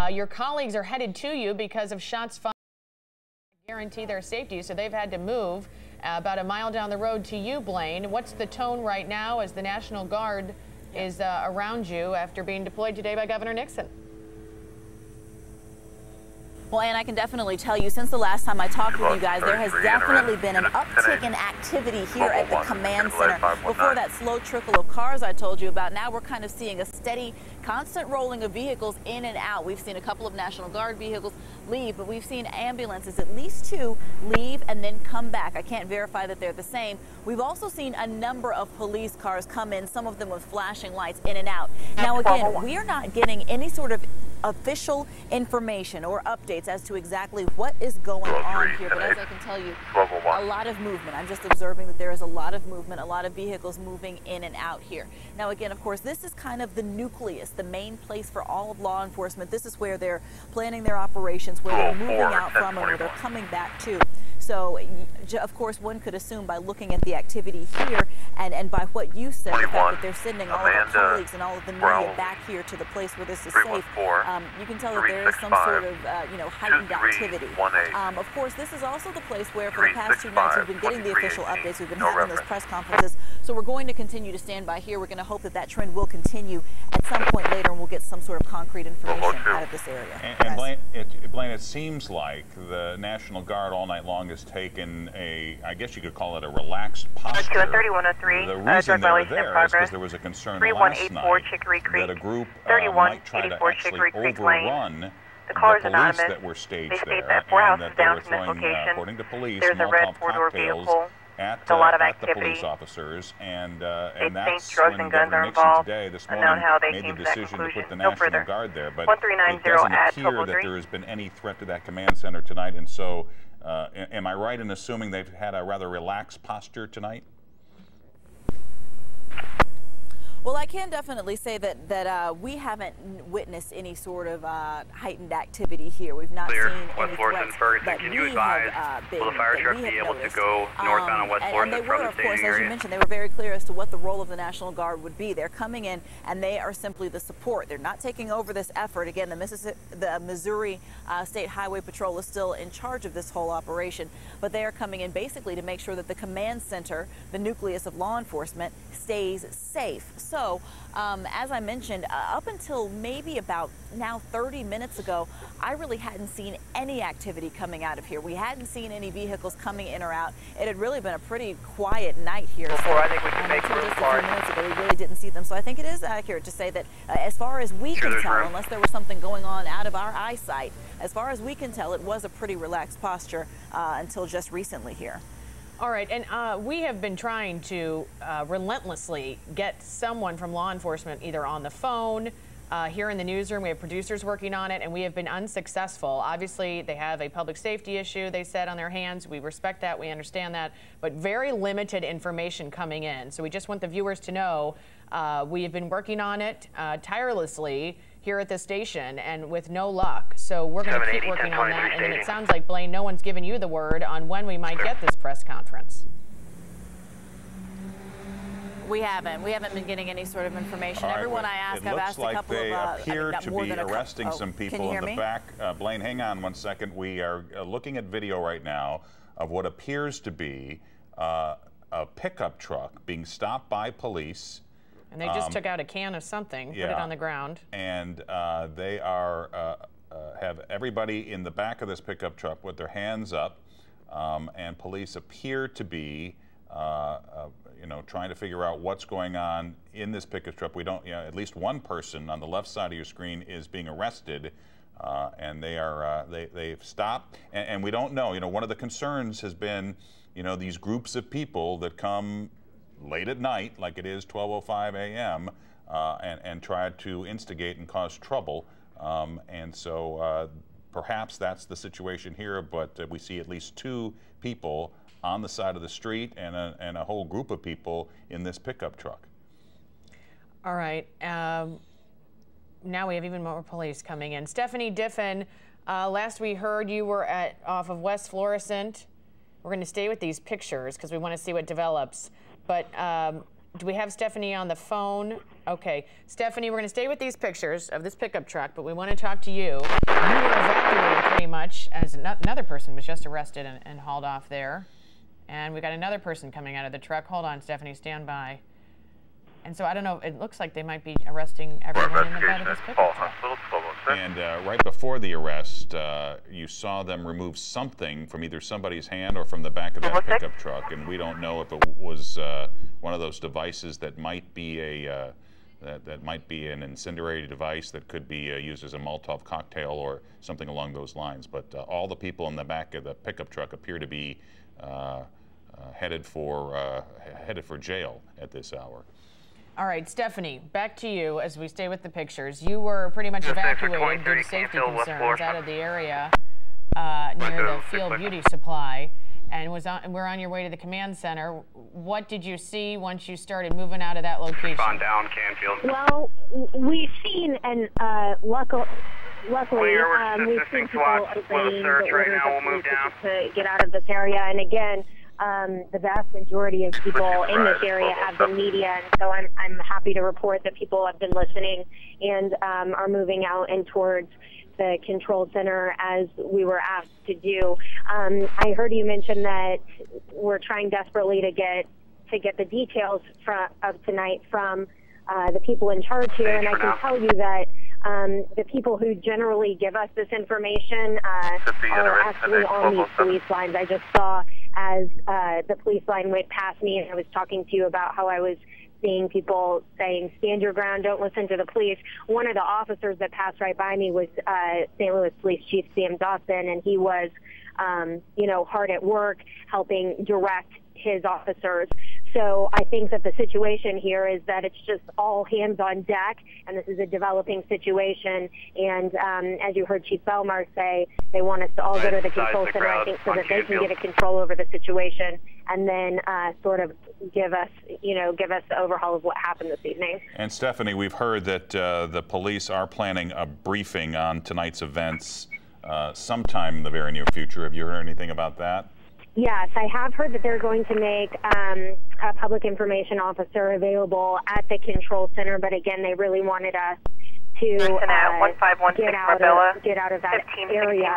Your colleagues are headed to you because of shots fired to guarantee their safety, so they've had to move about a mile down the road to you, Blaine. What's the tone right now as the National Guard is around you after being deployed today by Governor Nixon? Well, and I can definitely tell you, since the last time I talked with you guys, there has definitely been an uptick in activity here at the command center. Before that slow trickle of cars I told you about, now we're kind of seeing a steady, constant rolling of vehicles in and out. We've seen a couple of National Guard vehicles leave, but we've seen ambulances, at least 2, leave and then come back. I can't verify that they're the same. We've also seen a number of police cars come in, some of them with flashing lights in and out. Now, again, we are not getting any sort of official information or updates as to exactly what is going on here, but as I can tell you, a lot of movement. I'm just observing that there is a lot of movement, a lot of vehicles moving in and out here. Now, again, of course, this is kind of the nucleus, the main place for all of law enforcement. This is where they're planning their operations, where they're moving out from, and where they're coming back to. So, of course, one could assume by looking at the activity here and by what you said, the fact that they're sending all of their colleagues and all of the media back here to the place where this is safe, you can tell that there is some sort of, heightened activity. Of course, this is also the place where for the past 2 nights we've been getting the official updates, we've been having those press conferences, so we're going to continue to stand by here. We're going to hope that that trend will continue at some point later and we'll get some sort of concrete information out of this area. And Blaine, it seems like the National Guard all night long has taken I guess you could call it a relaxed posture. 3103, the reason they were there is because there was a concern last night that a group might try to actually overrun the police that were staged there, and that they were throwing, according to police, Molotov cocktails at the police officers, and that's when Governor Nixon today, this morning, made the decision to put the National Guard there. But it doesn't appear that there has been any threat to that command center tonight, and so am I right in assuming they've had a rather relaxed posture tonight? Well, I can definitely say that we haven't witnessed any sort of heightened activity here. We've not seen any threats, but can you advise, will the fire truck be able to go northbound on West Florissant and they were, of course, as you mentioned, they were very clear as to what the role of the National Guard would be. They're coming in, and they are simply the support. They're not taking over this effort. Again, the Missouri State Highway Patrol is still in charge of this whole operation, but they are coming in basically to make sure that the command center, the nucleus of law enforcement, stays safe. So, as I mentioned, up until maybe about now 30 minutes ago, I really hadn't seen any activity coming out of here. We hadn't seen any vehicles coming in or out. It had really been a pretty quiet night here. So, I think we can make room for it. Just a few minutes ago, we really didn't see them. So I think it is accurate to say that as far as we can tell, unless there was something going on out of our eyesight, as far as we can tell, it was a pretty relaxed posture until just recently here. All right, and we have been trying to relentlessly get someone from law enforcement either on the phone, here in the newsroom. We have producers working on it, and we have been unsuccessful. Obviously, they have a public safety issue, they said, on their hands. We respect that, we understand that, but very limited information coming in. So we just want the viewers to know we have been working on it tirelessly here at the station and with no luck. So we're going to keep working on that. And it sounds like, Blaine, no one's given you the word on when we might get this press conference. We haven't been getting any sort of information. Right, everyone I ask, I've asked a couple of... It looks like they appear to be arresting some people in the back. Blaine, hang on one second. We are looking at video right now of what appears to be a pickup truck being stopped by police. And they just took out a can of something, put it on the ground. And they have everybody in the back of this pickup truck with their hands up, and police appear to be, trying to figure out what's going on in this pickup truck. We don't, at least one person on the left side of your screen is being arrested, and they've stopped, and we don't know. One of the concerns has been, these groups of people that come late at night, like it is 12:05 a.m., and tried to instigate and cause trouble. And so perhaps that's the situation here, but we see at least 2 people on the side of the street and a whole group of people in this pickup truck. All right. Now we have even more police coming in. Stephanie Diffin, last we heard you were off of West Florissant. We're going to stay with these pictures because we want to see what develops. But do we have Stephanie on the phone? Okay. Stephanie, we're going to stay with these pictures of this pickup truck, but we want to talk to you. You were evacuated pretty much, as another person was just arrested and hauled off there. And we got another person coming out of the truck. Hold on, Stephanie, stand by. And so I don't know, it looks like they might be arresting everyone in the bed of this pickup truck. And right before the arrest, you saw them remove something from either somebody's hand or from the back of that pickup truck, and we don't know if it was one of those devices that might be that might be an incendiary device that could be used as a Molotov cocktail or something along those lines. But all the people in the back of the pickup truck appear to be headed for jail at this hour. All right, Stephanie, back to you as we stay with the pictures. You were pretty much evacuated due to safety concerns out of the area near the Field Beauty Supply, and we're on your way to the command center. What did you see once you started moving out of that location? On down Canfield. Well, we've seen, and luckily, we've seen people obeying the orders of police to get out of this area. And again, the vast majority of people in this area have been media, and so I'm happy to report that people have been listening and are moving out and towards the control center as we were asked to do. I heard you mention that we're trying desperately to get the details of tonight from the people in charge here, and I can tell you that the people who generally give us this information are actually on these police lines. I just saw as the police line went past me, and I was talking to you about how I was seeing people saying, stand your ground, don't listen to the police. One of the officers that passed right by me was St. Louis Police Chief Sam Dawson, and he was, hard at work helping direct his officers. So I think that the situation here is that it's just all hands on deck, and this is a developing situation. And as you heard Chief Belmar say, they want us to all go to the control center, I think, so that they can get a control over the situation and then sort of give us the overhaul of what happened this evening. And Stephanie, we've heard that the police are planning a briefing on tonight's events sometime in the very near future. Have you heard anything about that? Yes, I have heard that they're going to make a public information officer available at the control center, but again, they really wanted us to get out of that area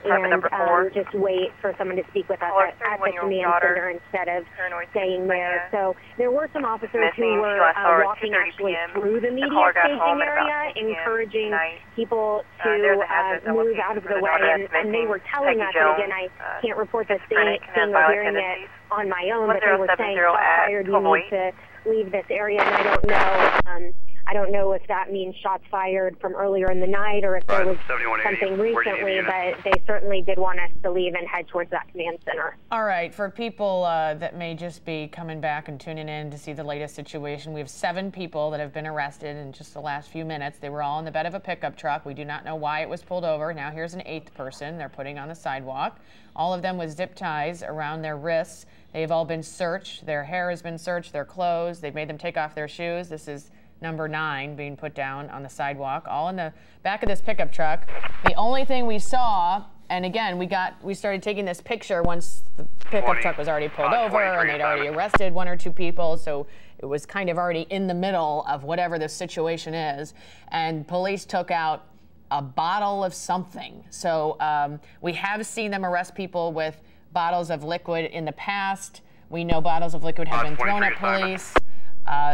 and just wait for someone to speak with us at the command center instead of staying there. So there were some officers who were walking actually through the media staging area, encouraging people to move out of the way, and they were telling us, and again, I can't report this seeing or hearing it on my own, but they were saying, fired, you need to leave this area, and I don't know if that means shots fired from earlier in the night or if there was something recently, but they certainly did want us to leave and head towards that command center. All right, for people that may just be coming back and tuning in to see the latest situation, we have 7 people that have been arrested in just the last few minutes. They were all in the bed of a pickup truck. We do not know why it was pulled over. Now here's an 8th person they're putting on the sidewalk. All of them with zip ties around their wrists. They've all been searched. Their hair has been searched, their clothes. They've made them take off their shoes. This is number 9 being put down on the sidewalk, all in the back of this pickup truck. The only thing we saw, and again, we started taking this picture once the pickup truck was already pulled over and they'd already arrested 1 or 2 people, so it was kind of already in the middle of whatever the situation is, and police took out a bottle of something. So we have seen them arrest people with bottles of liquid in the past. We know bottles of liquid have been thrown at police.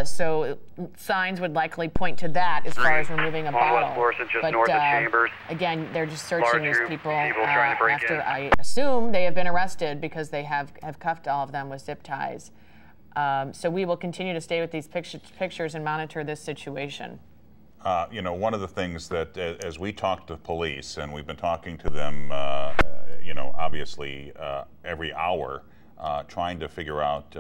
So signs would likely point to that as far as removing a bottle. But again, they're just searching these people after I assume they have been arrested because they have cuffed all of them with zip ties. So we will continue to stay with these pictures and monitor this situation. One of the things that as we talk to police, and we've been talking to them, obviously every hour, trying to figure out,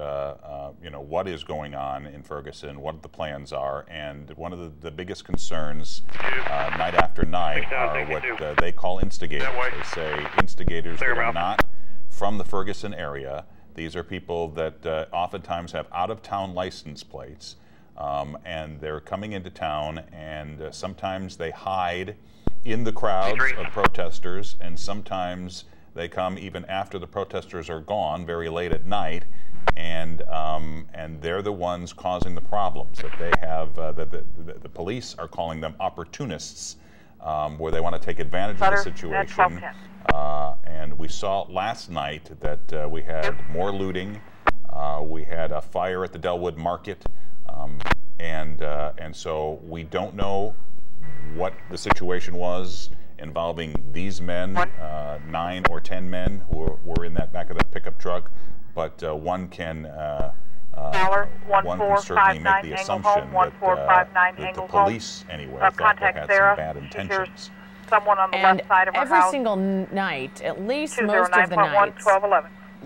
you know, what is going on in Ferguson, what the plans are, and one of the biggest concerns night after night are what they call instigators. They say instigators that are not from the Ferguson area. These are people that oftentimes have out-of-town license plates, and they're coming into town, and sometimes they hide in the crowds of protesters, and sometimes they come even after the protesters are gone, very late at night, and they're the ones causing the problems. That they have, the police are calling them opportunists, where they want to take advantage of the situation. And we saw last night that we had more looting. We had a fire at the Delwood Market, and so we don't know what the situation was involving these men, 9 or 10 men who were in that back of the pickup truck, but one can certainly make the assumption that the police, anyway, thought they had some bad intentions. Someone on the left side of our every house. single night, at least most of the nights,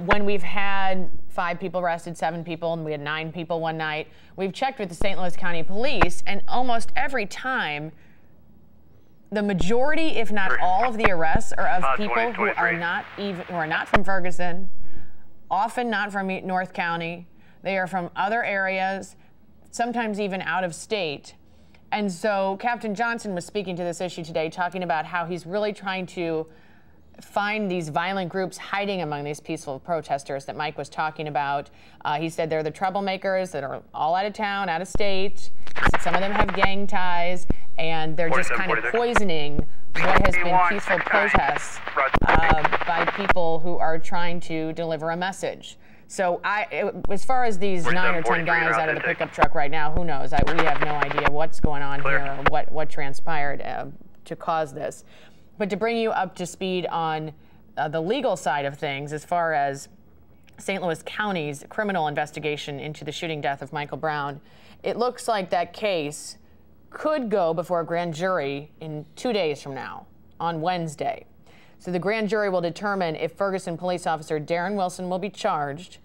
when we've had 5 people arrested, 7 people, and we had 9 people one night, we've checked with the St. Louis County Police, and almost every time, the majority, if not all, of the arrests are of people who are not from Ferguson, often not from North County. They are from other areas, sometimes even out of state. And so Captain Johnson was speaking to this issue today, talking about how he's really trying to find these violent groups hiding among these peaceful protesters that Mike was talking about. He said they're the troublemakers that are all out of town, out of state. Some of them have gang ties, and they're just kind of poisoning what has been peaceful protests by people who are trying to deliver a message. So as far as these 9 or 10 guys out of the pickup truck right now, who knows? We have no idea what's going on here or what transpired to cause this. But to bring you up to speed on the legal side of things, as far as St. Louis County's criminal investigation into the shooting death of Michael Brown, it looks like that case could go before a grand jury in 2 days from now, on Wednesday. So the grand jury will determine if Ferguson police officer Darren Wilson will be charged.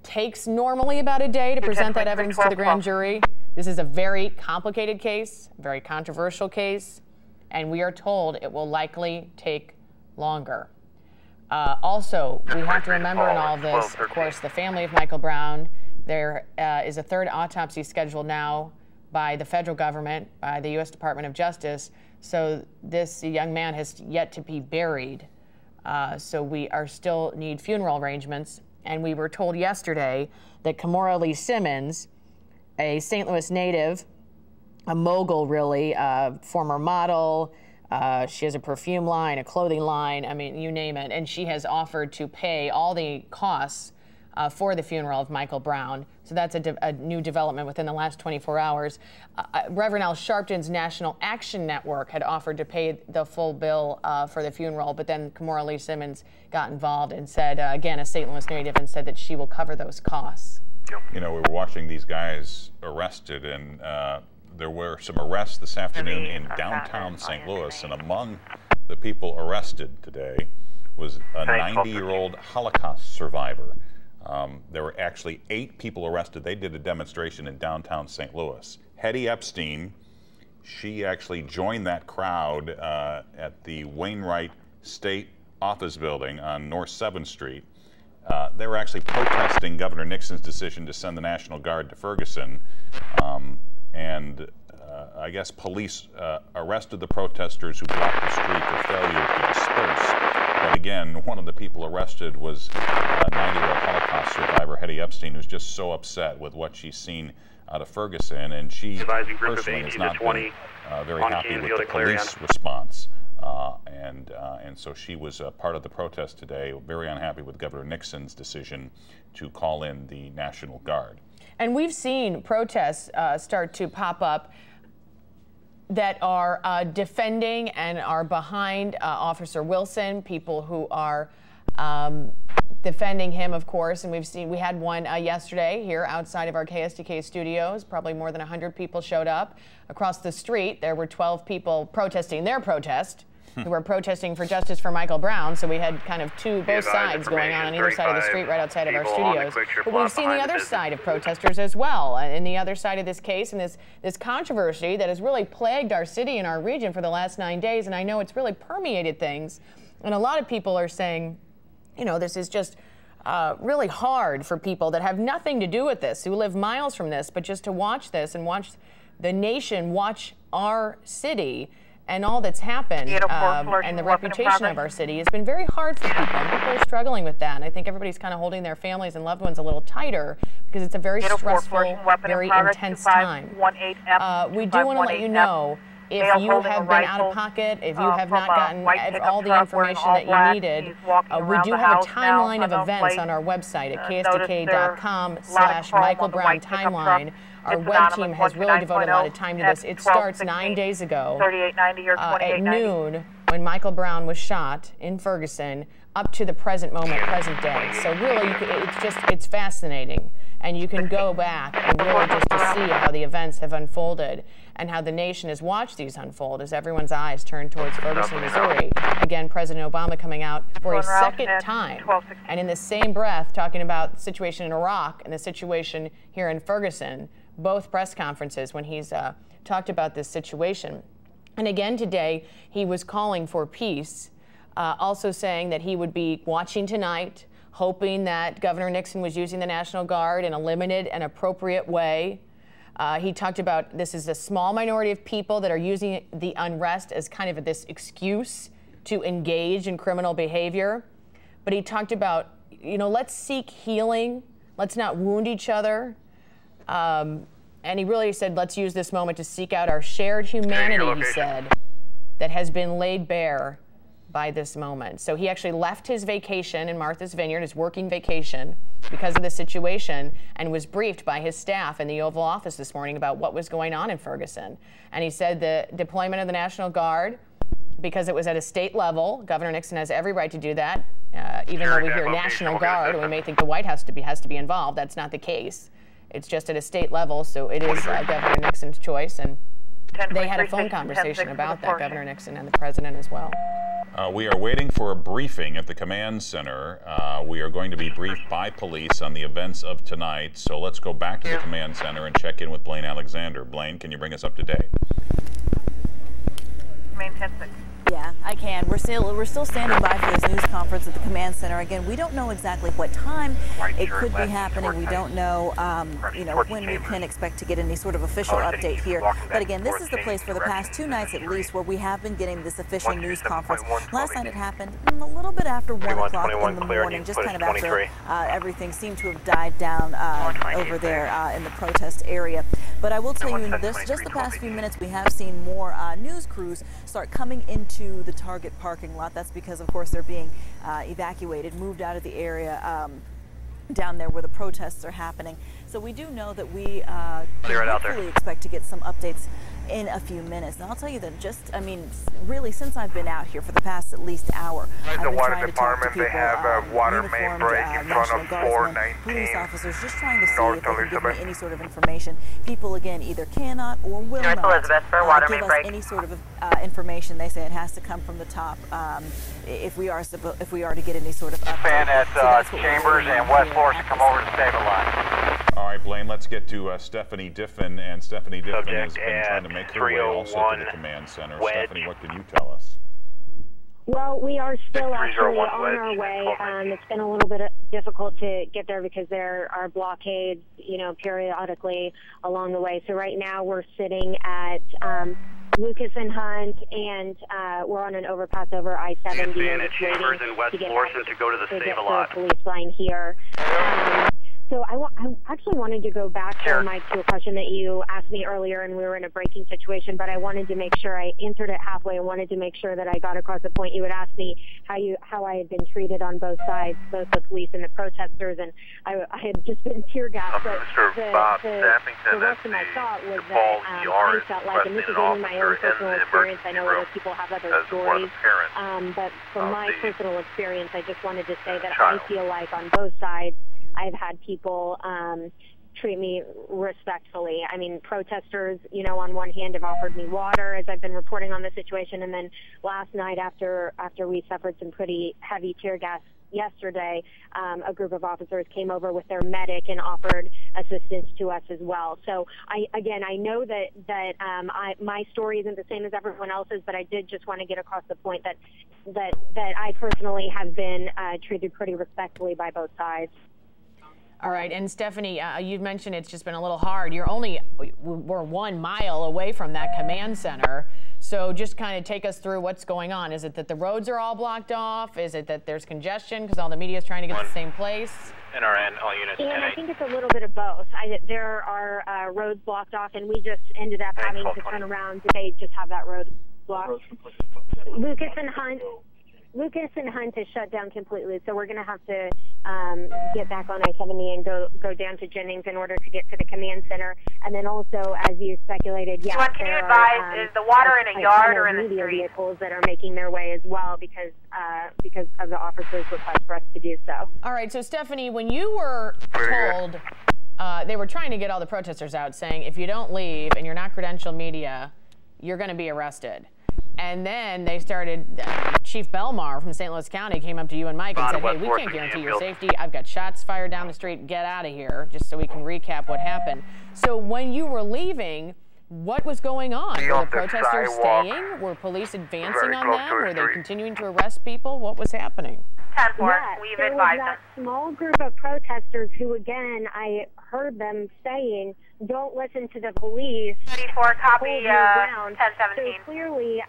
Takes normally about a day to present that evidence to the grand jury. This is a very complicated case, very controversial case, and we are told it will likely take longer. Also, we have to remember in all of this, of course, the family of Michael Brown. There is a 3rd autopsy scheduled now by the federal government, by the U.S. Department of Justice. So this young man has yet to be buried. So we are still need funeral arrangements. And we were told yesterday that Kimora Lee Simmons, a St. Louis native, a mogul really, former model, she has a perfume line, a clothing line, I mean, you name it. And she has offered to pay all the costs for the funeral of Michael Brown. So that's a new development within the last 24 hours. Reverend Al Sharpton's National Action Network had offered to pay the full bill for the funeral, but then Kimora Lee Simmons got involved and said, again, a St. Louis native, and said that she will cover those costs. You know, we were watching these guys arrested, and there were some arrests this afternoon in downtown St. Louis, and among the people arrested today was a 90-year-old Holocaust survivor. There were actually 8 people arrested. They did a demonstration in downtown St. Louis. Hetty Epstein, she actually joined that crowd at the Wainwright State Office Building on North 7th Street. They were actually protesting Governor Nixon's decision to send the National Guard to Ferguson. I guess police arrested the protesters who blocked the street for failure to disperse. But again, one of the people arrested was a 90-year-old Holocaust survivor, Hetty Epstein, who's just so upset with what she's seen out of Ferguson, and she personally has not been very happy with the police response. And so she was part of the protest today, very unhappy with Governor Nixon's decision to call in the National Guard. And we've seen protests start to pop up that are defending and are behind Officer Wilson, people who are defending him, of course. And we had one yesterday here outside of our KSDK studios. Probably more than 100 people showed up. Across the street, there were 12 people protesting their protest. who were protesting for justice for Michael Brown. So we had kind of both sides going on either side of the street right outside of our studios. But we've seen the other side of protesters as well, and the other side of this case and this controversy that has really plagued our city and our region for the last 9 days. And I know it's really permeated things. And a lot of people are saying, you know, this is just really hard for people that have nothing to do with this, who live miles from this, but just to watch this and watch the nation watch our city and all that's happened and the reputation of our city has been very hard for people. And people are struggling with that. And I think everybody's kind of holding their families and loved ones a little tighter because it's a very stressful, very intense time. We do want to let you know, if you have been out of pocket, if you have not gotten all the information that you needed, we do have a timeline of events on our website at ksdk.com/Michael Brown timeline. Our web team has really devoted a lot of time to this. It starts 9 days ago at noon when Michael Brown was shot in Ferguson up to the present moment, present day. So really, it's fascinating. And you can go back and really just to see how the events have unfolded and how the nation has watched these unfold as everyone's eyes turn towards Ferguson, Missouri. Again, President Obama coming out for a second time, and in the same breath talking about the situation in Iraq and the situation here in Ferguson, both press conferences when he's talked about this situation. And again today, he was calling for peace, also saying that he would be watching tonight, hoping that Governor Nixon was using the National Guard in a limited and appropriate way. He talked about this is a small minority of people that are using the unrest as kind of this excuse to engage in criminal behavior. But he talked about, you know, let's seek healing. Let's not wound each other. And he really said, let's use this moment to seek out our shared humanity, he said, that has been laid bare by this moment. So he actually left his vacation in Martha's Vineyard, his working vacation, because of the situation, and was briefed by his staff in the Oval Office this morning about what was going on in Ferguson. And he said the deployment of the National Guard, because it was at a state level, Governor Nixon has every right to do that, even though we hear National Guard, and we may think the White House has to be involved. That's not the case. It's just at a state level, so it is Governor Nixon's choice. And they had a phone conversation about that, Governor Nixon and the president as well. We are waiting for a briefing at the command center. We are going to be briefed by police on the events of tonight. So let's go back to the command center and check in with Blaine Alexander. Blaine, can you bring us up to date? Main 10-6. Yeah, I can. We're still standing by for this news conference at the command center. Again, we don't know exactly what time it could be happening. We don't know, you know, when we can expect to get any sort of official update here. But again, this is the place for the past 2 nights at least where we have been getting this official news conference. Last night it happened a little bit after 1 o'clock in the morning, just kind of after everything seemed to have died down over there in the protest area. But I will tell you, in just the past few minutes, we have seen more news crews start coming into the Target parking lot. That's because, of course, they're being evacuated, moved out of the area down there where the protests are happening. So we do know that we can hopefully expect to get some updates in a few minutes. And I'll tell you that I mean, really, since I've been out here for the past at least hour, I've been trying to talk to people, they have a water main break in front of 419. Police officers, just trying to see if they can give me any sort of information. People, again, either cannot or will not give us any sort of information. They say it has to come from the top if we are to get any sort of update. Fan at Chambers and West Florida to come over to stabilize. All right, Blaine, let's get to Stephanie Diffin. And Stephanie Diffin has been trying to make her way also to the command center. Stephanie, what can you tell us? Well, we are still actually on our way. It's been a little bit difficult to get there because there are blockades, you know, periodically along the way. So right now we're sitting at Lucas and Hunt, and we're on an overpass over I-70. And at Chambers and West Florissant to go to the Save-A-Lot. Police line here. So I actually wanted to go back there, Mike, to a question that you asked me earlier, and we were in a breaking situation, but I wanted to make sure I answered it halfway. I wanted to make sure that I got across the point. You had asked me how I had been treated on both sides, both the police and the protesters, and I had just been tear gassed. But the rest of my thought was that I felt like, and this is only my own personal experience, I know other people have other stories, but from my personal experience, I just wanted to say that I feel like on both sides, I've had people treat me respectfully. I mean, protesters, you know, on one hand have offered me water as I've been reporting on the situation, and then last night after we suffered some pretty heavy tear gas yesterday, a group of officers came over with their medic and offered assistance to us as well. So I know that my story isn't the same as everyone else's, but I did just want to get across the point that I personally have been treated pretty respectfully by both sides. All right, and Stephanie, you mentioned it's just been a little hard. We're 1 mile away from that command center. So just kind of take us through what's going on. Is it that the roads are all blocked off? Is it that there's congestion because all the media is trying to get to the same place? NRN, all units. And I think it's a little bit of both. There are roads blocked off, and we just ended up having to turn around. They just have that road blocked. Lucas and Hunt is shut down completely, so we're going to have to get back on I-70 and go down to Jennings in order to get to the command center. And then also, as you speculated, yes, can you advise, is the water in a yard or in the street? Vehicles that are making their way as well because of the officers' request for us to do so. All right, so Stephanie, when you were told they were trying to get all the protesters out, saying if you don't leave and you're not credentialed media, you're going to be arrested. And then they started, Chief Belmar from St. Louis County came up to you and Mike and said, hey, we can't guarantee your safety. I've got shots fired down the street. Get out of here, just so we can recap what happened. So when you were leaving, what was going on? Were the protesters staying? Were police advancing on them? Were they continuing to arrest people? What was happening? Yes, there was that small group of protesters who, again, I heard them saying, don't listen to the police. 34, copy, 1017. So clearly,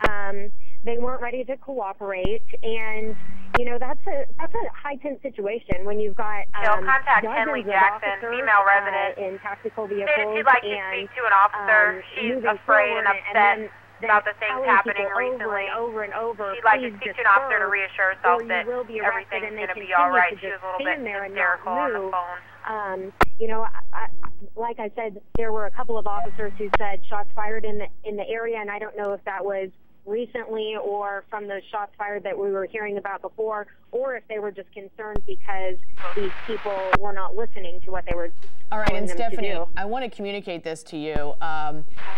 they weren't ready to cooperate, and you know that's a high-tense situation when you've got contact Henley Jackson, female resident, in tactical vehicles. She'd like to speak to an officer. She's afraid and upset about the things happening recently. Over and over. She'd like to speak to an officer to reassure herself that everything's going to be all right. She was a little bit hysterical on the phone. You know, like I said, there were a couple of officers who said shots fired in the area, and I don't know if that was recently or from those shots fired that we were hearing about before, or if they were just concerned because these people were not listening to what they were All right, and Stephanie, I want to communicate this to you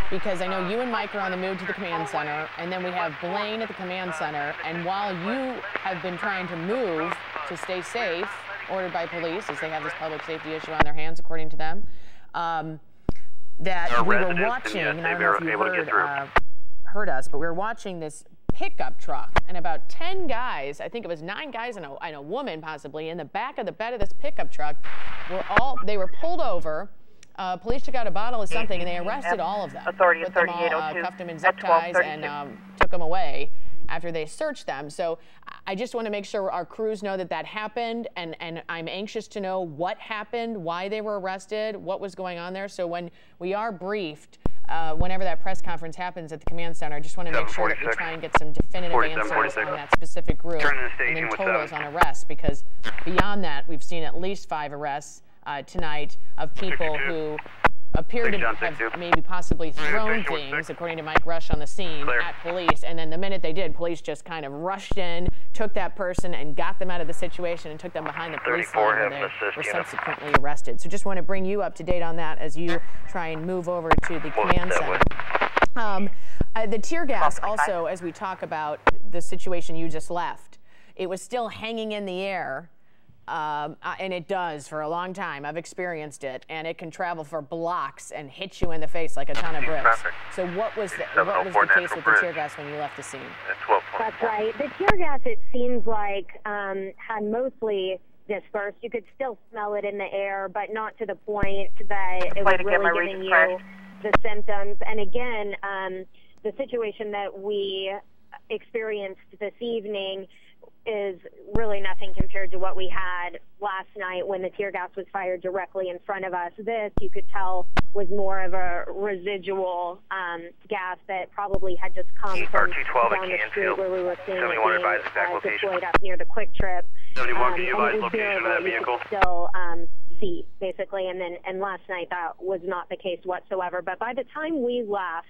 because I know you and Mike are on the move to the command center, and then we have Blaine at the command center, and while you have been trying to move to stay safe, ordered by police as they have this public safety issue on their hands, according to them, that we were watching, and I don't know if you heard us, but we were watching this pickup truck, and about 10 guys, I think it was 9 guys and a woman possibly, in the back of the bed of this pickup truck, they were pulled over. Police took out a bottle of something, and they arrested all of them. Authority put them all, cuffed them in zip ties, and took them away after they searched them. So I just want to make sure our crews know that that happened, and I'm anxious to know what happened, why they were arrested, what was going on there. So when we are briefed, whenever that press conference happens at the command center, I just want to make sure that we try and get some definitive answers on that specific group and then totals on arrests, because beyond that, we've seen at least 5 arrests tonight of people who appear to have maybe possibly thrown things, according to Mike Rush on the scene, at police. And then the minute they did, police just kind of rushed in, took that person and got them out of the situation and took them behind the police line, where they were subsequently arrested. So just want to bring you up to date on that as you try and move over to the command center. The tear gas also, as we talk about the situation you just left, it was still hanging in the air. And it does for a long time. I've experienced it, and it can travel for blocks and hit you in the face like a ton of bricks. So what was the case with the tear gas when you left the scene? That's right. The tear gas, it seems like, had mostly dispersed. You could still smell it in the air, but not to the point that it was really giving you the symptoms. And again, the situation that we experienced this evening is really nothing compared to what we had last night when the tear gas was fired directly in front of us. This, you could tell, was more of a residual gas that probably had just come from down the street where we were seeing it being deployed up near the Quick Trip. 71, can you advise location of that vehicle? Still see, basically, and last night that was not the case whatsoever. But by the time we left,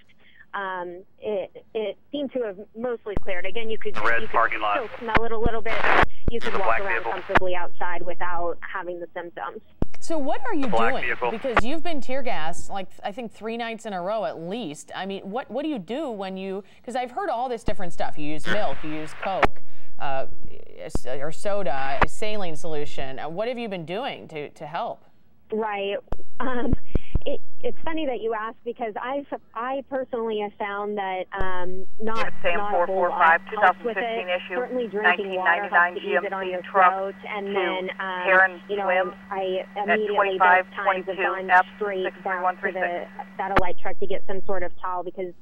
it seemed to have mostly cleared. Again, you could still smell it a little bit, but you could walk around comfortably outside without having the symptoms. So what are you doing? Vehicle. Because you've been tear gassed, like I think 3 nights in a row at least. I mean, what do you do when you? Because I've heard all this different stuff. You use milk, you use Coke, or soda, a saline solution. What have you been doing to help? Right. It's funny that you ask because I personally have found that not a whole lot helps with it. Certainly drinking water helps to ease it on your throat, and then you know, I immediately those times have gone straight back to the satellite truck to get some sort of towel because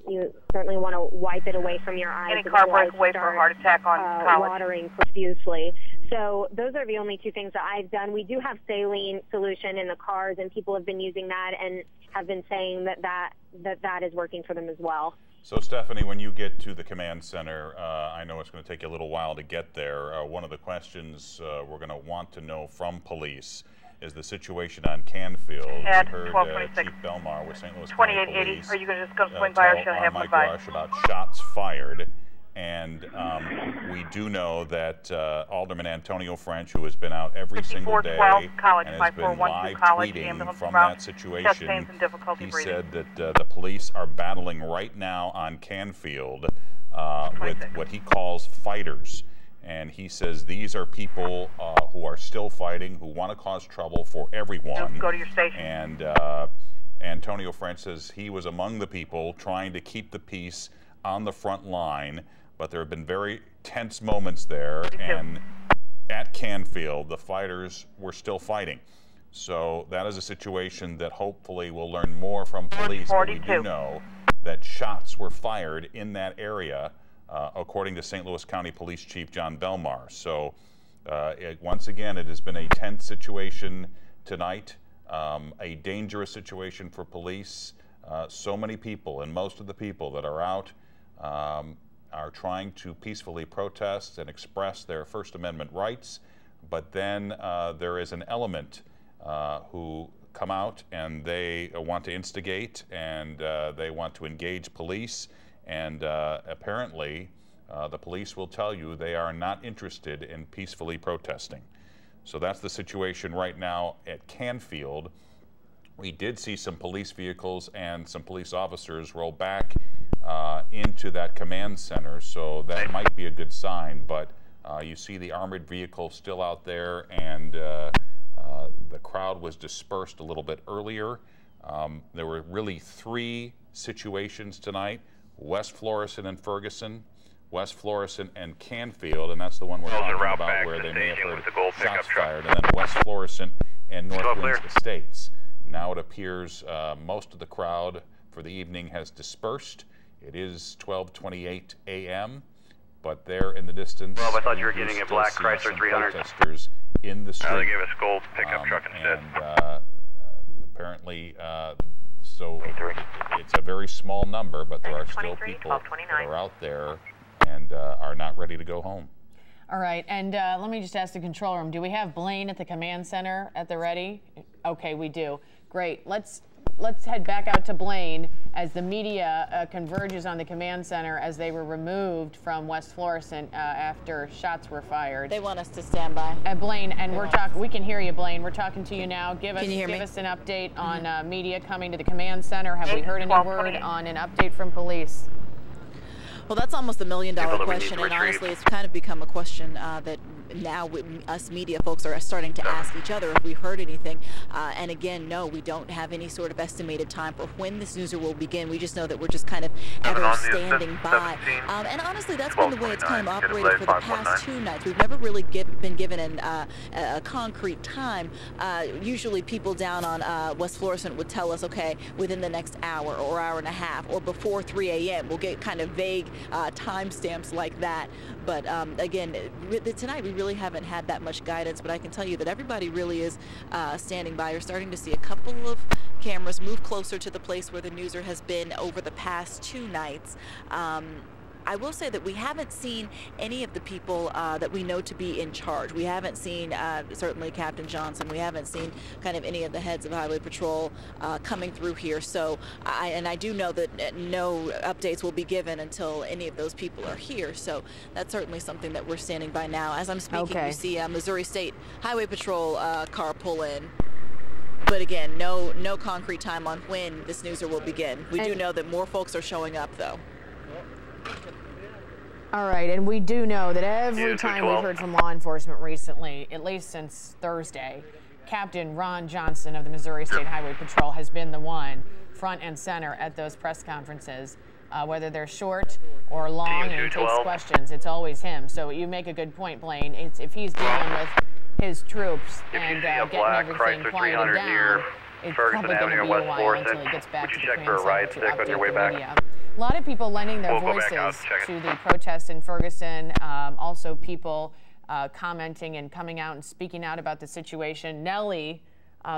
you certainly want to wipe it away from your eyes. Any car break away for a heart attack on college. Watering profusely. So those are the only 2 things that I've done. We do have saline solution in the cars, and people have been using that and have been saying that is working for them as well. So Stephanie, when you get to the command center, I know it's going to take you a little while to get there. One of the questions we're going to want to know from police is the situation on Canfield. At we heard 1226. Chief Belmar with St. Louis 2880. Police, Are you going to just go swing by or should I have one by? About shots fired. And we do know that Alderman Antonio French, who has been out every single day College, and has been live tweeting from that situation, he breathing. said that the police are battling right now on Canfield with what he calls fighters. And he says these are people who are still fighting, who want to cause trouble for everyone. Go to your station. And Antonio French says he was among the people trying to keep the peace on the front line. But there have been very tense moments there, and at Canfield, the fighters were still fighting. So that is a situation that hopefully we'll learn more from police. But we do know that shots were fired in that area, according to St. Louis County Police Chief John Belmar. So once again, it has been a tense situation tonight, a dangerous situation for police. So many people, and most of the people that are out, are trying to peacefully protest and express their First Amendment rights, but then there is an element who come out and they want to instigate and they want to engage police, and apparently the police will tell you they are not interested in peacefully protesting. So that's the situation right now at Canfield. We did see some police vehicles and some police officers roll back into that command center, so that might be a good sign, but you see the armored vehicle still out there, and the crowd was dispersed a little bit earlier. There were really 3 situations tonight: West Florissant and Ferguson, West Florissant and Canfield, and that's the one we're talking about where they may have heard shots fired, and then West Florissant and Northwinds Estates. Now it appears most of the crowd for the evening has dispersed. It is 12:28 a.m., but there in the distance, Rob, I thought you were getting a black Chrysler 300. Protesters in the street. They gave us gold pickup truck instead. And apparently, so it's a very small number, but there are still people that are out there and are not ready to go home. All right, and let me just ask the control room, do we have Blaine at the command center at the ready? Okay, we do. Great. Let's head back out to Blaine as the media converges on the command center as they were removed from West Florissant after shots were fired. They want us to stand by. Blaine, and we're talking. We can hear you, Blaine. We're talking to you now. Give us an update on media coming to the command center. Have we heard any word on an update from police? Well, that's almost $1 million question, and honestly, it's kind of become a question that now us media folks are starting to ask each other if we heard anything. And again, no, we don't have any sort of estimated time for when this snoozer will begin. We just know that we're just kind of ever standing by. And honestly, that's been the way it's kind of operated for the past 2 nights. We've never really been given a concrete time. Usually people down on West Florissant would tell us, okay, within the next hour or hour and a half or before 3 a.m. We'll get kind of vague timestamps like that. But again, tonight we really haven't had that much guidance, but I can tell you that everybody really is standing by. You're starting to see a couple of cameras move closer to the place where the newser has been over the past 2 nights. I will say that we haven't seen any of the people that we know to be in charge. We haven't seen certainly Captain Johnson. We haven't seen kind of any of the heads of Highway Patrol coming through here. So I do know that no updates will be given until any of those people are here. So that's certainly something that we're standing by now. As I'm speaking, you see Missouri State Highway Patrol car pull in. But again, no concrete time on when the snoozer will begin. We do know that more folks are showing up, though. All right, and we do know that every time we've heard from law enforcement recently, at least since Thursday, Captain Ron Johnson of the Missouri State Highway Patrol has been the one front and center at those press conferences. Whether they're short or long and he takes questions, it's always him. So you make a good point, Blaine. If he's dealing with his troops and getting everything quieted down, it's probably going to be a while until he gets back to the command center to update the media. A lot of people lending their voices to the protests in Ferguson, also people commenting and coming out and speaking out about the situation. Nelly,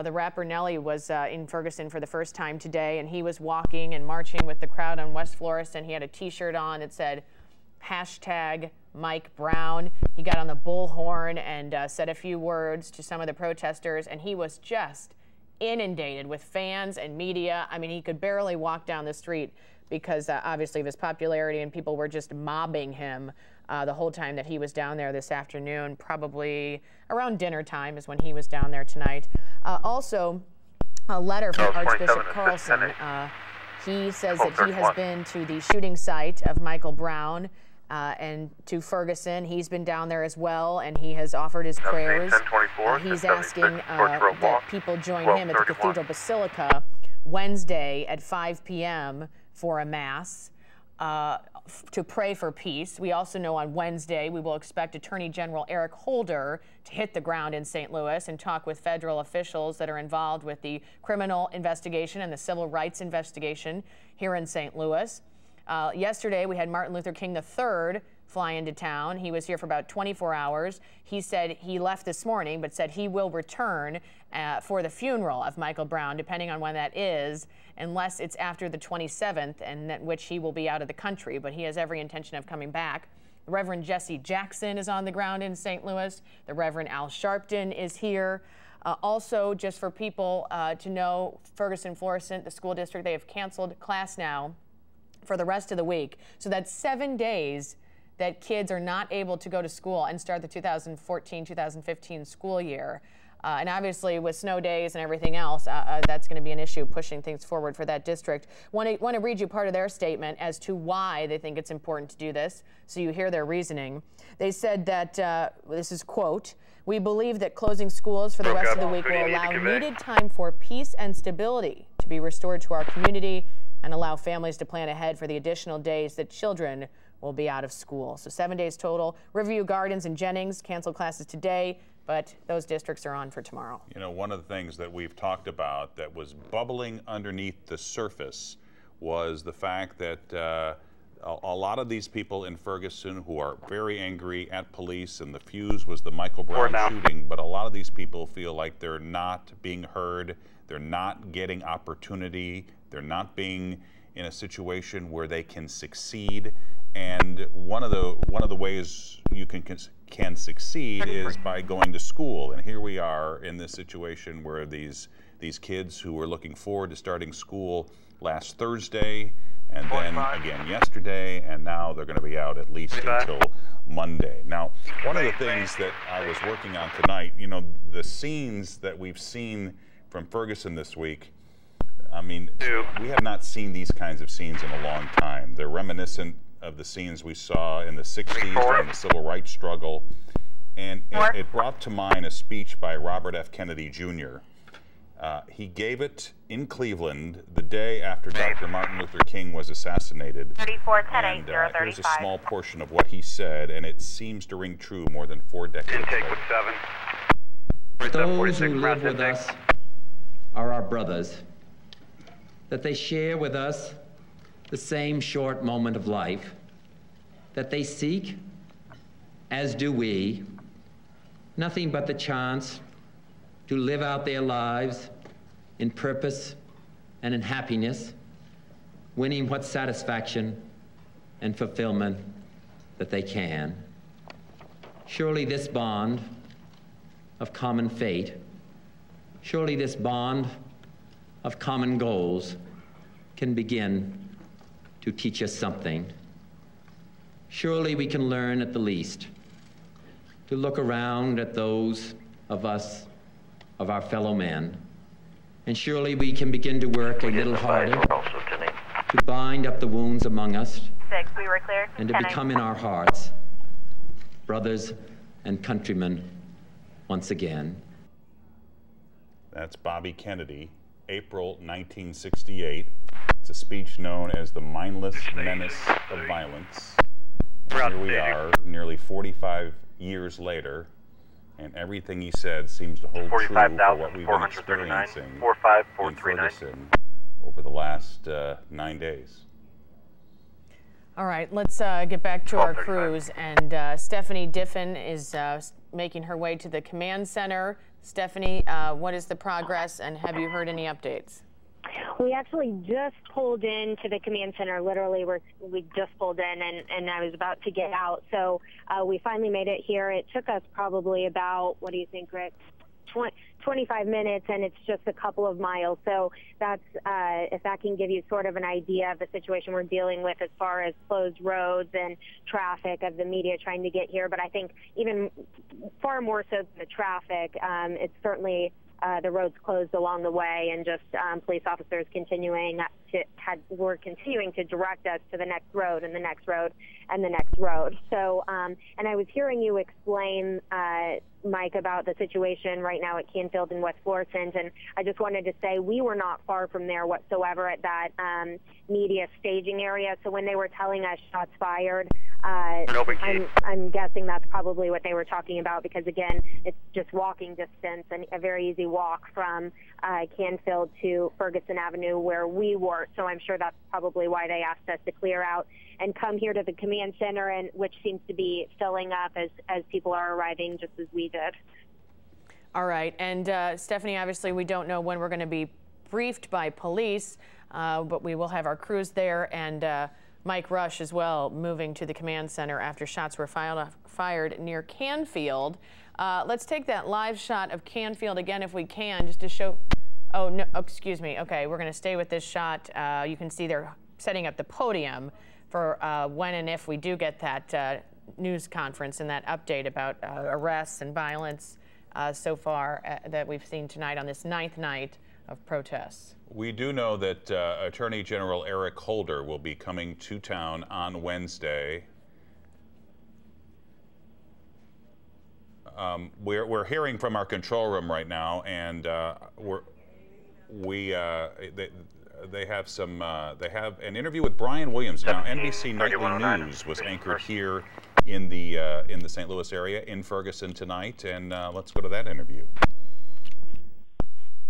the rapper Nelly, was in Ferguson for the first time today, and he was walking and marching with the crowd on West Florissant. He had a T-shirt on that said hashtag Mike Brown. He got on the bullhorn and said a few words to some of the protesters, and he was just inundated with fans and media. I mean, he could barely walk down the street because obviously of his popularity, and people were just mobbing him the whole time that he was down there this afternoon. Probably around dinner time is when he was down there tonight. Also, a letter from Archbishop Carlson. He says that he has been to the shooting site of Michael Brown and to Ferguson. He's been down there as well, and he has offered his prayers. He's asking that people join him at the Cathedral Basilica Wednesday at 5 p.m. for a mass to pray for peace. We also know on Wednesday we will expect Attorney General Eric Holder to hit the ground in St. Louis and talk with federal officials that are involved with the criminal investigation and the civil rights investigation here in St. Louis. Yesterday we had Martin Luther King III fly into town. He was here for about 24 hours. He said he left this morning, but said he will return for the funeral of Michael Brown, depending on when that is, unless it's after the 27th, and at which he will be out of the country, but he has every intention of coming back. The Reverend Jesse Jackson is on the ground in St. Louis. The Reverend Al Sharpton is here. Also, just for people to know, Ferguson Florissant, the school district, they have canceled class now for the rest of the week. So that's 7 days that kids are not able to go to school and start the 2014-2015 school year. And obviously with snow days and everything else, that's going to be an issue pushing things forward for that district. Want to read you part of their statement as to why they think it's important to do this, so you hear their reasoning. They said that, this is quote, "We believe that closing schools for the rest of the week will allow needed time for peace and stability to be restored to our community and allow families to plan ahead for the additional days that children will be out of school." So 7 days total. Riverview Gardens and Jennings canceled classes today, but those districts are on for tomorrow. You know, one of the things that we've talked about that was bubbling underneath the surface was the fact that a lot of these people in Ferguson who are very angry at police, and the fuse was the Michael Brown shooting, but a lot of these people feel like they're not being heard, they're not getting opportunity, they're not being in a situation where they can succeed. And one of the ways you can succeed is by going to school. And here we are in this situation where these kids who were looking forward to starting school last Thursday, and then again yesterday, and now they're going to be out at least until Monday. Now, one of the things that I was working on tonight, you know, the scenes that we've seen from Ferguson this week, I mean, we have not seen these kinds of scenes in a long time. They're reminiscent of the scenes we saw in the 60s during the civil rights struggle. And it brought to mind a speech by Robert F. Kennedy, Jr. He gave it in Cleveland the day after Dr. Martin Luther King was assassinated. And here's a small portion of what he said, and it seems to ring true more than 4 decades later. Those who live with us are our brothers, that they share with us the same short moment of life, that they seek, as do we, nothing but the chance to live out their lives in purpose and in happiness, winning what satisfaction and fulfillment that they can. Surely this bond of common fate, surely this bond of common goals can begin to teach us something. Surely we can learn at the least to look around at those of us, of our fellow men, and surely we can begin to work a little harder to bind up the wounds among us we were clear. and to become in our hearts brothers and countrymen once again. That's Bobby Kennedy, April 1968. It's a speech known as the mindless menace of violence. And here we are, nearly 45 years later, and everything he said seems to hold true for what we've been experiencing in Ferguson over the last 9 days. All right, let's get back to our crews. And Stephanie Diffin is making her way to the command center. Stephanie, what is the progress, and have you heard any updates? We actually just pulled into the command center. Literally, we just pulled in, and I was about to get out. So we finally made it here. It took us probably about, what do you think, Rick? 25 minutes, and it's just a couple of miles. So that's, if that can give you sort of an idea of the situation we're dealing with as far as closed roads and traffic of the media trying to get here. But I think even far more so than the traffic, it's certainly the roads closed along the way, and just police officers were continuing to direct us to the next road and the next road and the next road. So, and I was hearing you explain, Mike, about the situation right now at Canfield and West Florissant, and I just wanted to say we were not far from there whatsoever at that media staging area. So when they were telling us shots fired, I'm guessing that's probably what they were talking about, because again, it's just walking distance and a very easy walk from Canfield to Ferguson Avenue where we were. So I'm sure that's probably why they asked us to clear out and come here to the command center, and which seems to be filling up as people are arriving, just as we did. All right, and Stephanie, obviously we don't know when we're going to be briefed by police, but we will have our crews there, and Mike Rush as well, moving to the command center after shots were fired near Canfield. Let's take that live shot of Canfield again if we can, just to show. Oh, no, excuse me. Okay, we're going to stay with this shot. You can see they're setting up the podium for when and if we do get that news conference and that update about arrests and violence so far that we've seen tonight on this 9th night of protests. We do know that Attorney General Eric Holder will be coming to town on Wednesday. We're hearing from our control room right now, and they have an interview with Brian Williams. Now, NBC Nightly News was anchored here in the St. Louis area in Ferguson tonight, and let's go to that interview.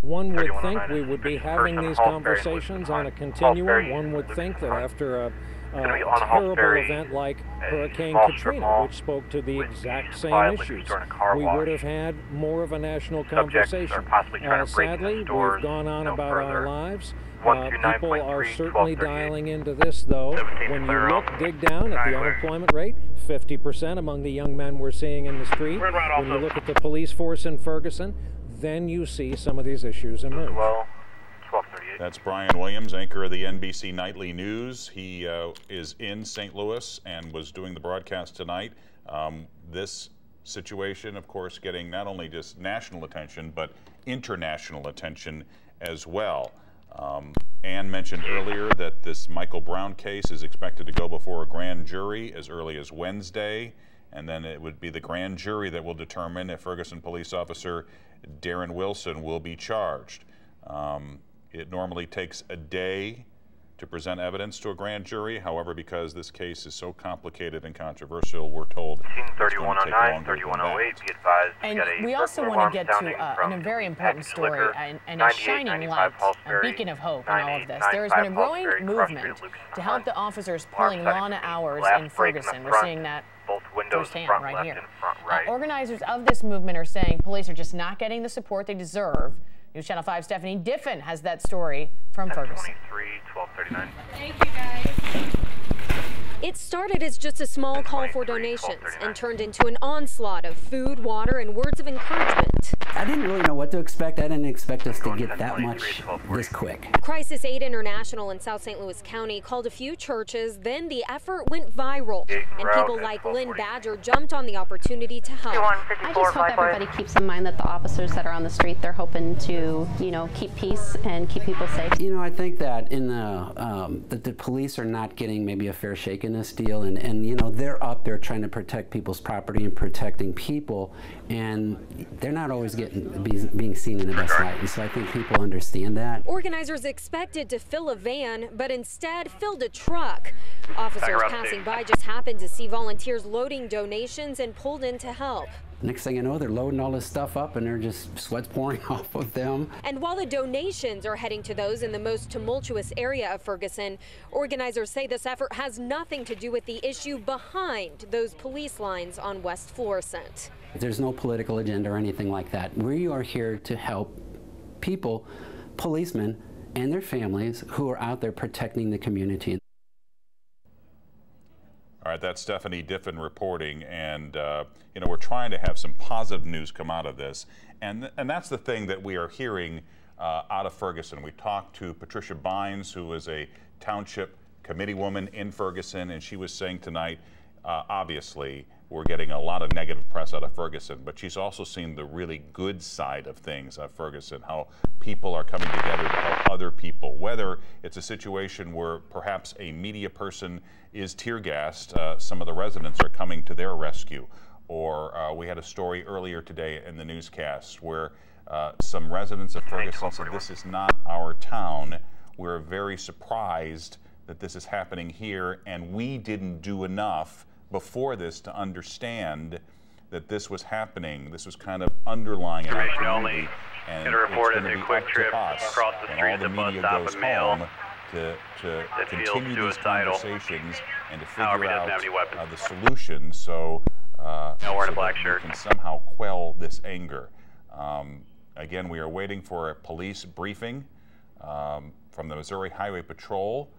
One would think we would be having these conversations on a continuum. One would think that after a terrible event like Hurricane Katrina, which spoke to the exact same issues, we would have had more of a national conversation. Sadly, we've gone on about our lives. People are certainly dialing into this, though. When you dig down at the unemployment rate, 50% among the young men we're seeing in the street. When you look at the police force in Ferguson, then you see some of these issues emerge. That's Brian Williams, anchor of the NBC Nightly News. He is in St. Louis and was doing the broadcast tonight. This situation, of course, getting not only just national attention, but international attention as well. Ann mentioned earlier that this Michael Brown case is expected to go before a grand jury as early as Wednesday, and then it would be the grand jury that will determine if Ferguson police officer Darren Wilson will be charged. It normally takes a day to present evidence to a grand jury. However, because this case is so complicated and controversial, we're told 3109, 3108, be advised. And we also want to get to a very important story and a shining light, a beacon of hope in all of this. There has been a growing movement to help the officers pulling long hours in Ferguson. We're seeing that firsthand right here. Organizers of this movement are saying police are just not getting the support they deserve. News Channel 5 Stephanie Diffin has that story from Ferguson. 23, 1239. Thank you, guys. It started as just a small call for donations and turned into an onslaught of food, water, and words of encouragement. I didn't really know what to expect. I didn't expect us to get that much this quick. Crisis Aid International in South St. Louis County called a few churches, then the effort went viral, and people like Lynn Badger jumped on the opportunity to help. I just hope everybody keeps in mind that the officers that are on the street, they're hoping to, keep peace and keep people safe. I think that in that the police are not getting maybe a fair shake in this deal, and they're up there trying to protect people's property and protecting people, and they're not always being seen in the best light, and so I think people understand that. Organizers expected to fill a van, but instead filled a truck. Officers passing by just happened to see volunteers loading donations and pulled in to help. Next thing you know, they're loading all this stuff up and they're just sweat's pouring off of them. And while the donations are heading to those in the most tumultuous area of Ferguson, organizers say this effort has nothing to do with the issue behind those police lines on West Florissant. There's no political agenda or anything like that. We are here to help people, policemen, and their families who are out there protecting the community. All right, that's Stephanie Diffin reporting, and we're trying to have some positive news come out of this, and that's the thing that we are hearing out of Ferguson. We talked to Patricia Bynes, who is a township committee woman in Ferguson, and she was saying tonight, obviously, we're getting a lot of negative press out of Ferguson, but she's also seen the really good side of things at Ferguson, how people are coming together to help other people, whether it's a situation where perhaps a media person is tear gassed, some of the residents are coming to their rescue, or we had a story earlier today in the newscast where some residents of Ferguson said, this is not our town. We're very surprised that this is happening here, and we didn't do enough before this to understand that this was happening. This was kind of underlying in our community, and it's going to be up to us when all the media goes home to continue these conversations and to figure out the solution so we can somehow quell this anger. Again, we are waiting for a police briefing from the Missouri Highway Patrol,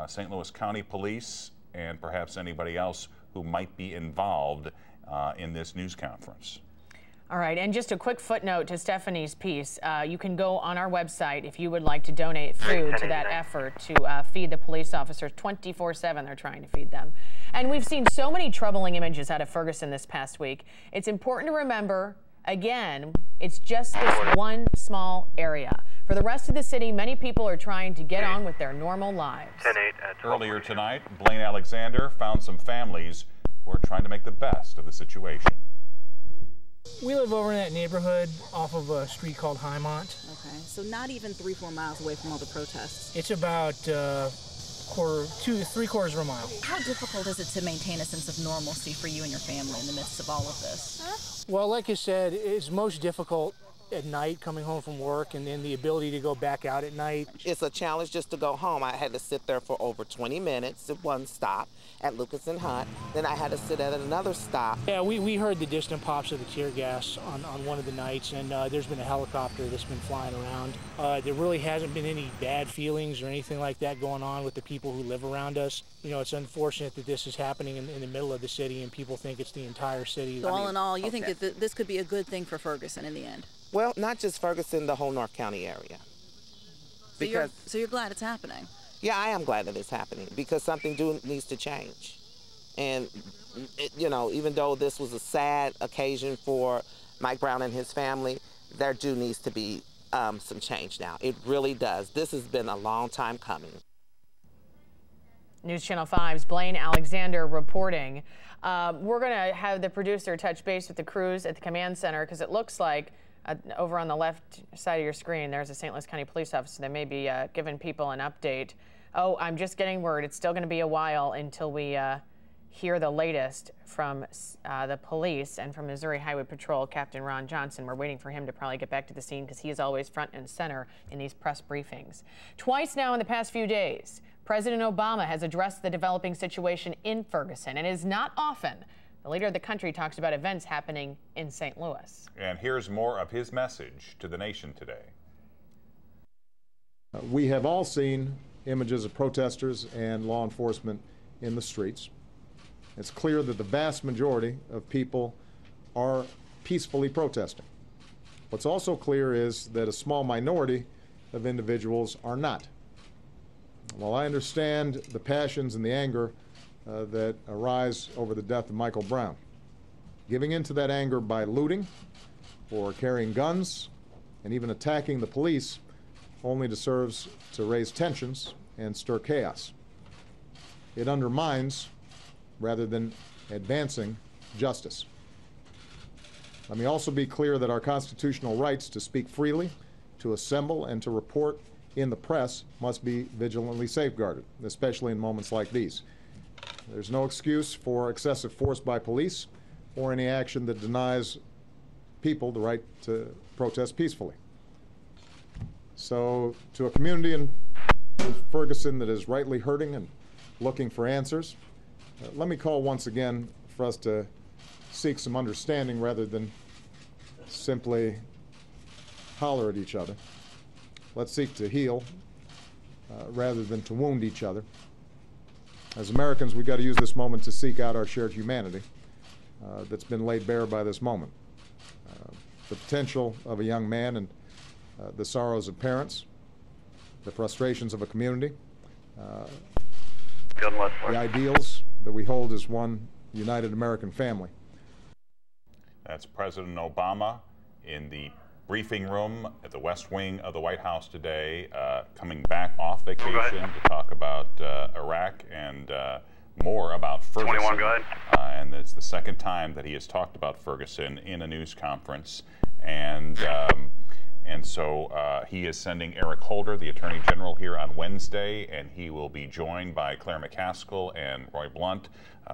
St. Louis County Police, and perhaps anybody else who might be involved in this news conference. All right, and just a quick footnote to Stephanie's piece. You can go on our website if you would like to donate food to that effort to feed the police officers 24/7. They're trying to feed them. And we've seen so many troubling images out of Ferguson this past week. It's important to remember, again, it's just this one small area. For the rest of the city, many people are trying to get on with their normal lives. Earlier tonight, Blaine Alexander found some families who are trying to make the best of the situation. We live over in that neighborhood off of a street called Highmont. Okay, so not even 3-4 miles away from all the protests. It's about 3/4 of a mile. How difficult is it to maintain a sense of normalcy for you and your family in the midst of all of this? Well, like I said, it's most difficult at night coming home from work, and then the ability to go back out at night. It's a challenge just to go home. I had to sit there for over 20 minutes at one stop at Lucas and Hunt. Then I had to sit at another stop. Yeah, we heard the distant pops of the tear gas on one of the nights, and there's been a helicopter that's been flying around. There really hasn't been any bad feelings or anything like that going on with the people who live around us. It's unfortunate that this is happening in the middle of the city and people think it's the entire city. So all in all, you think that this could be a good thing for Ferguson in the end? Well, not just Ferguson, the whole North County area. So you're glad it's happening? Yeah, I am glad that it's happening because something needs to change. And, even though this was a sad occasion for Mike Brown and his family, there needs to be some change now. It really does. This has been a long time coming. News Channel 5's Blaine Alexander reporting. We're going to have the producer touch base with the crews at the command center because it looks like over on the left side of your screen, there's a St. Louis County police officer that may be giving people an update. Oh, I'm just getting word. It's still going to be a while until we hear the latest from the police and from Missouri Highway Patrol, Captain Ron Johnson. We're waiting for him to probably get back to the scene because he is always front and center in these press briefings. Twice now in the past few days, President Obama has addressed the developing situation in Ferguson, and it is not often the leader of the country talks about events happening in St. Louis. And here's more of his message to the nation today. We have all seen images of protesters and law enforcement in the streets. It's clear that the vast majority of people are peacefully protesting. What's also clear is that a small minority of individuals are not. While I understand the passions and the anger that arise over the death of Michael Brown, giving into that anger by looting or carrying guns and even attacking the police only serves to raise tensions and stir chaos. It undermines rather than advancing justice. Let me also be clear that our constitutional rights to speak freely, to assemble, and to report in the press must be vigilantly safeguarded, especially in moments like these. There's no excuse for excessive force by police or any action that denies people the right to protest peacefully. So, to a community in Ferguson that is rightly hurting and looking for answers, let me call once again for us to seek some understanding rather than simply holler at each other. Let's seek to heal rather than to wound each other. As Americans, we've got to use this moment to seek out our shared humanity that's been laid bare by this moment. The potential of a young man and the sorrows of parents, the frustrations of a community, the ideals that we hold as one united American family. That's President Obama in the briefing room at the West Wing of the White House today, coming back off vacation to talk about Iraq and more about Ferguson. 21, go ahead. And it's the second time that he has talked about Ferguson in a news conference. And so he is sending Eric Holder, the Attorney General, here on Wednesday, and he will be joined by Claire McCaskill and Roy Blunt,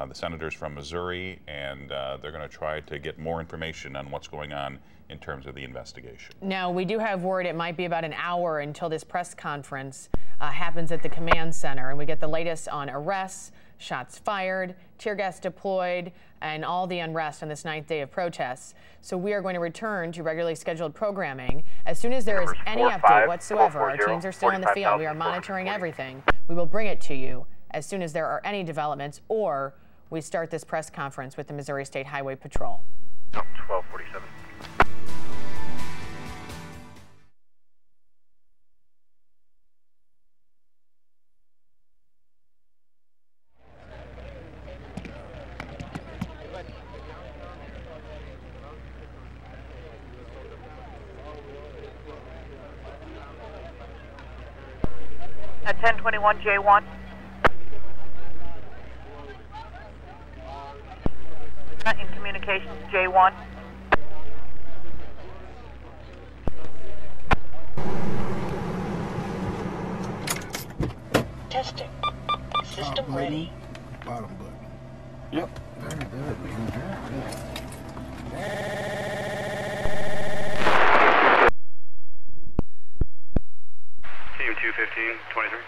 the senators from Missouri, and they're going to try to get more information on what's going on in terms of the investigation. Now, we do have word it might be about an hour until this press conference happens at the command center, and we get the latest on arrests, shots fired, tear gas deployed, and all the unrest on this 9th day of protests. So we are going to return to regularly scheduled programming. As soon as there is any update whatsoever, our teams are still in the field. We are monitoring everything. We will bring it to you as soon as there are any developments, or we start this press conference with the Missouri State Highway Patrol. 1247. At 1021 J1. In communications, J1. Testing. System ready. Bottom button. Yep. Very good. Team 215, 23.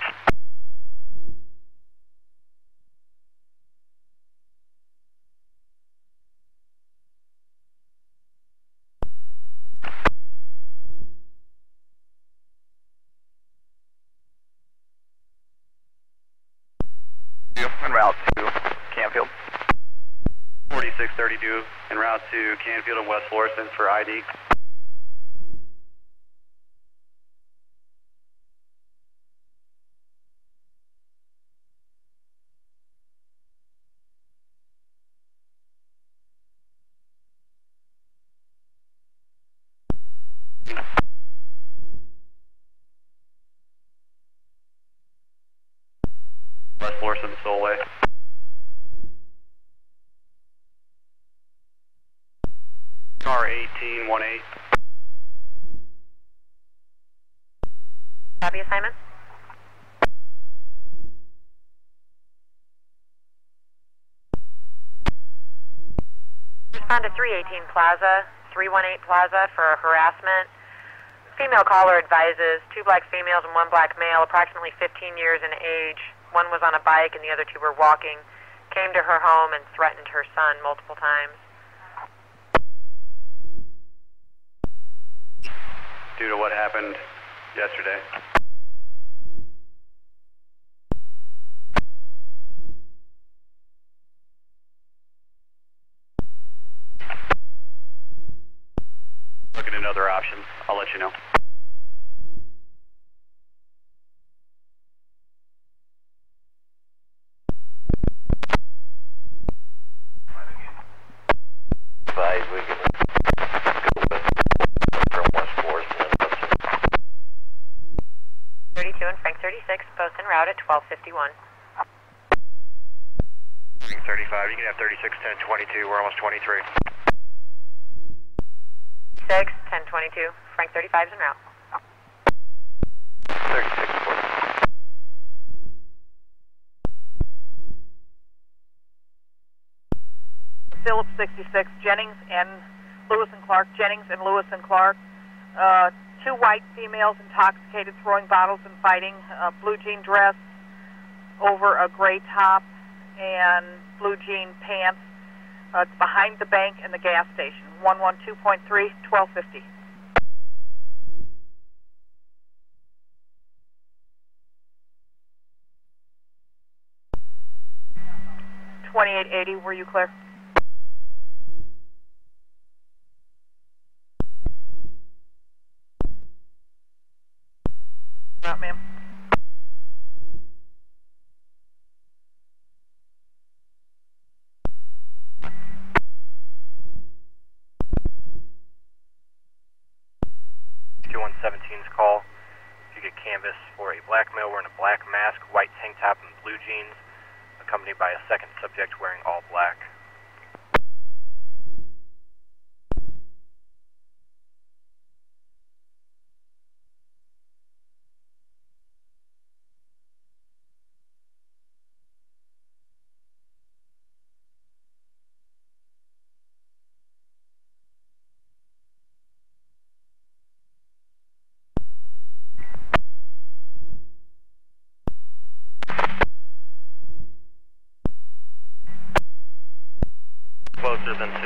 En route to Canfield. 4632 en route to Canfield and West Florissant for ID. West Florissant, Solway. Car 1818. Copy assignment. Respond to 318 Plaza, 318 Plaza for harassment. Female caller advises 2 black females and 1 black male, approximately 15 years in age. One was on a bike and the other 2 were walking. Came to her home and threatened her son multiple times. Due to what happened yesterday. other options, I'll let you know. We can go with from West 4th and then 32 and Frank 36, both en route at 12:51. 35, you can have 36, 10, 22, we're almost 23. 6, 10, 22, Frank 35 is en route. 36, 40. Phillips 66, Jennings and Lewis and Clark, Jennings and Lewis and Clark. Two white females intoxicated, throwing bottles and fighting. Blue jean dress over a gray top and blue jean pants. It's behind the bank and the gas station. 112.3, 1250. $28.80, were you clear? Out, ma'am. Call. If you get canvas for a black male wearing a black mask, white tank top, and blue jeans, accompanied by a second subject wearing all black. Closer than 2.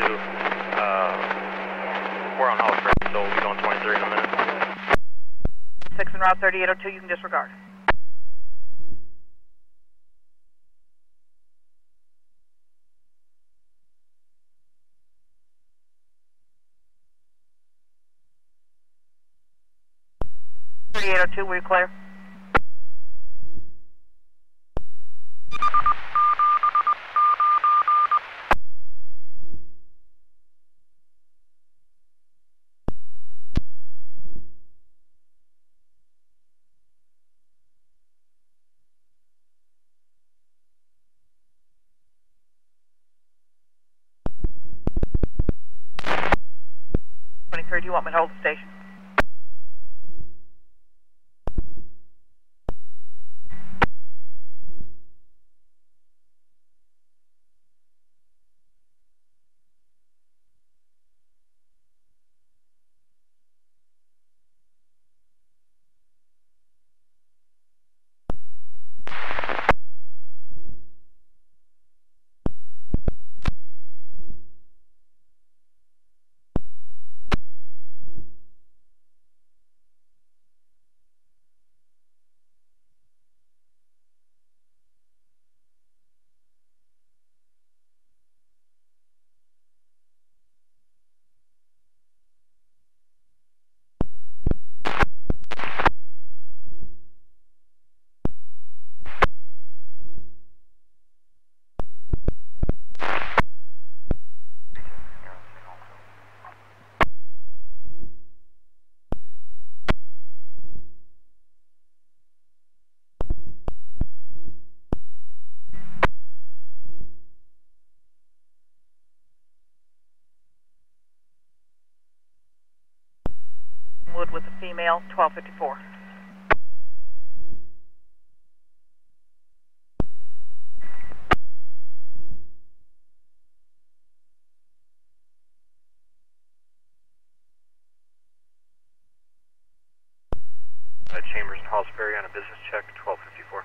We're on house break, so we'll be going 23 in a minute. 6 en route 3802, you can disregard. Were you clear? Do you want me to hold the station? Wood with a female, 1254. Chambers and Hallsbury on a business check, 1254.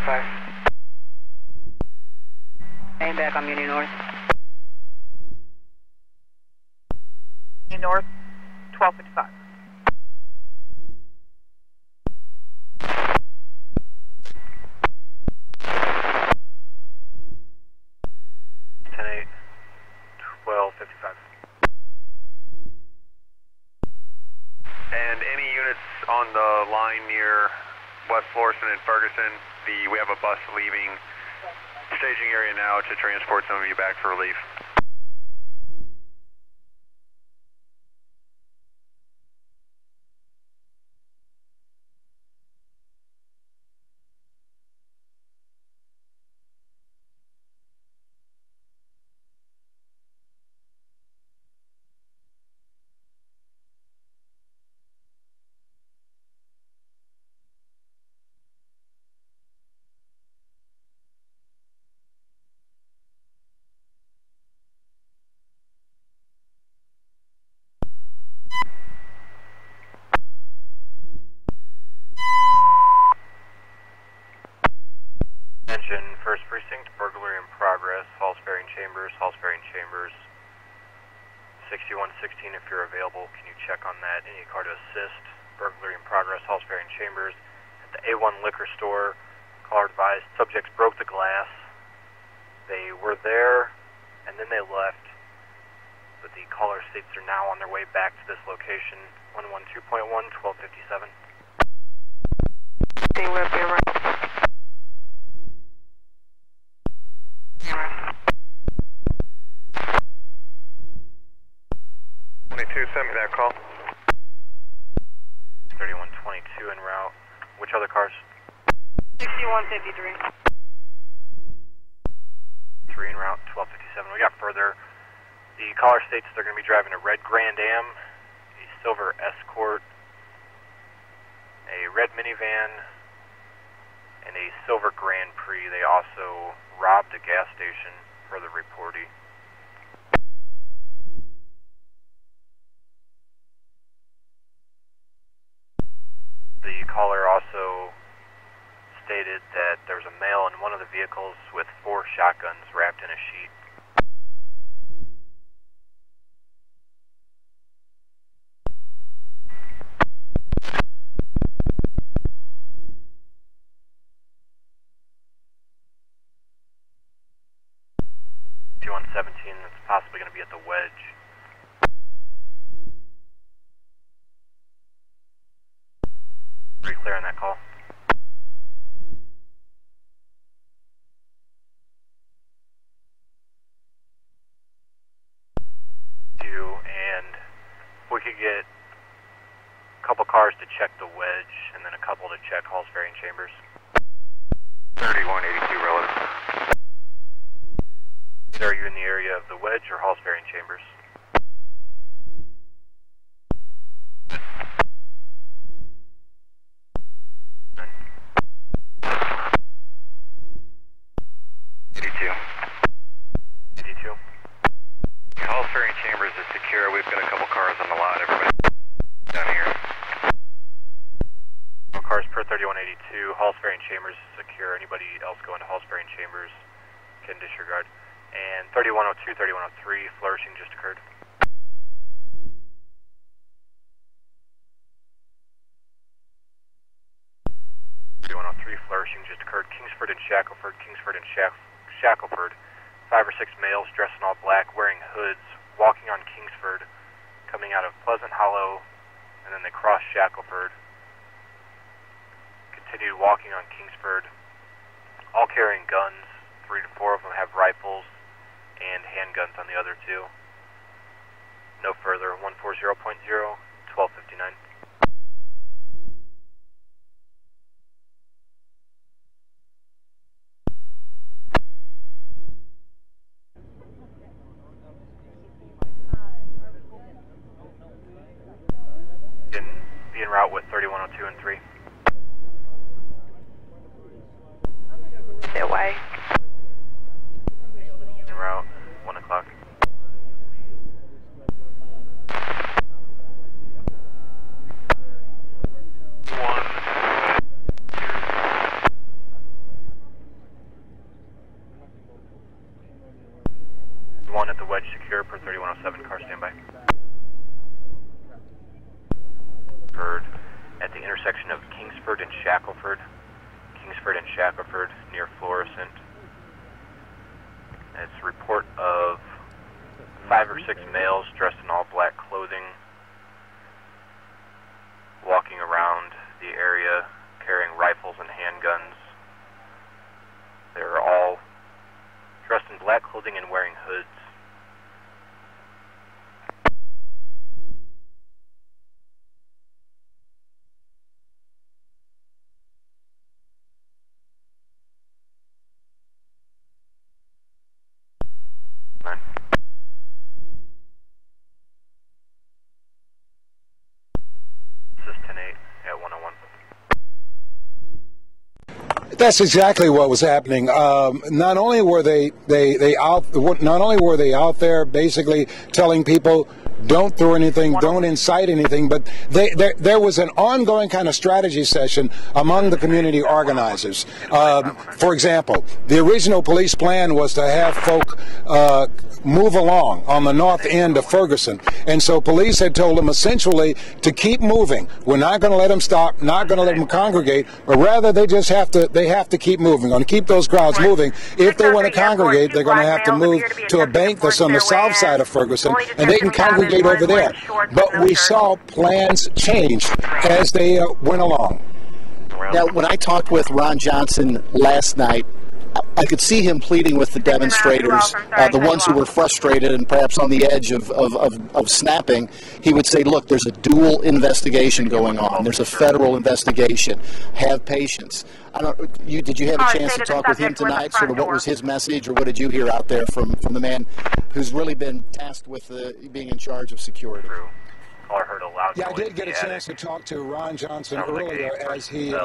305. Aim back on Muni North. North, 1255. And any units on the line near West Florissant and Ferguson, we have a bus leaving staging area now to transport some of you back for relief. Attention, First Precinct, burglary in progress, Halls Ferry Chambers, 6116 if you're available, can you check on that? Any car to assist, burglary in progress, Halls Ferry Chambers. At the A1 liquor store, caller advised subjects broke the glass. They were there and then they left, but the caller states they're now on their way back to this location, 112.1, 1257. They will be around. 22, send me that call. 3122 en route. Which other cars? 6153. 3 en route, 1257. We got further. The caller states they're going to be driving a red Grand Am, a silver Escort, a red minivan, and a silver Grand Prix. They also robbed a gas station, per the reportee. The caller also stated that there was a male in one of the vehicles with 4 shotguns wrapped in a sheet. That's possibly going to be at the Wedge. Are you clear on that call? And we could get a couple cars to check the Wedge and then a couple to check Halls Ferry Chambers. 3182 relative. Are you in the area of the Wedge or Halls Ferry Chambers? Halls Ferry Chambers is secure. We've got a couple cars on the lot. Everybody down here. No cars per 3182. Halls Ferry Chambers is secure. Anybody else going to Halls Ferry Chambers can disregard. And 3102, 3103, flourishing just occurred. 3103, flourishing just occurred. Kingsford and Shackleford, Shackleford. 5 or 6 males dressed in all black, wearing hoods, walking on Kingsford, coming out of Pleasant Hollow, and then they crossed Shackleford. Continued walking on Kingsford, all carrying guns. 3 to 4 of them have rifles and handguns on the other 2. No further. 140.0, 1259. Be en route with 3102 and 3. Stay away. En route, 1 o'clock. One at the wedge secure per 3107, car standby. At the intersection of Kingsford and Shackleford. Kingsford and Shackleford near Florissant. It's a report of 5 or 6 males dressed in all black clothing walking around the area carrying rifles and handguns. They're all dressed in black clothing and wearing hoods. That's exactly what was happening. Not only were they out there basically telling people don't throw anything, don't incite anything, but there was an ongoing kind of strategy session among the community organizers. For example, the original police plan was to have folk move along on the north end of Ferguson, and so police had told them essentially to keep moving. We're not going to let them stop, not going to let them congregate, but rather they have to keep moving, going to keep those crowds moving. If they want to congregate, they're going to have to move to a bank that's on the south side of Ferguson, and they can congregate over there. But we saw plans change as they went along. Now, when I talked with Ron Johnson last night, I could see him pleading with the demonstrators, the ones who were frustrated and perhaps on the edge of snapping. He would say, look, there's a dual investigation going on. There's a federal investigation. Have patience. Did you have a chance to talk with him tonight? Sort of what was his message, or what did you hear out there from the man who's really been tasked with being in charge of security? Yeah, I did get a chance to talk to Ron Johnson earlier as he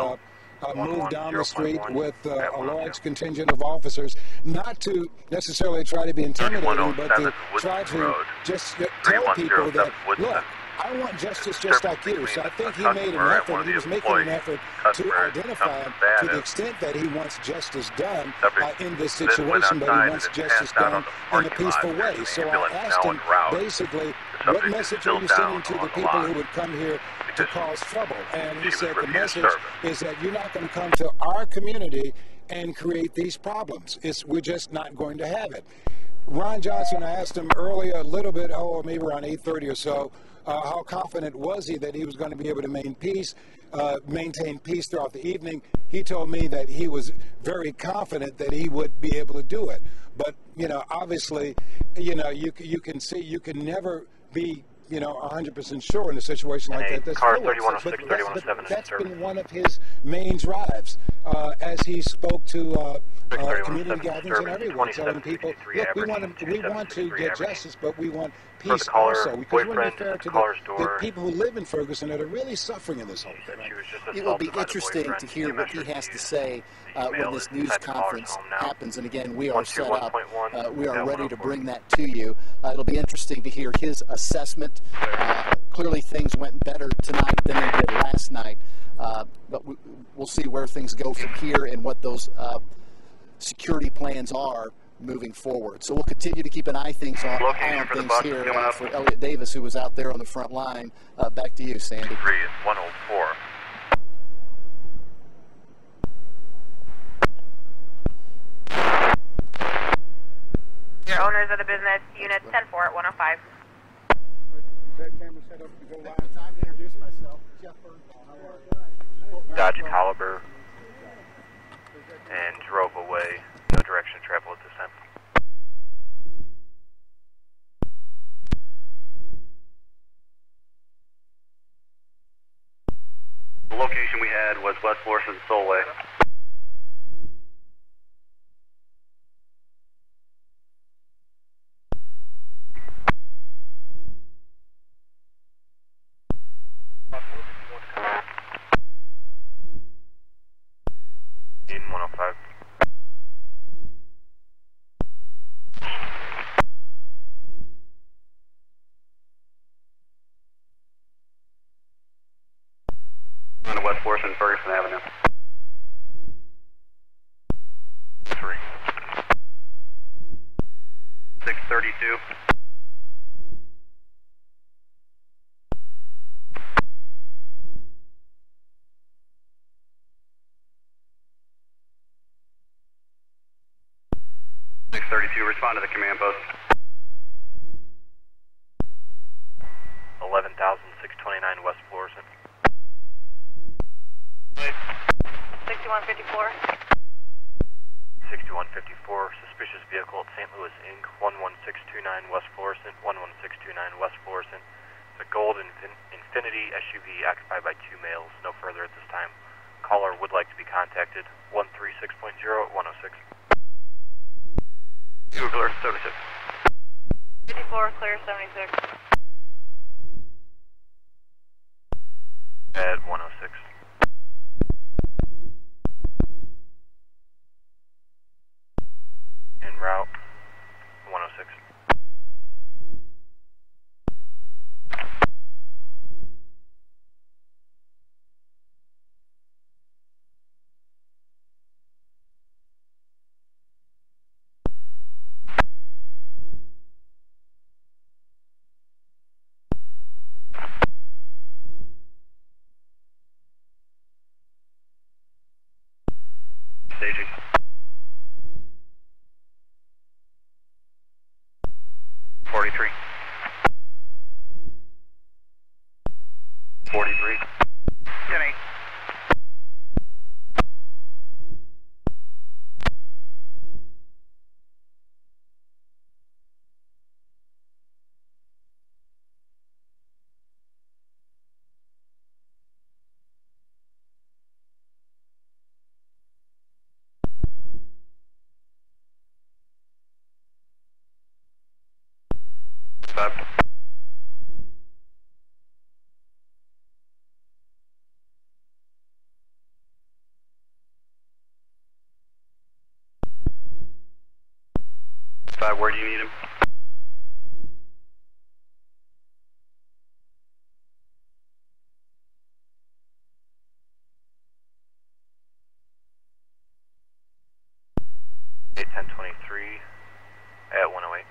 moved down the street with a large contingent of officers, not to necessarily try to be intimidating, but to try to just tell people that, look, I want justice just like you. So I think he made an effort, he was making an effort to identify him to the extent that he wants justice done in this situation, but he wants justice done in a peaceful way. So I asked him basically, what message are you sending to the people who would come here to cause trouble? And he said the message is that you're not going to come to our community and create these problems. We're just not going to have it. Ron Johnson, I asked him earlier a little bit, maybe around 8:30 or so, how confident was he that he was going to be able to maintain peace throughout the evening. He told me that he was very confident that he would be able to do it. But, obviously, you can never be 100% sure in a situation like that. That's car 3106, 3107 that's been one of his main drives as he spoke to community gatherings and everyone, telling people, look, we want to get justice, but we want peace also. Because we want to be fair to the people who live in Ferguson that are really suffering in this whole thing. It will be interesting to hear what he has to say when this news conference happens. And again, we are set up. We are ready to bring that to you. It'll be interesting to hear his assessment. Clearly things went better tonight than they did last night. But we'll see where things go from here and what those security plans are moving forward. So we'll continue to keep an eye on things here for Elliot Davis, who was out there on the front line. Back to you, Sandy. 3 is 104. Your owners of the business, unit 10-4 at 105. Time to introduce myself. Jeff Bernthal. How are you? Dodge Caliber and drove away. No direction to travel at this time. The location we had was West Florissant Solway. In 105. On West Florissant, Ferguson Avenue. 3. 630. 32. Next 32, respond to the command post. 11,629 West Florissant. 6154. 6154, suspicious vehicle at St. Louis Inc. 11629 West Florissant, 11629 West Florissant. It's a gold Infinity SUV occupied by 2 males. No further at this time. Caller would like to be contacted. 136.0 at 106. Clear 76. 54, clear 76. At 106. En route, 106. Staging. 43. 43. 10-8. Stop. Stop. Where do you need him? Eight 1023 at 108.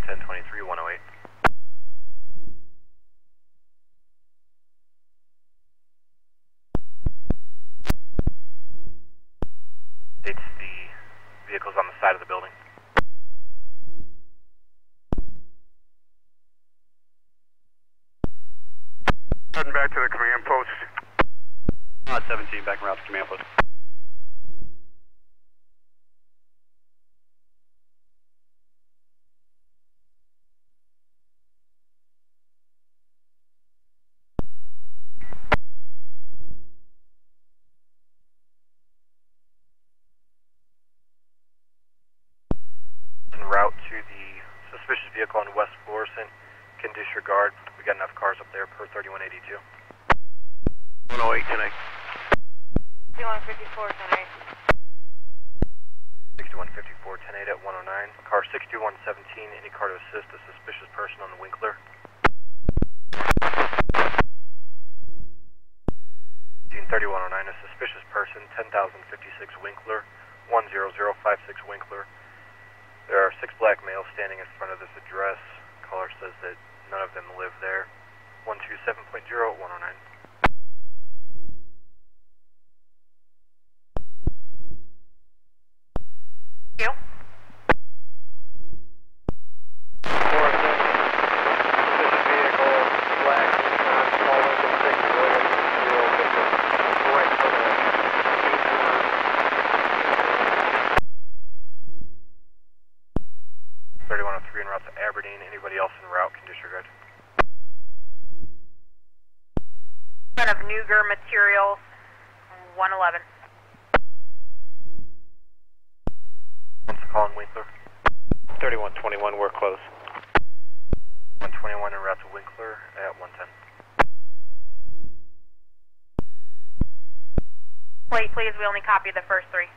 1023, 108. It's the vehicles on the side of the building. Heading back to the command post. 17, back around to command post. En route to the suspicious vehicle on West Florissant. Can disregard. We got enough cars up there per 3182. 108, 10-8. 6154, 10-8. 6154, 10-8 at 109. Car 6117, any car to assist a suspicious person on the Winkler. 3109, a suspicious person, 10,056 Winkler, 10056 Winkler. There are 6 black males standing in front of this address. Caller says that none of them live there. 127.0 at 109. You? Of Nuger materials, 111. What's the call in Winkler? 3121, we're close. 121 en route to Winkler at 110. Please, we only copy the first 3.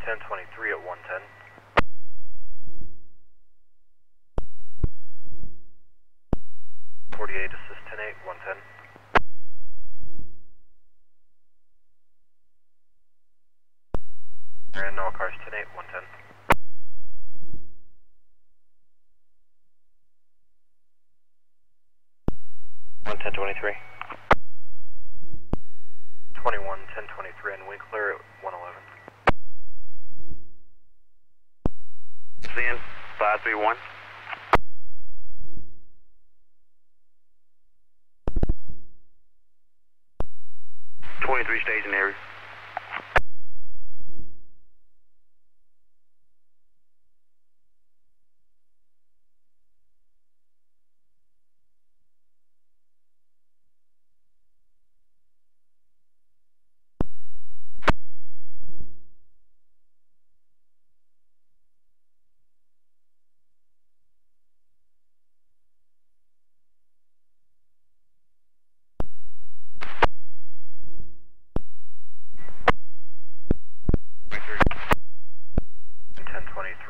1023 at 110. Assist 10-8, 110. And all cars 10-8, 110. On 1023. 21, 1023 and Winkler at 111. Seeing 531. Staging area.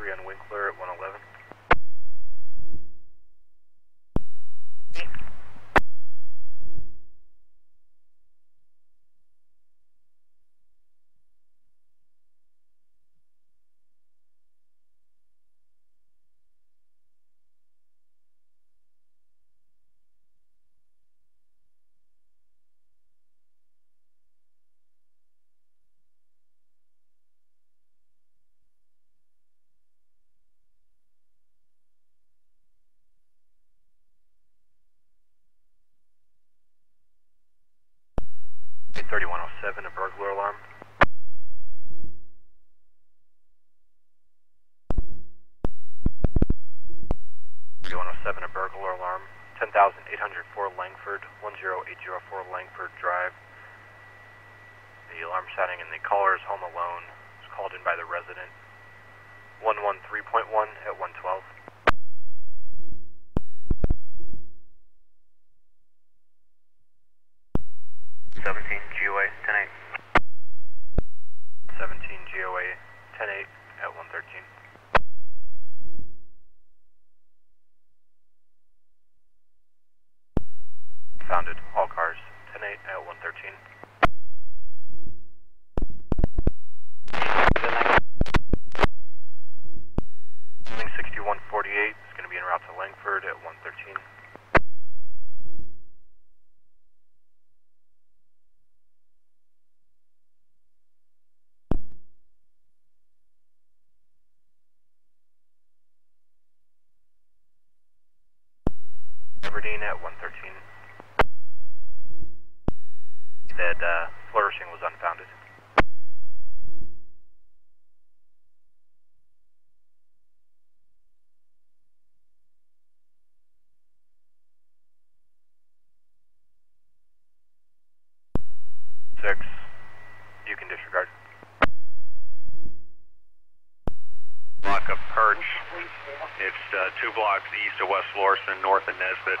On Winkler at 111. Hey, 3107, a burglar alarm. 3107, a burglar alarm. 10,804 Langford, 10804 Langford Drive. The alarm sounding in the caller is home alone. It's called in by the resident. 113.1 at 112. 17 GOA 10-8. 17 GOA 10-8 at 113. Founded all cars 10-8 at 113. Link 6148 is going to be en route to Langford at 113. Aberdeen at 113. That flourishing was unfounded. Six, you can disregard. Block of Perch. It's 2 blocks east of West Florissant, north of Nesbitt.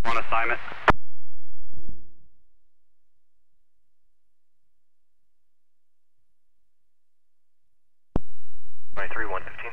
On assignment. Three 115.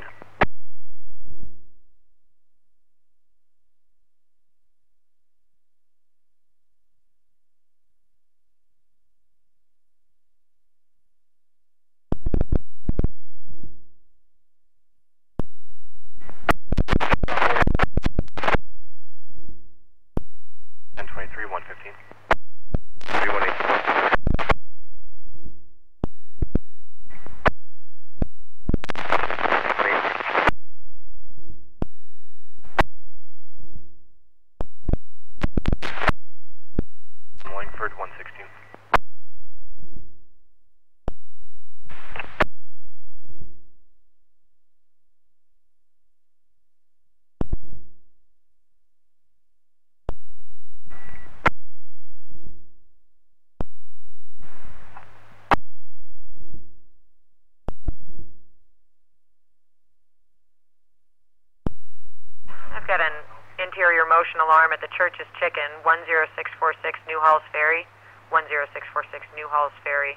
commotion alarm at the Church's Chicken, 10646 New Halls Ferry, 10646 New Halls Ferry.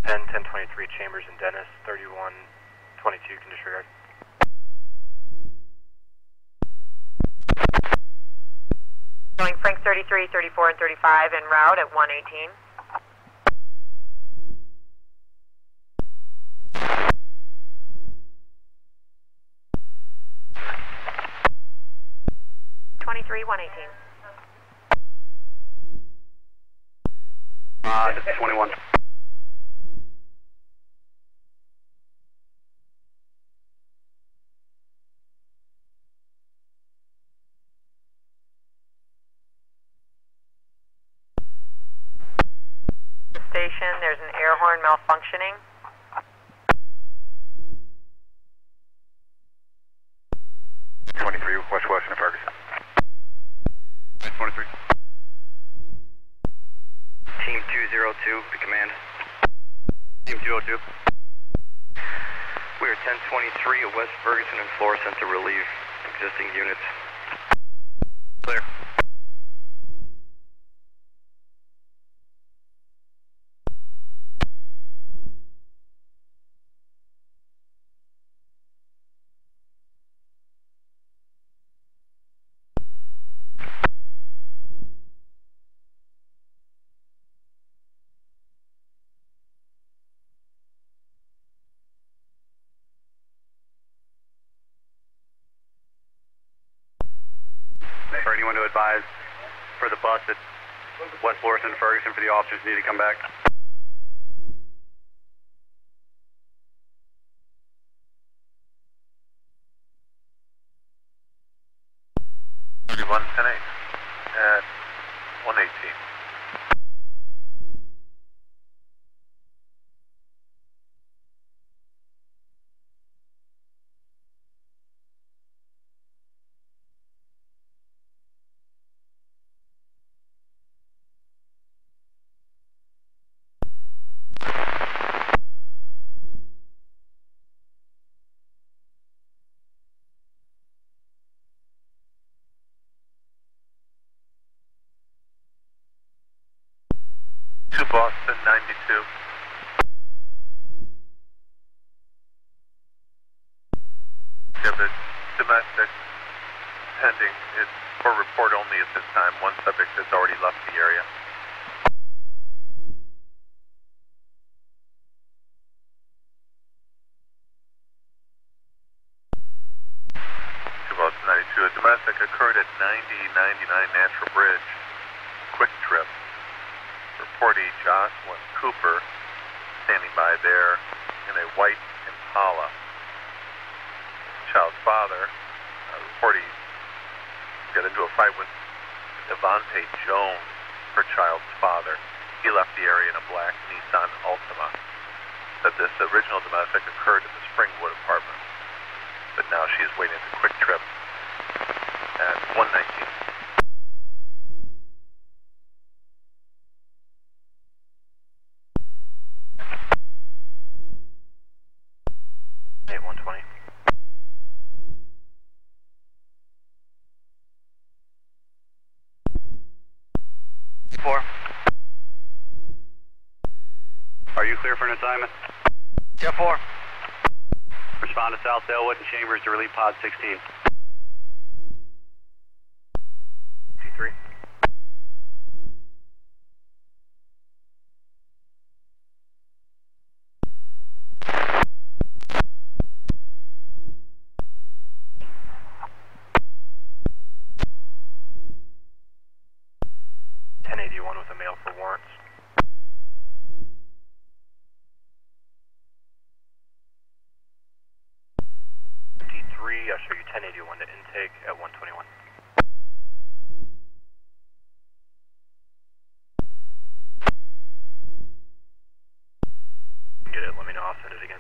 And 1023 Chambers and Dennis, 3122 can disregard. Showing Frank 33, 34, and 35 en route at 118. Three 118. This is 21. Station, there's an air horn malfunctioning. West Western Ferguson. 23. Team 202, the command. Team 202. We are 1023 at West Ferguson and Florissant to relieve existing units. Clear. For anyone to advise for the bus at West Florissant and Ferguson for the officers need to come back. at 118. To Boston, 92. You have a domestic pending. It's for report only at this time. One subject has already left the area. To Boston, 92. A domestic occurred at 9099 Natural Bridge. Quick Trip. Reportee Jocelyn Cooper standing by there in a white Impala. Child's father, reportee, got into a fight with Devontae Jones, her child's father. He left the area in a black Nissan Altima. That this original domestic occurred in the Springwood apartment, but now she is waiting at the Quick Trip at 119. Are you clear for an assignment? Yeah, 4. Respond to South Elwood and Chambers to relieve pod 16. T3. With a mail for warrants. D3, I'll show you 1081 to intake at 121. Get it, let me know, I'll send it again.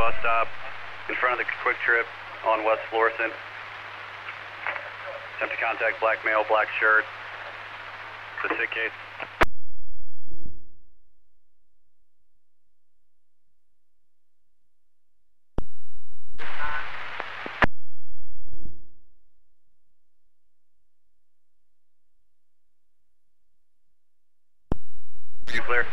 bus stop in front of the Quick Trip on West Florissant. Attempt to contact black male, black shirt. The sick case. You clear?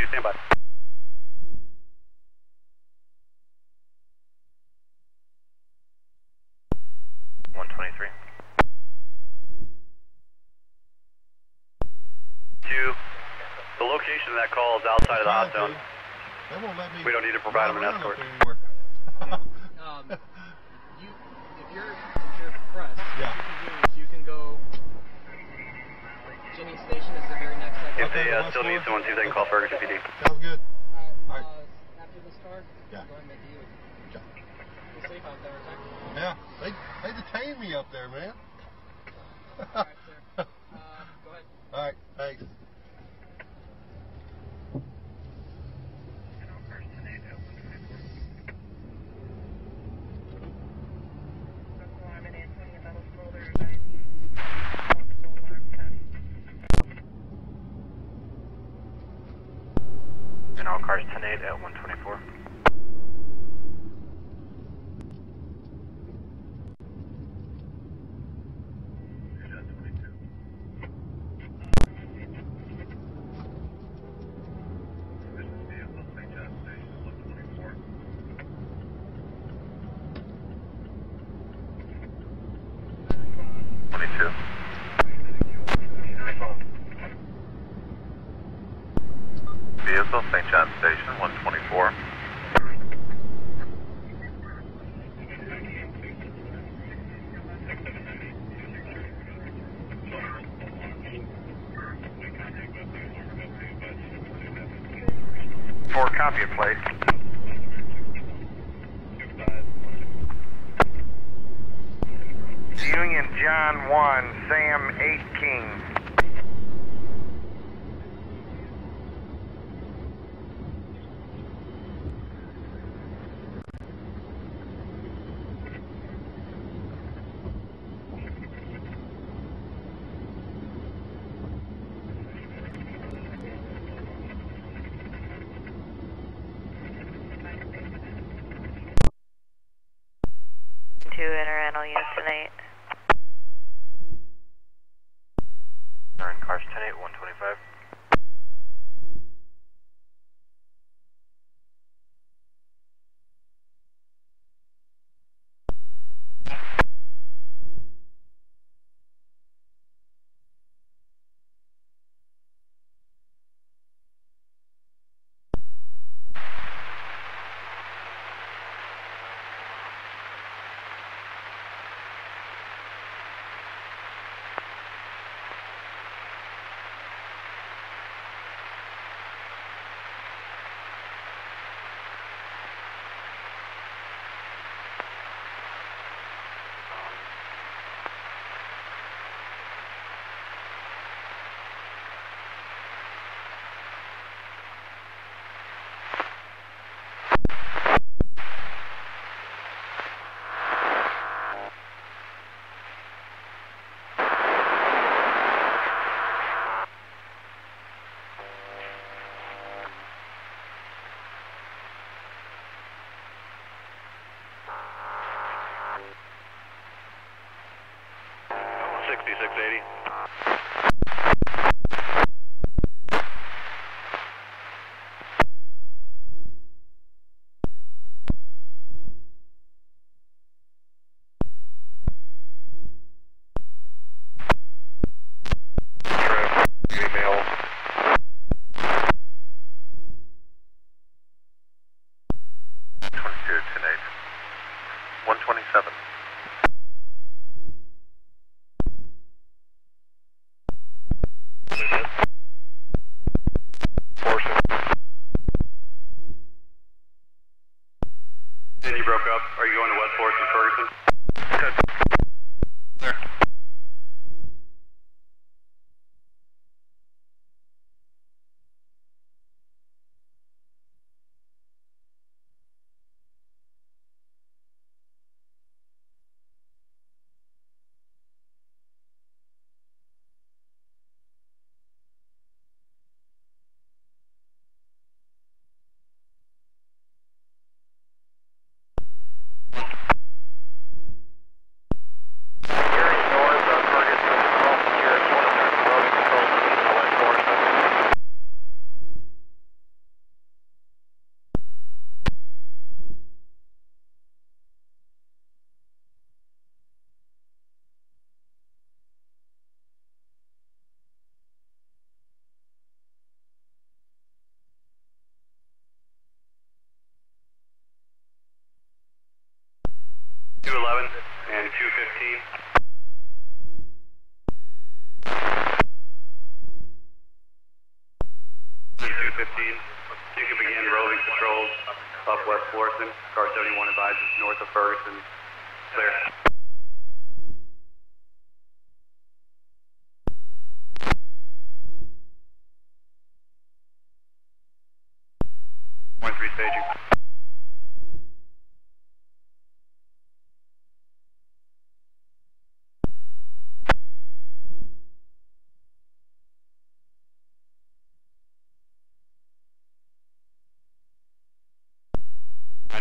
Stand by. 123. 2. The location of that call is outside of the hot zone. We don't need to provide them an escort. If you're pressed, what you can do is you can go Jennings Station is the very next exit. If they still need someone, see if they can call Ferguson PD. Sounds good. All right. After this card, Yeah. go ahead and make a U. Be safe out there, okay? Yeah, they detained me up there, man. All right, sir. Go ahead. All right, thanks. And all cars 10-8 at 124. Vehicle, St. John Station, 124. For copy of plate. Union John 1, Sam 8 King. Internal units tonight. Turn cars 10-8, 125. 211 and 215. 215. You can begin roving patrols up West Florissant. Car 71 advises north of Ferguson. Clear. Point 3 staging.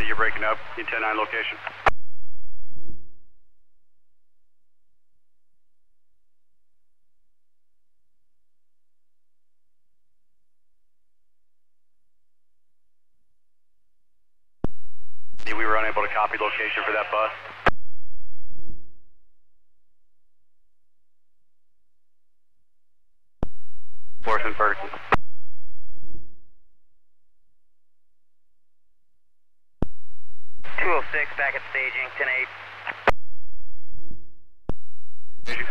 You're breaking up. In 10-9 location. We were unable to copy location for that bus. Florissant, Ferguson. 206 back at staging, 10-8. Staging.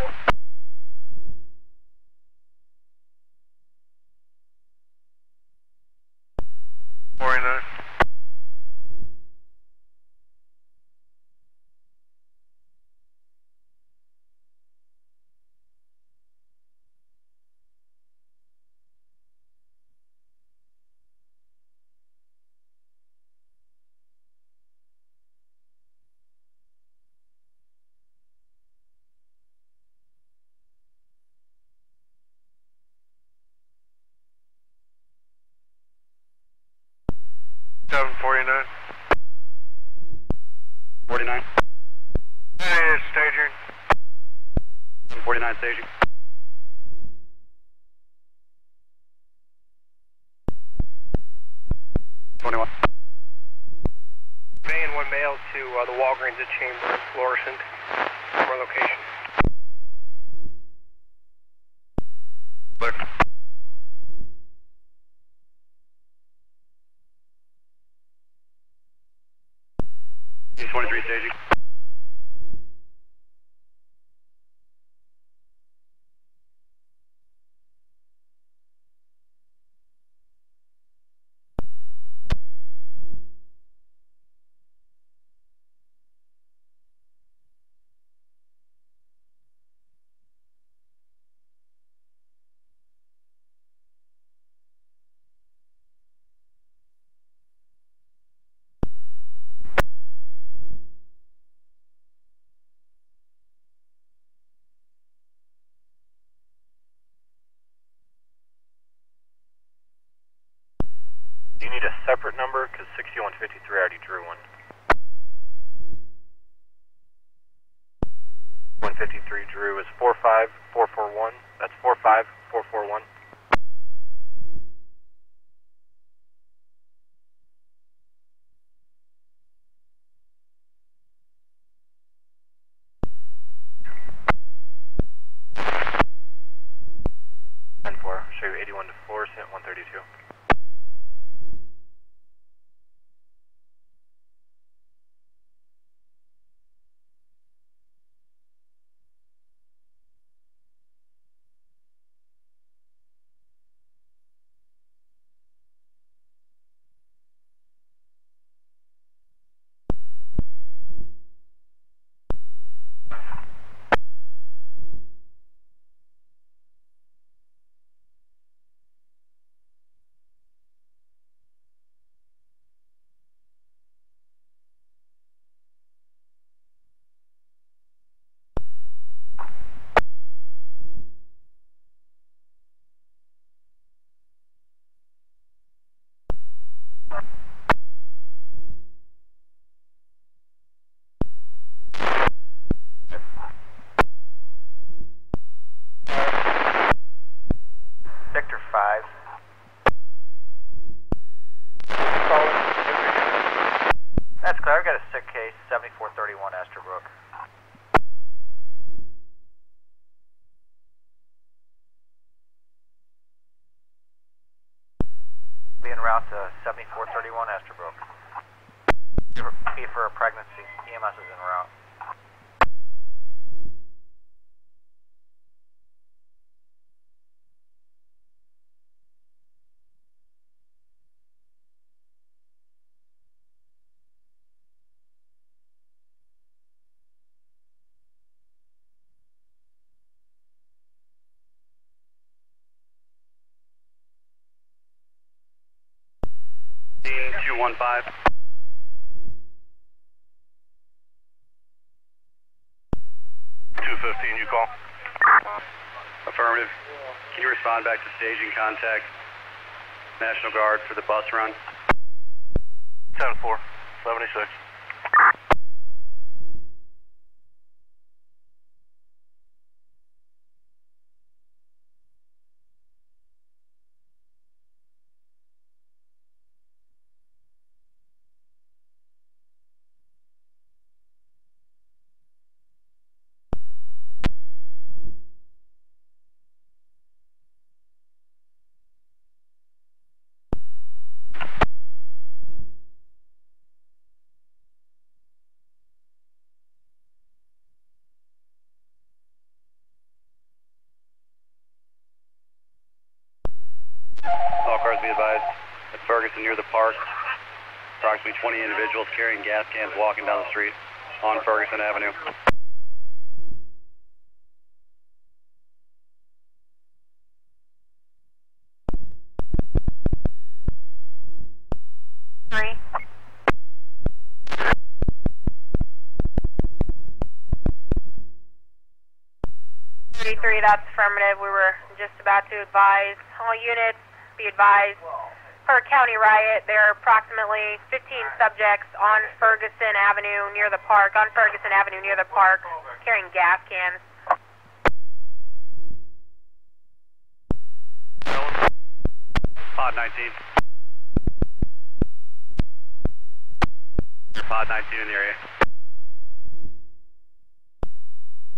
Seven 49. 49. Hey, staging. 49 staging. 21. Van 1 male to the Walgreens at Chambers, Florissant, for location. Clear. He's 23 staging. Do you need a separate number? Because 6153 already drew one. 153 drew is 45441. That's 45441. Show you 81 to Florissant, 132. That's clear. I've got a sick case, 7431 Esterbrook. Be en route to 7431 Esterbrook. Be for a pregnancy. EMS is en route. 215. You call? Affirmative. Can you respond back to staging contact National Guard for the bus run? 10-4, 76. All cars be advised at Ferguson near the park. Approximately 20 individuals carrying gas cans walking down the street on Ferguson Avenue. Three. 33, that's affirmative. We were just about to advise all units, be advised, per county riot, there are approximately 15 subjects on Ferguson Avenue near the park, carrying gas cans. Pod 19. Pod 19 in the area.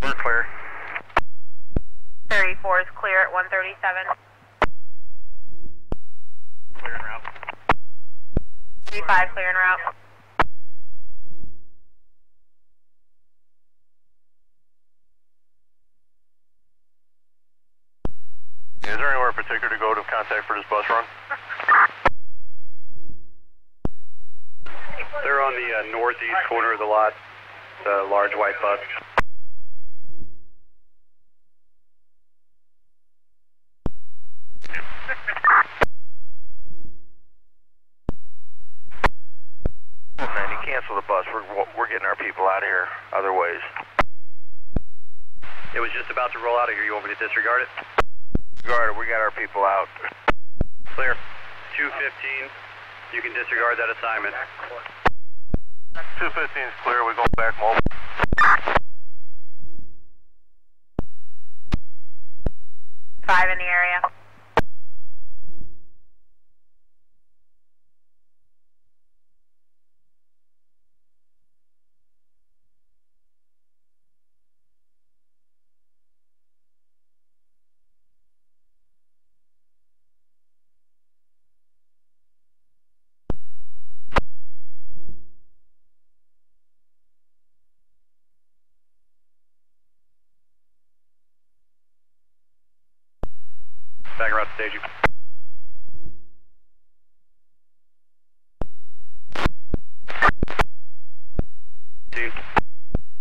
We're clear. 34 is clear at 137. Clear en route. 35 clear en route. Is there anywhere in particular to go to contact for this bus run? They're on the northeast corner of the lot. It's a large white bus. Man, you cancel the bus. We're getting our people out of here other ways. It was just about to roll out of here. You want me to disregard it? Disregard it. We got our people out. Clear. 215. You can disregard that assignment. 215 is clear. We're going back mobile. Five in the area. Back around to staging.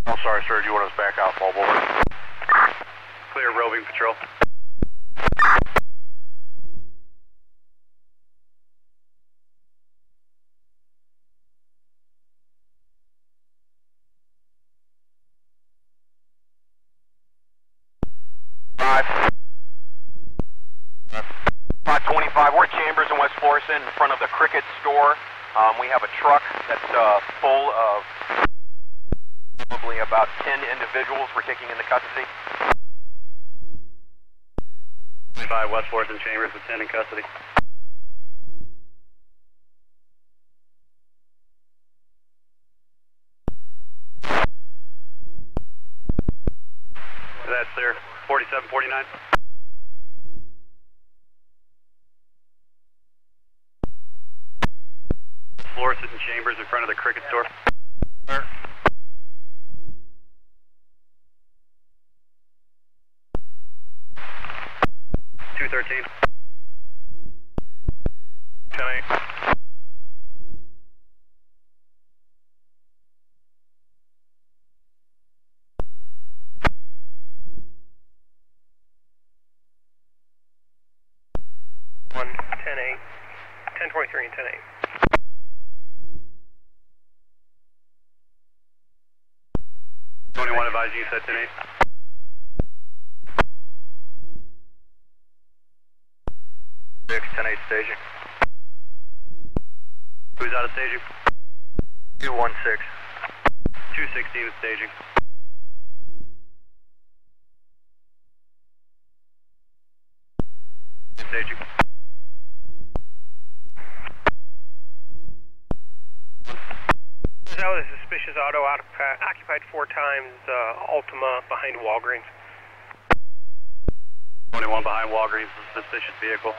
I'm sorry, sir. Do you want us back out mobile? Clear roving patrol. Pod 25, we're at Chambers in West Florissant in front of the Cricket store. We have a truck that's full of probably about 10 individuals we're taking into custody. 25 West Florissant Chambers with 10 in custody. That's clear. 4749. Florissant and Chambers in front of the Cricket store. 213. 10-8. One 10-8. 10-23 and 10-8. 71 advising you said 10-8. Six, 10-8 staging. Who's out of staging? 216. 216 is staging. Staging. That was a suspicious auto occupied 4 times Ultima behind Walgreens. 21 behind Walgreens, suspicious vehicle.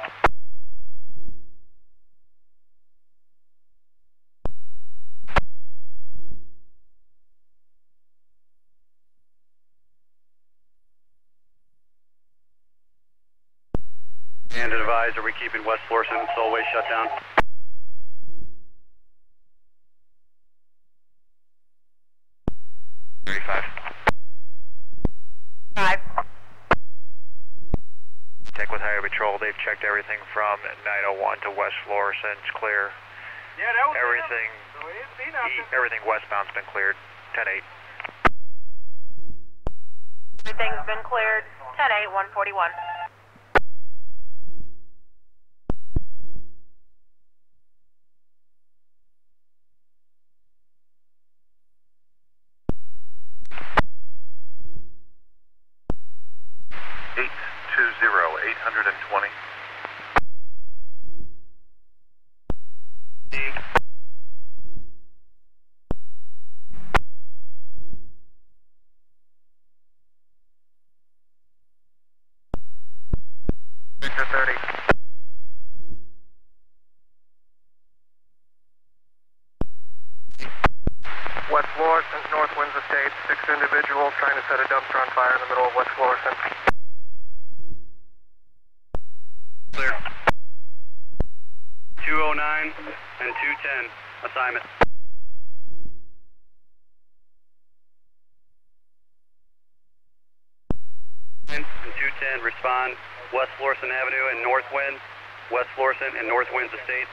And advise, are we keeping West Florissant and Solway shut down? Check with Highway Patrol. They've checked everything from 901 to West Florissant. It's clear. Yeah, that was everything. Everything westbound's been cleared. 10-8. Everything's been cleared. 10-8, 141. Victor 30. West Florissant, North Winds Estates, 6 individuals trying to set a dumpster on fire in the middle of West Florissant. Clear. 209 and 210, assignment. And 210, respond. West Florissant Avenue and North Winds, West Florissant and North Winds Estates.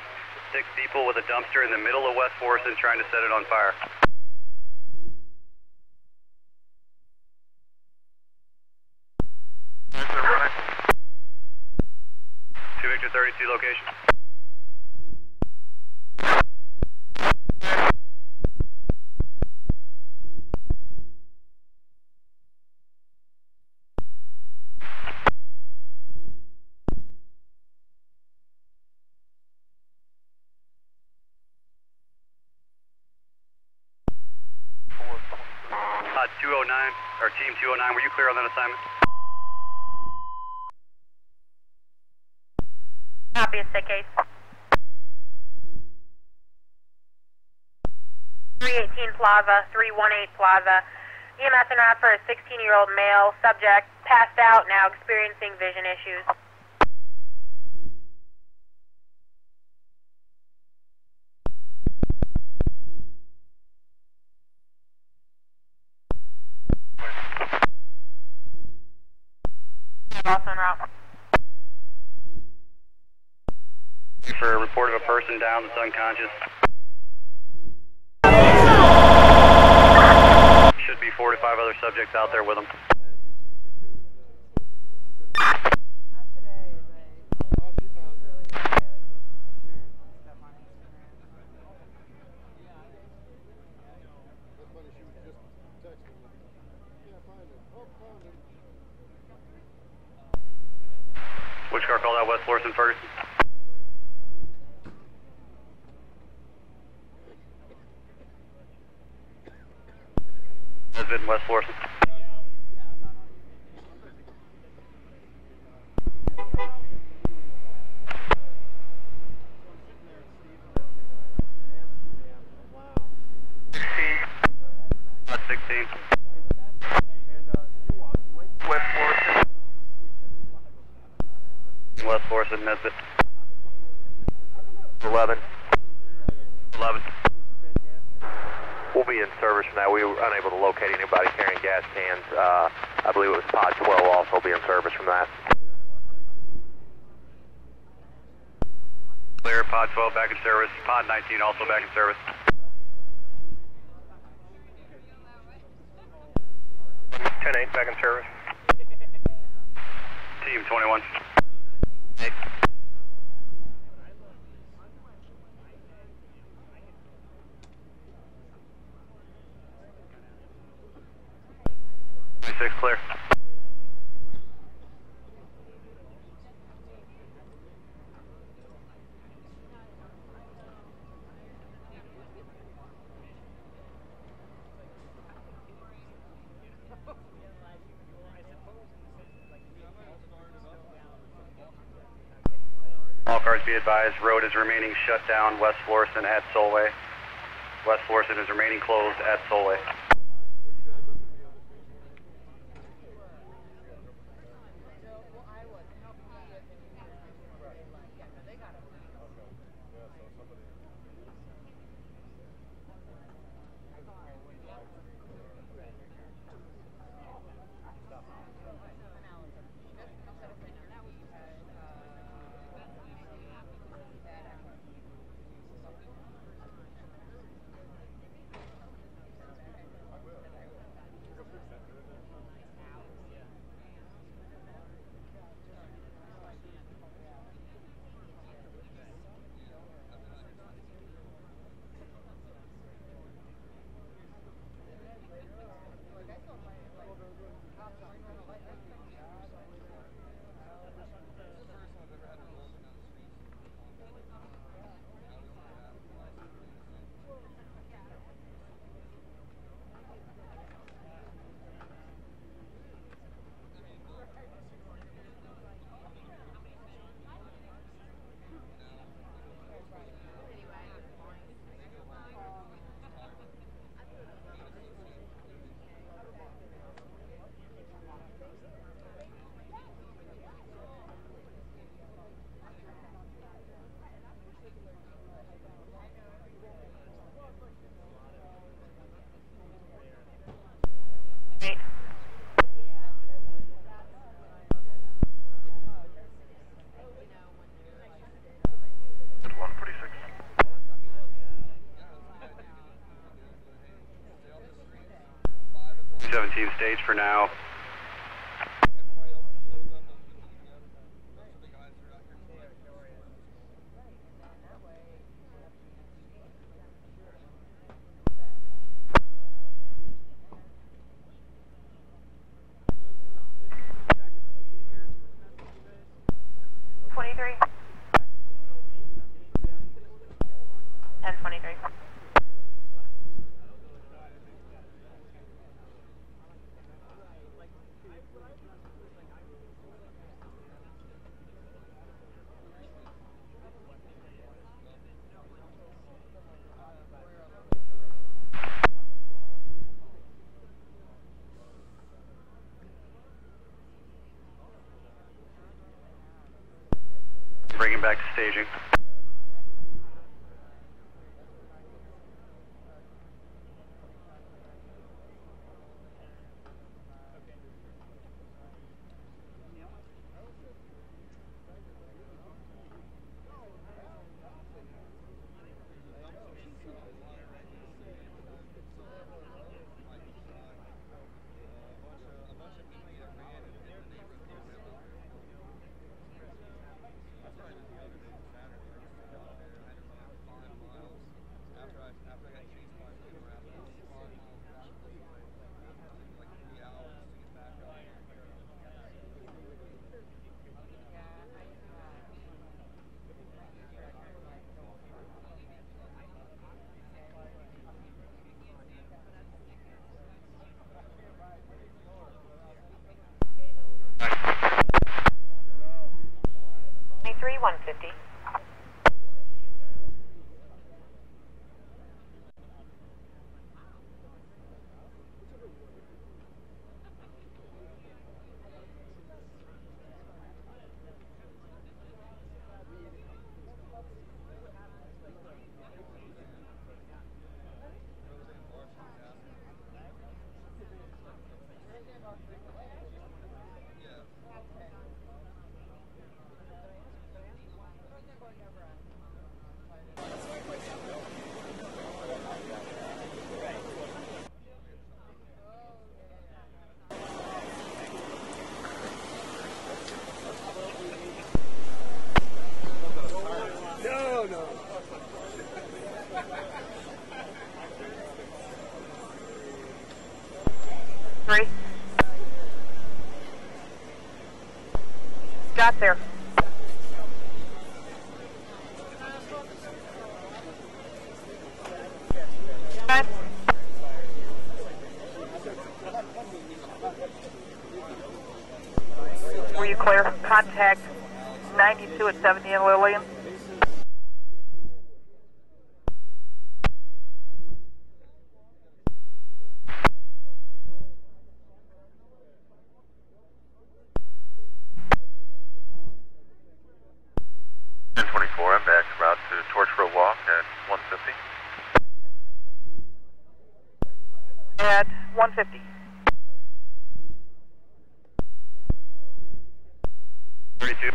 6 people with a dumpster in the middle of West Florissant trying to set it on fire. Two Victor 32 location. Pod 209, or Team 209, were you clear on that assignment? Copy, a stick case. 318 Plaza, 318 Plaza. EMS en route for a 16-year-old male subject, passed out, now experiencing vision issues. Also en route. For a report of a person down that's unconscious. Should be 4 to 5 other subjects out there with them. Which car called out West Florissant, Ferguson? Has been West Florissant. Not 16. West Florissant. West Florissant, Nesbitt. 11. 11. We'll be in service from that. We were unable to locate anybody carrying gas cans. I believe it was Pod 12 also be in service from that. Clear, Pod 12 back in service. Pod 19 also back in service. 10-8, back in service. Team 21. Hey. Clear. All cars be advised, road is remaining shut down West Florissant at Solway. West Florissant is remaining closed at Solway. Team stage for now. Bring him back to staging. 3. Got there. Okay. Were you clear? Contact 92 at 70 in Lillian. I'm back route to Torch Road Walk at 150. At 150. 32.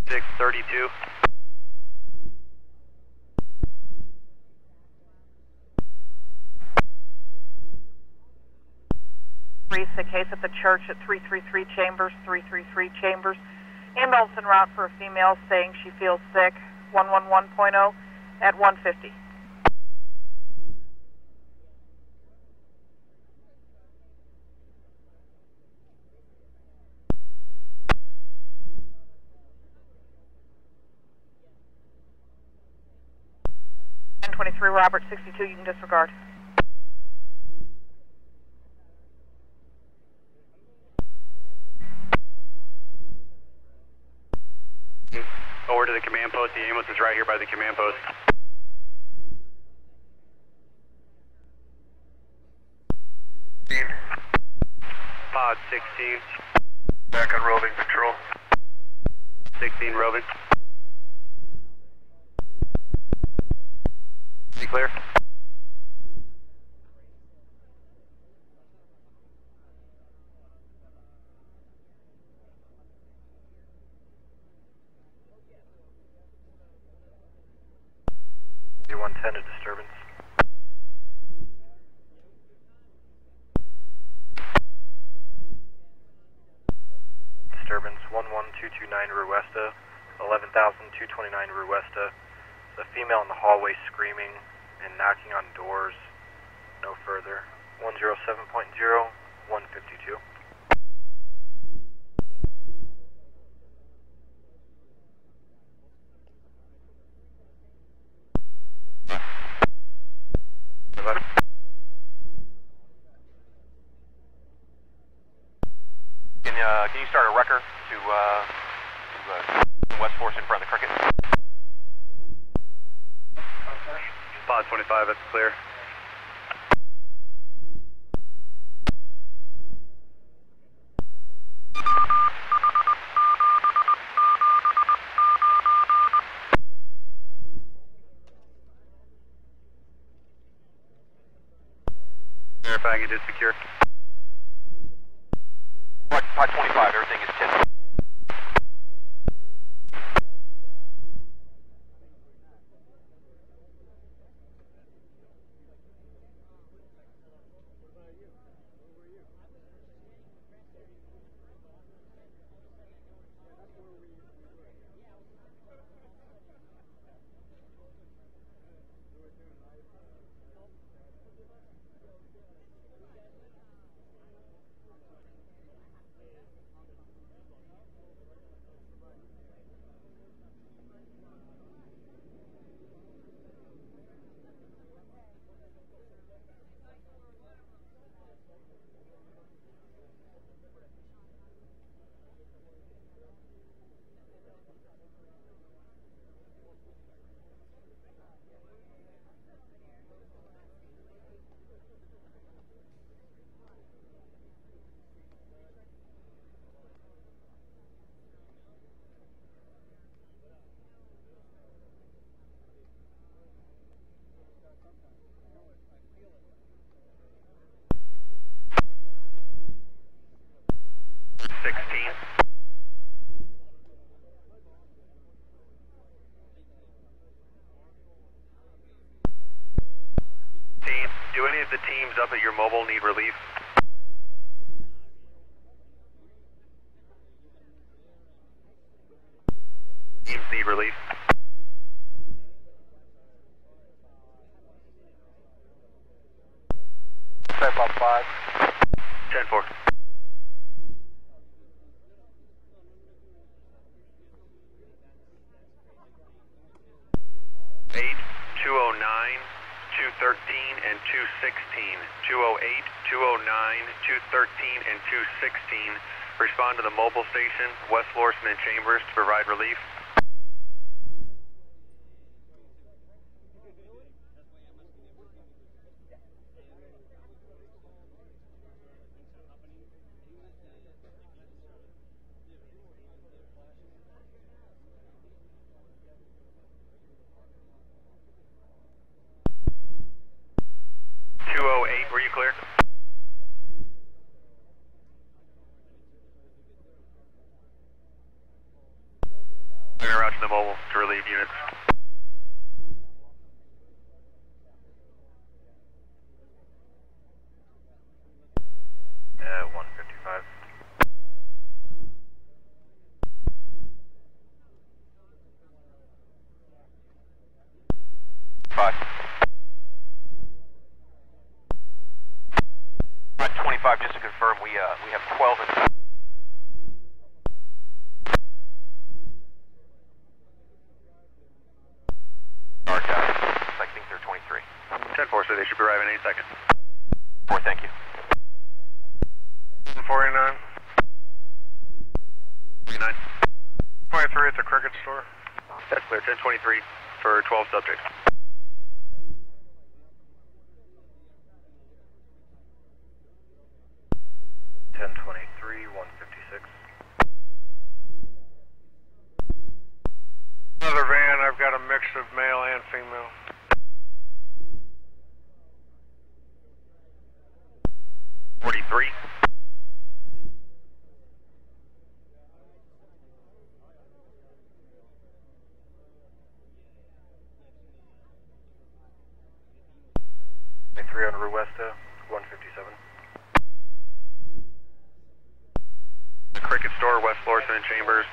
Six 32. The case at the church at 333 Chambers, 333 Chambers. Ambulance en route for a female saying she feels sick, 111.0 at 150. N23 Robert 62, you can disregard. Over to the command post. The ambulance is right here by the command post. Pod 16. Back on roving patrol. 16 roving. Be clear. D110 a disturbance. Disturbance 11229 Rue Westa, 11,229 Rue Westa. It's a female in the hallway screaming and knocking on doors. No further. 107.0, 152. Can you start a wrecker to West Force in front of the cricket? Pod 25, that's clear. Verifying it is secure. Pod 25, everything is 10. Do any of the teams up at your mobile need relief? relief. Set about 5. 10-4. 8, 209, 213, and 216. 208, 209, 213, and 216. Respond to the mobile station, West Florissant and Chambers, to provide relief. Were you clear? We're going to route to the mobile to relieve units. At 155. Five. 25, just to confirm, we have 12 in. I think they're 23. 10-4, so they should be arriving any second. 4, thank you. 49. 49. 23 at the cricket store. That's clear. 1023 for 12 subjects. Another van, I've got a mix of male and female. $43. on Ruesta, 157. The Cricket Store, West Florissant and Chambers,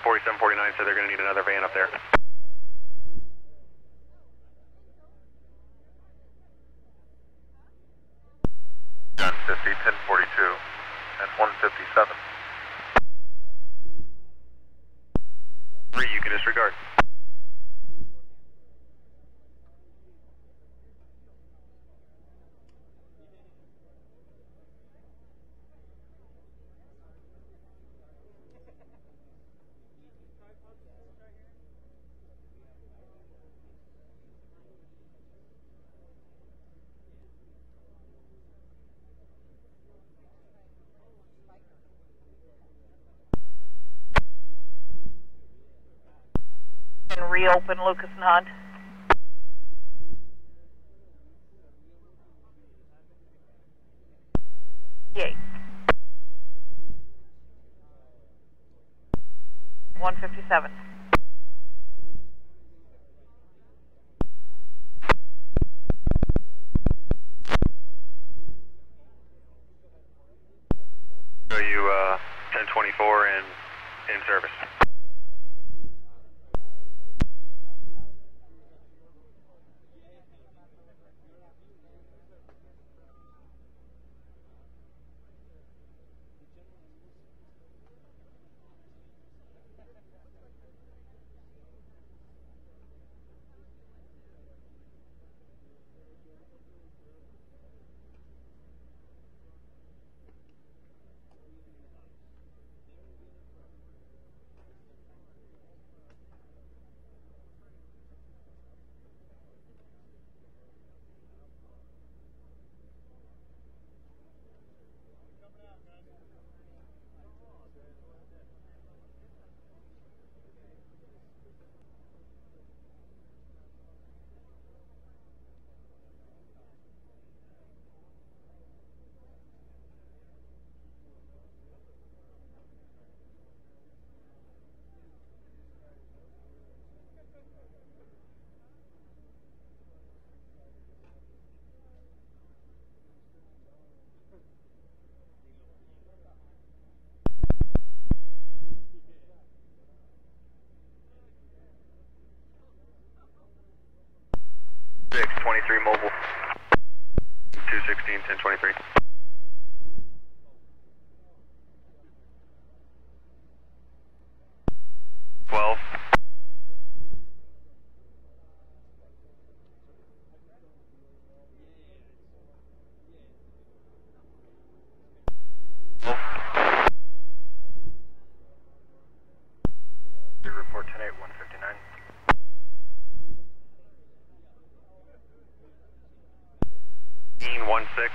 4749 said they're going to need another van up there. Gun 50, 1042, and 157. 3, you can disregard. And reopen Lucas and Hunt. Yay. 157. So you 1024 and in service. 623 mobile. 216, 1023. Report 10-8, 159. 16.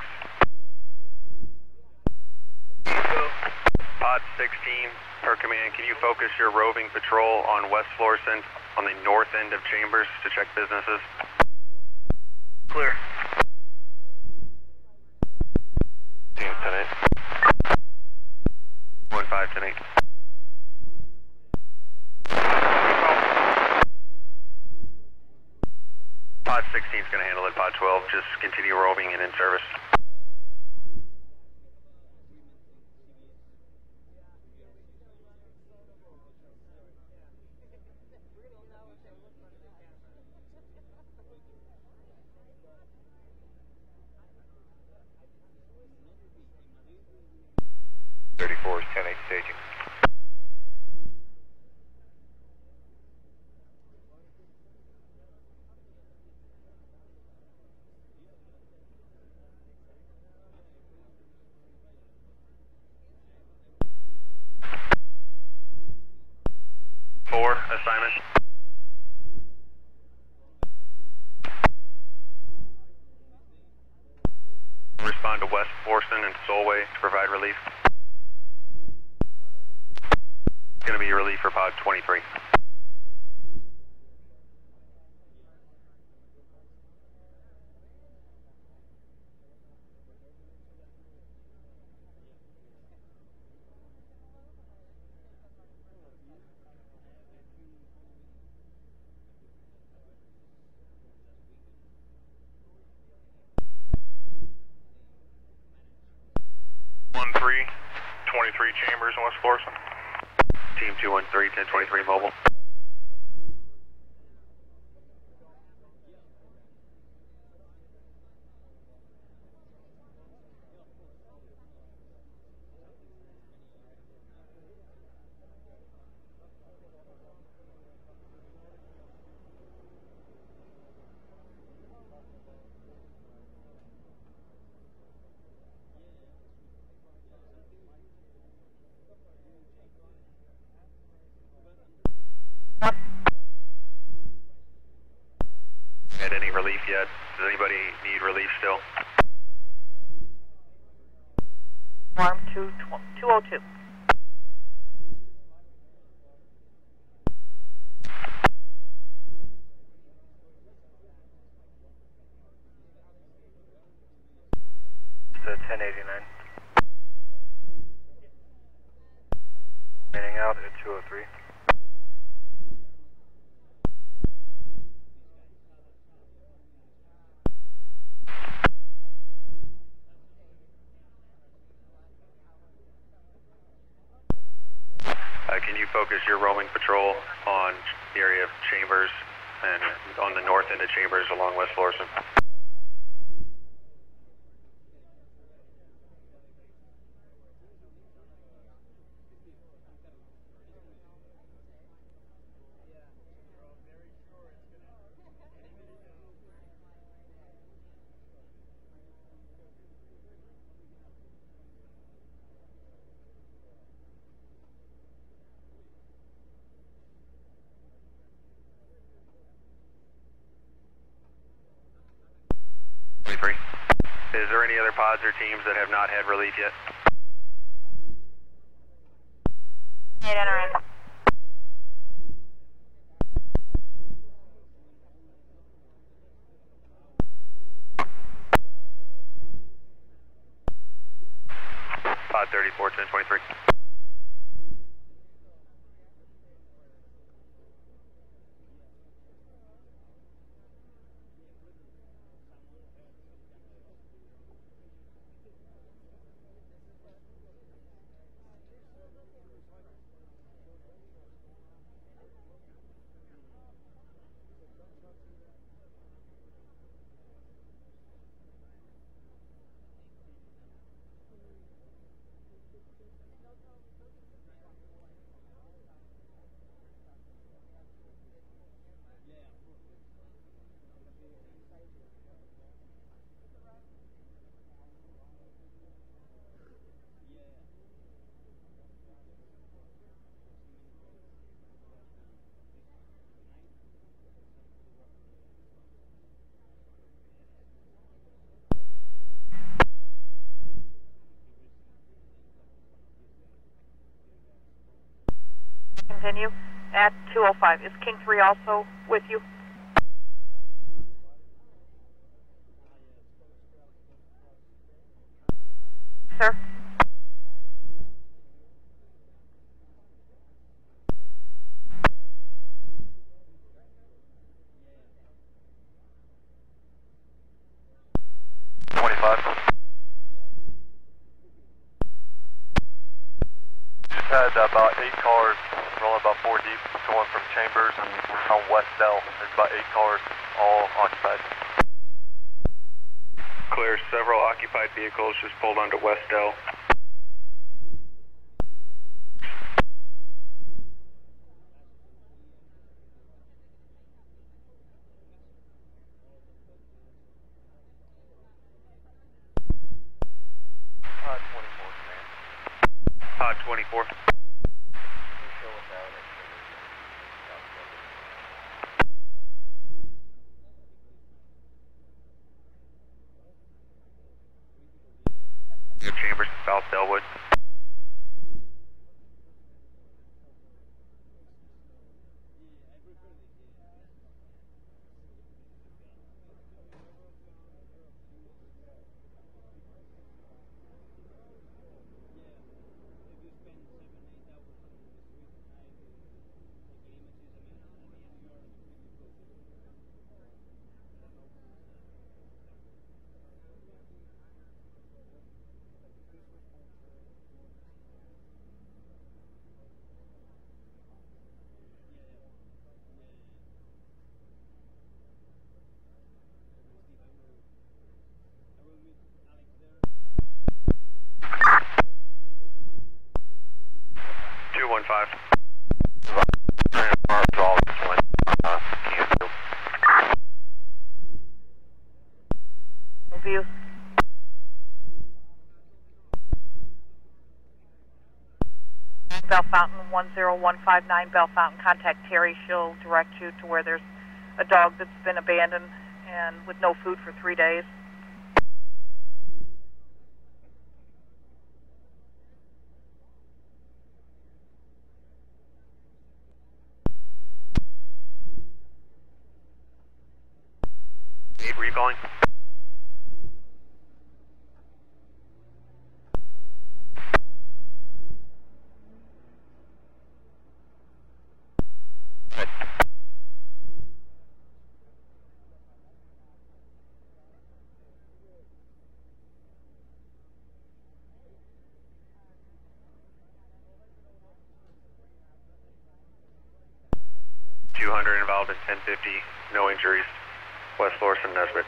Pod 16, per command, can you focus your roving patrol on West Florissant on the north end of Chambers to check businesses? Clear. Team 10-8. 15-10-8. Pod 16 is going to handle it. Pod 12, just continue roving and in service. Is 10-8 staging. Assignment. Respond to West Florissant and Solway to provide relief. It's going to be relief for Pod 23. Chambers in West Florissant. Team 213, 1023 mobile. Had any relief yet? Does anybody need relief still? Alarm 202. It's 1089. Remaining out at 203. Can you focus your roaming patrol on the area of Chambers and on the north end of Chambers along West Florissant? Is there any other pods or teams that have not had relief yet? 8 enter in. Pod 34, 1023. continue at 205. Is King 3 also with you? Sir? Just had about 8 cars rolling about 4 deep going from Chambers and on West Dell. There's about 8 cars all occupied. Clear, several occupied vehicles just pulled onto West Dell. Pod 24. Chambers and South Delwood. View. Bell Fountain 10159, Bell Fountain. Contact Terry. She'll direct you to where there's a dog that's been abandoned and with no food for 3 days. Were you calling? Involved in 1050, no injuries. West Florissant, Nesbitt.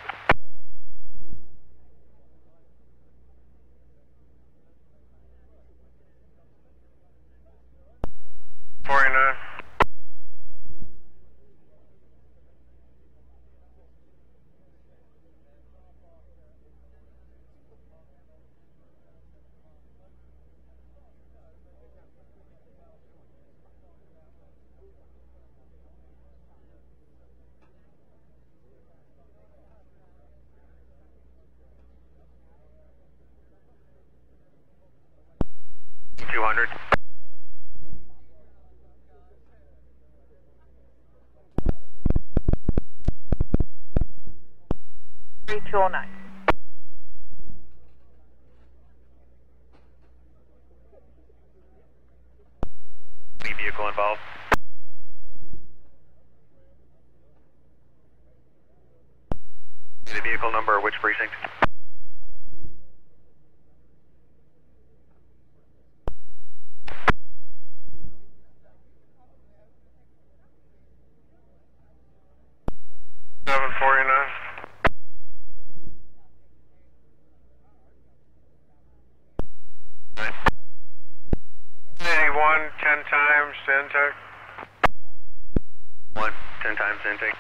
$209. Any vehicle involved? The vehicle number or which precinct? One, 10 times intake. 1, 10 times intake.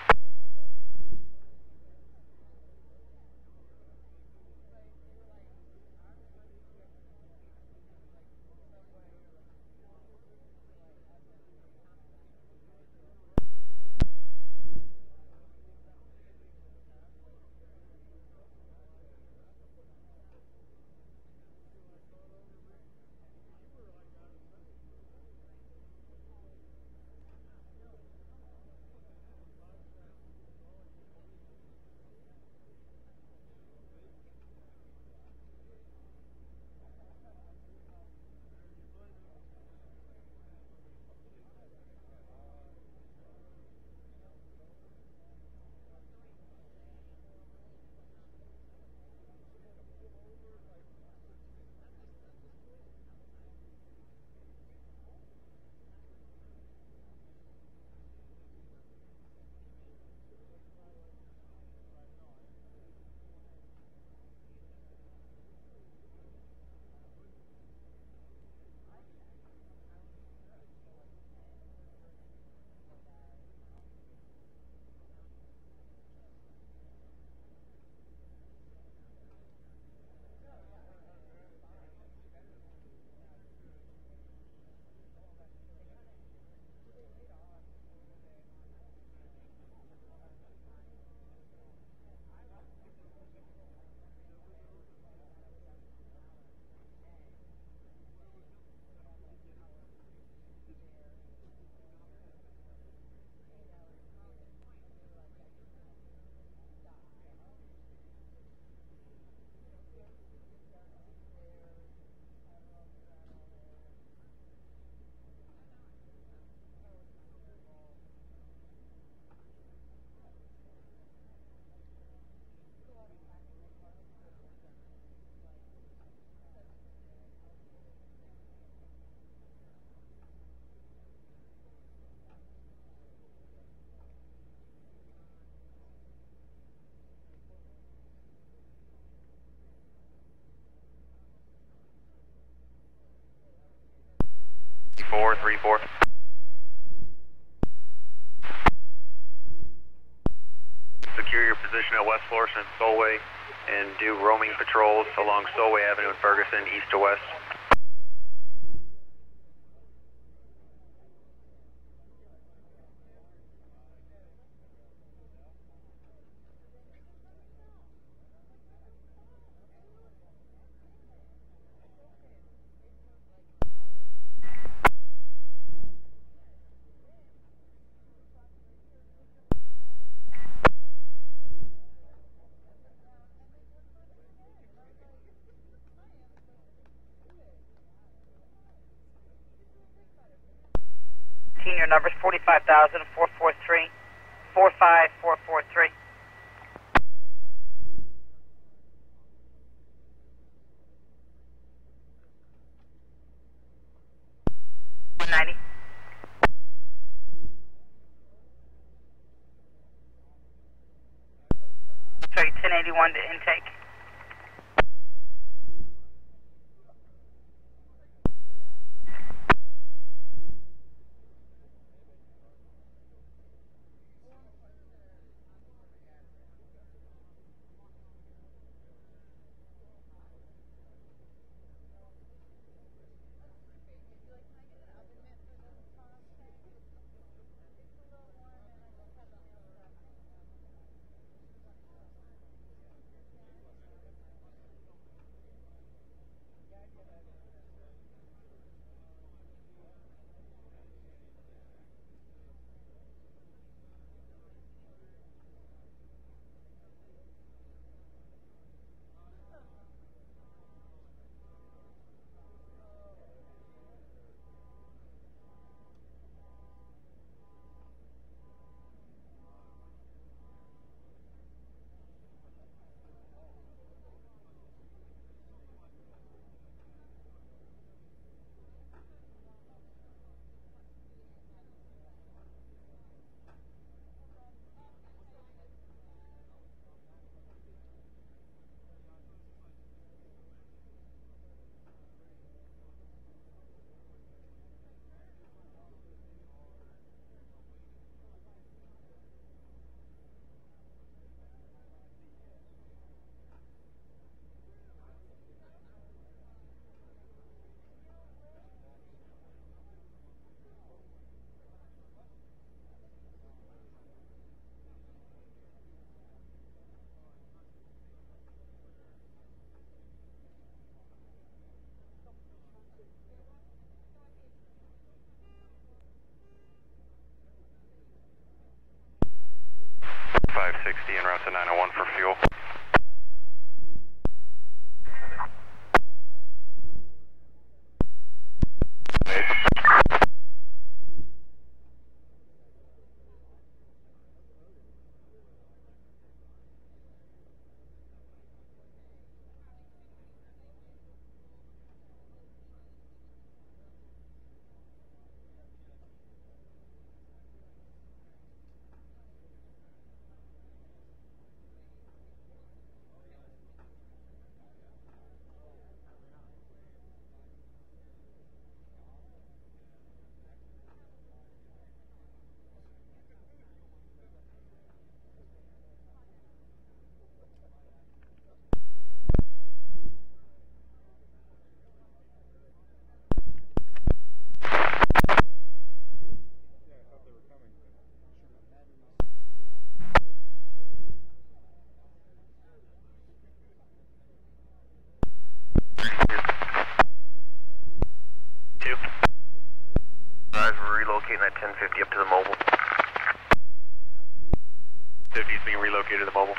3434. Secure your position at West Florissant and Solway and do roaming patrols along Solway Avenue in Ferguson, east to west. Your number's 45,443, 45443. Sorry, 1081 to intake. En route to 901 for fuel. We're relocating at 1050 up to the mobile. 50 is being relocated to the mobile.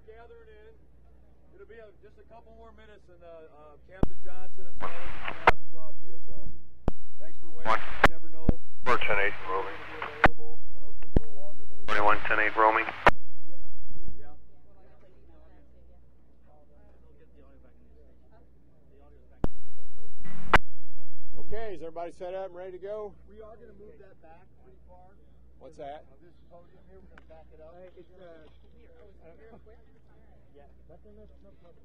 gathering in. It'll be just a couple more minutes, and Captain Johnson and some others will come out to talk to you. So, thanks for waiting. You never know. 10-8 roaming. Available. I know it took a little longer than we 21 10-8 roaming. Okay, is everybody set up and ready to go? We are going to move that back pretty far. What's that? This podium here, we're going to back it up. It's yeah, that's no problem.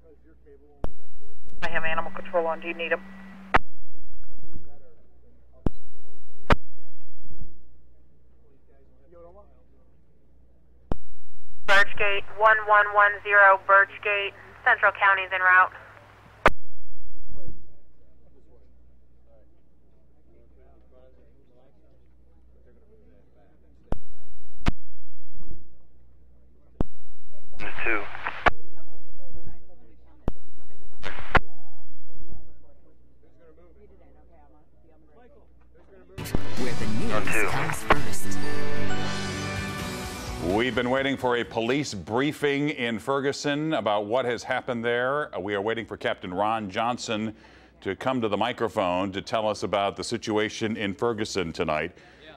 Is your cable only that short? I have animal control on. Do you need them? Birchgate 1110, Birchgate, Central County's en route. Two. Where the news comes first. We've been waiting for a police briefing in Ferguson about what has happened there. We are waiting for Captain Ron Johnson to come to the microphone to tell us about the situation in Ferguson tonight.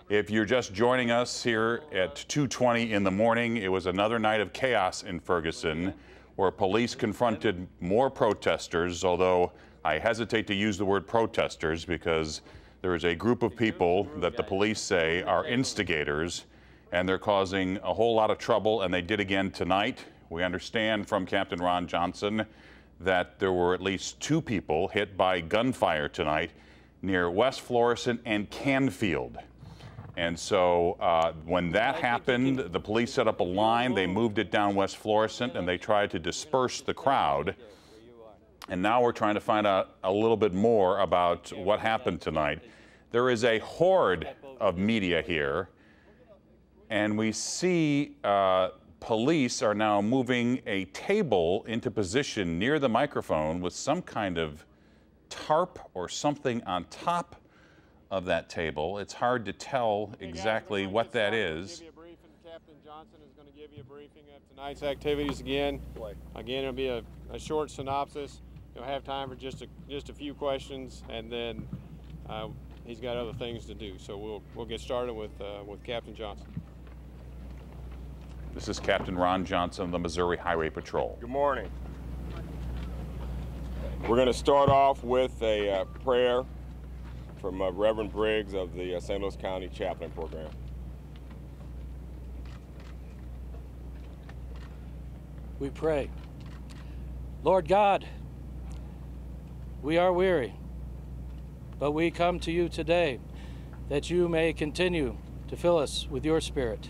If you're just joining us here at 2:20 in the morning, it was another night of chaos in Ferguson where police confronted more protesters, although I hesitate to use the word protesters because there is a group of people that the police say are instigators, and they're causing a whole lot of trouble, and they did again tonight. We understand from Captain Ron Johnson that there were at least 2 people hit by gunfire tonight near West Florissant and Canfield. And so when that happened, the police set up a line, they moved it down West Florissant, and they tried to disperse the crowd. And now we're trying to find out a little bit more about what happened tonight. There is a horde of media here, and we see police are now moving a table into position near the microphone with some kind of tarp or something on top of that table. It's hard to tell exactly what that is. Captain Johnson is going to give you a briefing of tonight's activities again. Again, it'll be a short synopsis. You'll have time for just a few questions, and then he's got other things to do. So we'll get started with Captain Johnson. This is Captain Ron Johnson of the Missouri Highway Patrol. Good morning. We're going to start off with a prayer from Reverend Briggs of the St. Louis County Chaplain Program. We pray. Lord God, we are weary, but we come to you today that you may continue to fill us with your Spirit.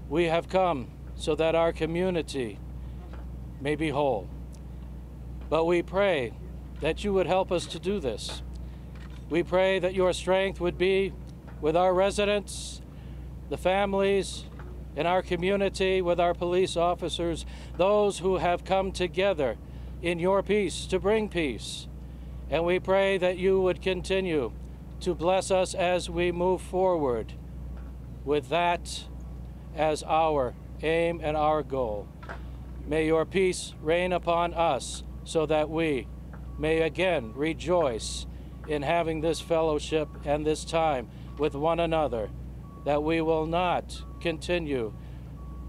We have come so that our community may be whole, but we pray that you would help us to do this. We pray that your strength would be with our residents, the families in our community, with our police officers, those who have come together in your peace to bring peace. And we pray that you would continue to bless us as we move forward with that as our aim and our goal. May your peace reign upon us so that we may again rejoice in having this fellowship and this time with one another, that we will not continue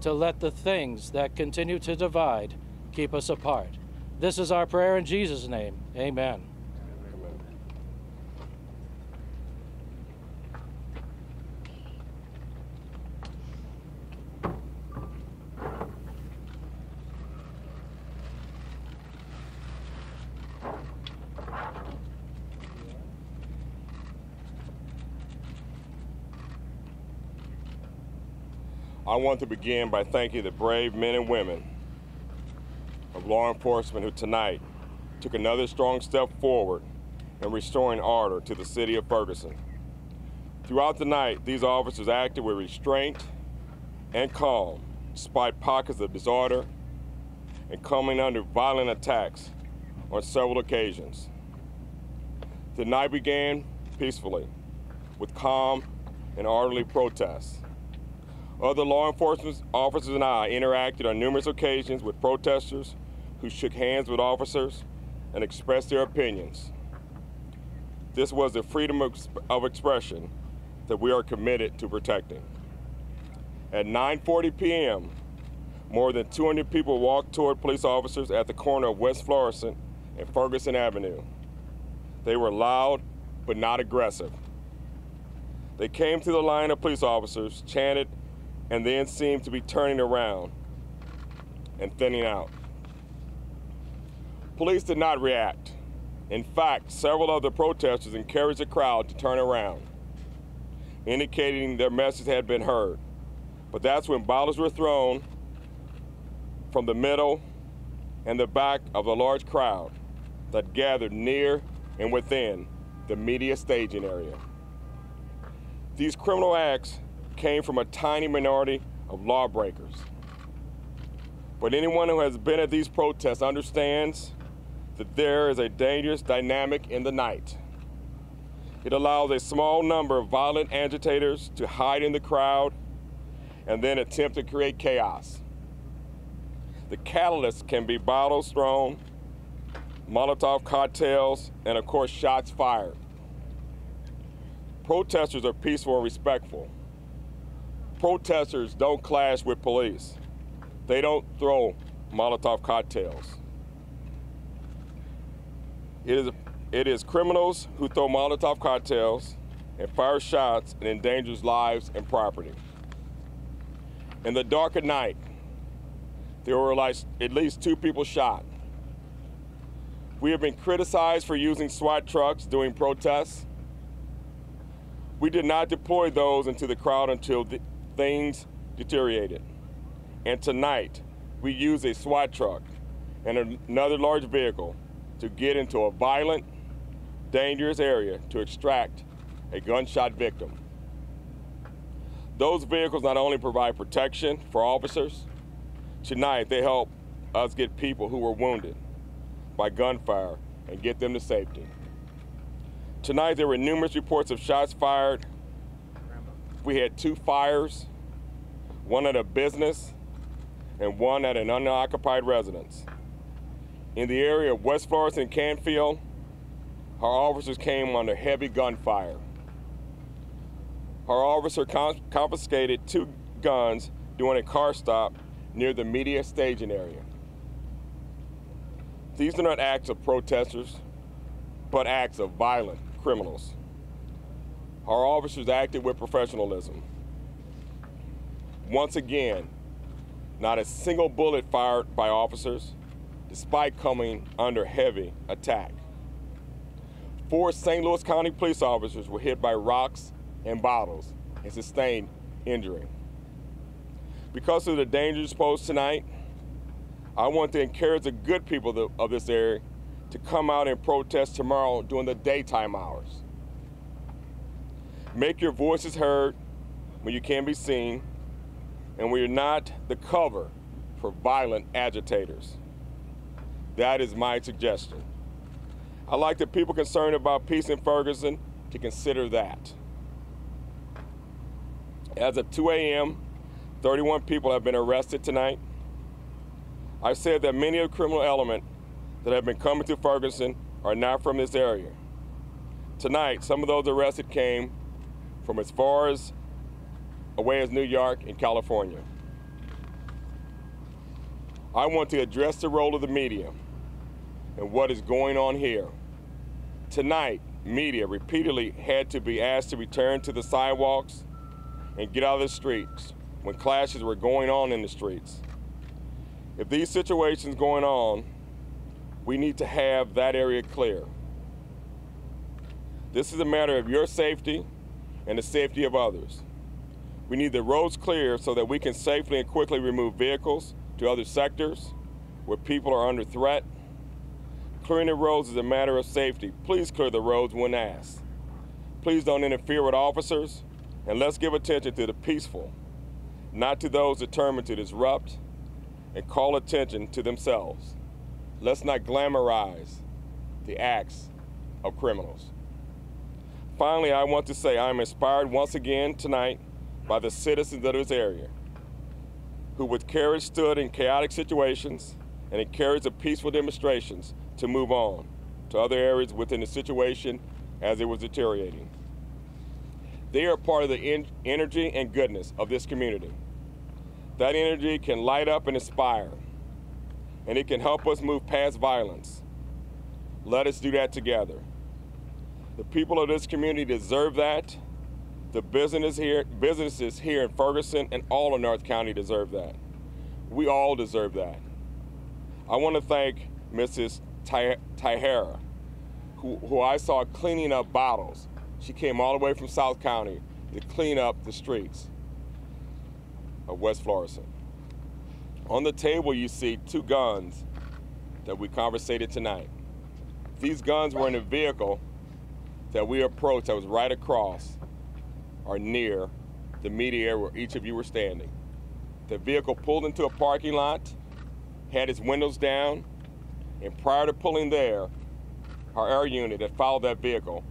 to let the things that continue to divide keep us apart. This is our prayer in Jesus' name. Amen. I want to begin by thanking the brave men and women of law enforcement who tonight took another strong step forward in restoring order to the city of Ferguson. Throughout the night, these officers acted with restraint and calm, despite pockets of disorder and coming under violent attacks on several occasions. The night began peacefully with calm and orderly protests. Other law enforcement officers and I interacted on numerous occasions with protesters who shook hands with officers and expressed their opinions. This was the freedom of expression that we are committed to protecting. At 9:40 p.m., more than 200 people walked toward police officers at the corner of West Florissant and Ferguson Avenue. They were loud, but not aggressive. They came to the line of police officers, chanted, and then seemed to be turning around and thinning out. Police did not react. In fact, several of the protesters encouraged the crowd to turn around, indicating their message had been heard. But that's when bottles were thrown from the middle and the back of a large crowd that gathered near and within the media staging area. These criminal acts came from a tiny minority of lawbreakers. But anyone who has been at these protests understands that there is a dangerous dynamic in the night. It allows a small number of violent agitators to hide in the crowd and then attempt to create chaos. The catalyst can be bottles thrown, Molotov cocktails, and of course, shots fired. Protesters are peaceful and respectful. Protesters don't clash with police. They don't throw Molotov cocktails. It is criminals who throw Molotov cocktails and fire shots and endangers lives and property. In the dark of night, there were at least 2 people shot. We have been criticized for using SWAT trucks during protests. We did not deploy those into the crowd until things deteriorated. And tonight, we used a SWAT truck and another large vehicle to get into a violent, dangerous area to extract a gunshot victim. Those vehicles not only provide protection for officers, tonight they help us get people who were wounded by gunfire and get them to safety. Tonight there were numerous reports of shots fired. We had 2 fires, one at a business and one at an unoccupied residence. In the area of West Florissant and Canfield, our officers came under heavy gunfire. Our officer confiscated 2 guns during a car stop near the media staging area. These are not acts of protesters, but acts of violent criminals. Our officers acted with professionalism. Once again, not a single bullet fired by officers, despite coming under heavy attack. 4 St. Louis County police officers were hit by rocks and bottles and sustained injury. Because of the dangers posed tonight, I want to encourage the good people of this area to come out and protest tomorrow during the daytime hours. Make your voices heard when you can be seen and when you're not the cover for violent agitators. That is my suggestion. I'd like the people concerned about peace in Ferguson to consider that. As of 2 a.m., 31 people have been arrested tonight. I've said that many of the criminal elements that have been coming to Ferguson are not from this area. Tonight, some of those arrested came from as far away as New York and California. I want to address the role of the media and what is going on here. Tonight, media repeatedly had to be asked to return to the sidewalks and get out of the streets when clashes were going on in the streets. If these situations going on, we need to have that area clear. This is a matter of your safety and the safety of others. We need the roads clear so that we can safely and quickly remove vehicles to other sectors where people are under threat. Clearing the roads is a matter of safety. Please clear the roads when asked. Please don't interfere with officers, and let's give attention to the peaceful, not to those determined to disrupt and call attention to themselves. Let's not glamorize the acts of criminals. finally, I want to say I'm inspired once again tonight by the citizens of this area who with courage stood in chaotic situations and encouraged the peaceful demonstrations to move on to other areas within the situation as it was deteriorating. They are part of the energy and goodness of this community. That energy can light up and inspire, and it can help us move past violence. Let us do that together. The people of this community deserve that. The businesses here in Ferguson and all of North County deserve that. We all deserve that. I want to thank Mrs. Tahara, who I saw cleaning up bottles. She came all the way from South County to clean up the streets of West Florissant. On the table, you see 2 guns that we conversated tonight. These guns were in a vehicle that we approached that was right across or near the media area where each of you were standing. The vehicle pulled into a parking lot, had its windows down, and prior to pulling there, our air unit that followed that vehicle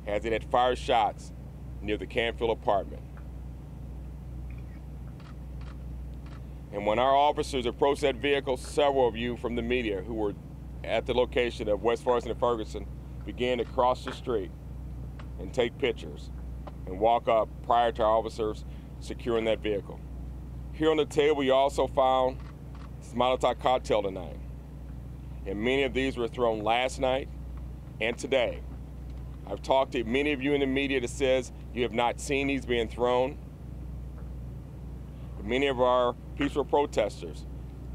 as it had fired shots near the Canfield apartment. And when our officers approached that vehicle, several of you from the media who were at the location of West Florissant and Ferguson began to cross the street and take pictures and walk up prior to our officers securing that vehicle. Here on the table, you also found this Molotov cocktail tonight. And many of these were thrown last night and today. I've talked to many of you in the media that says you have not seen these being thrown. But many of our peaceful protesters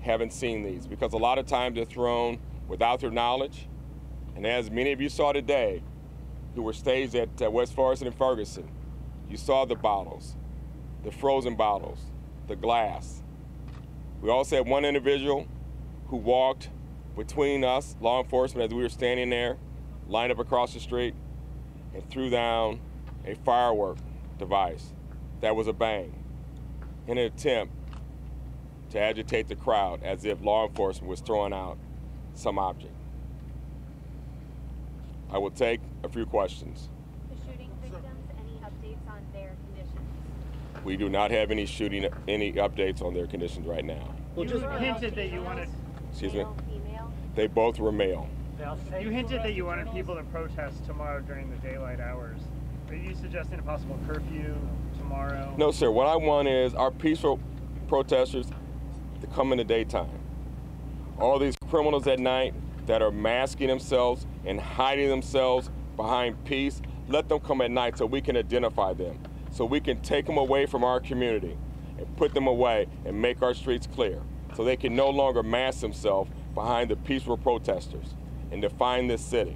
haven't seen these because a lot of times they're thrown without their knowledge. And as many of you saw today, who were staged at West Florissant and Ferguson, you saw the bottles, the frozen bottles, the glass. We also had one individual who walked between us, law enforcement, as we were standing there, lined up across the street, and threw down a firework device that was a bang in an attempt to agitate the crowd as if law enforcement was throwing out some object. I will take a few questions. The shooting victims, any updates on their conditions? We do not have any updates on their conditions right now. Well, you hinted that you wanted... Excuse me? Female? They both were male. You hinted that you wanted people to protest tomorrow during the daylight hours. Are you suggesting a possible curfew tomorrow? No, sir. What I want is our peaceful protesters to come in the daytime. All these criminals at night that are masking themselves and hiding themselves behind peace, let them come at night so we can identify them, so we can take them away from our community and put them away and make our streets clear, so they can no longer mask themselves behind the peaceful protesters and define this city.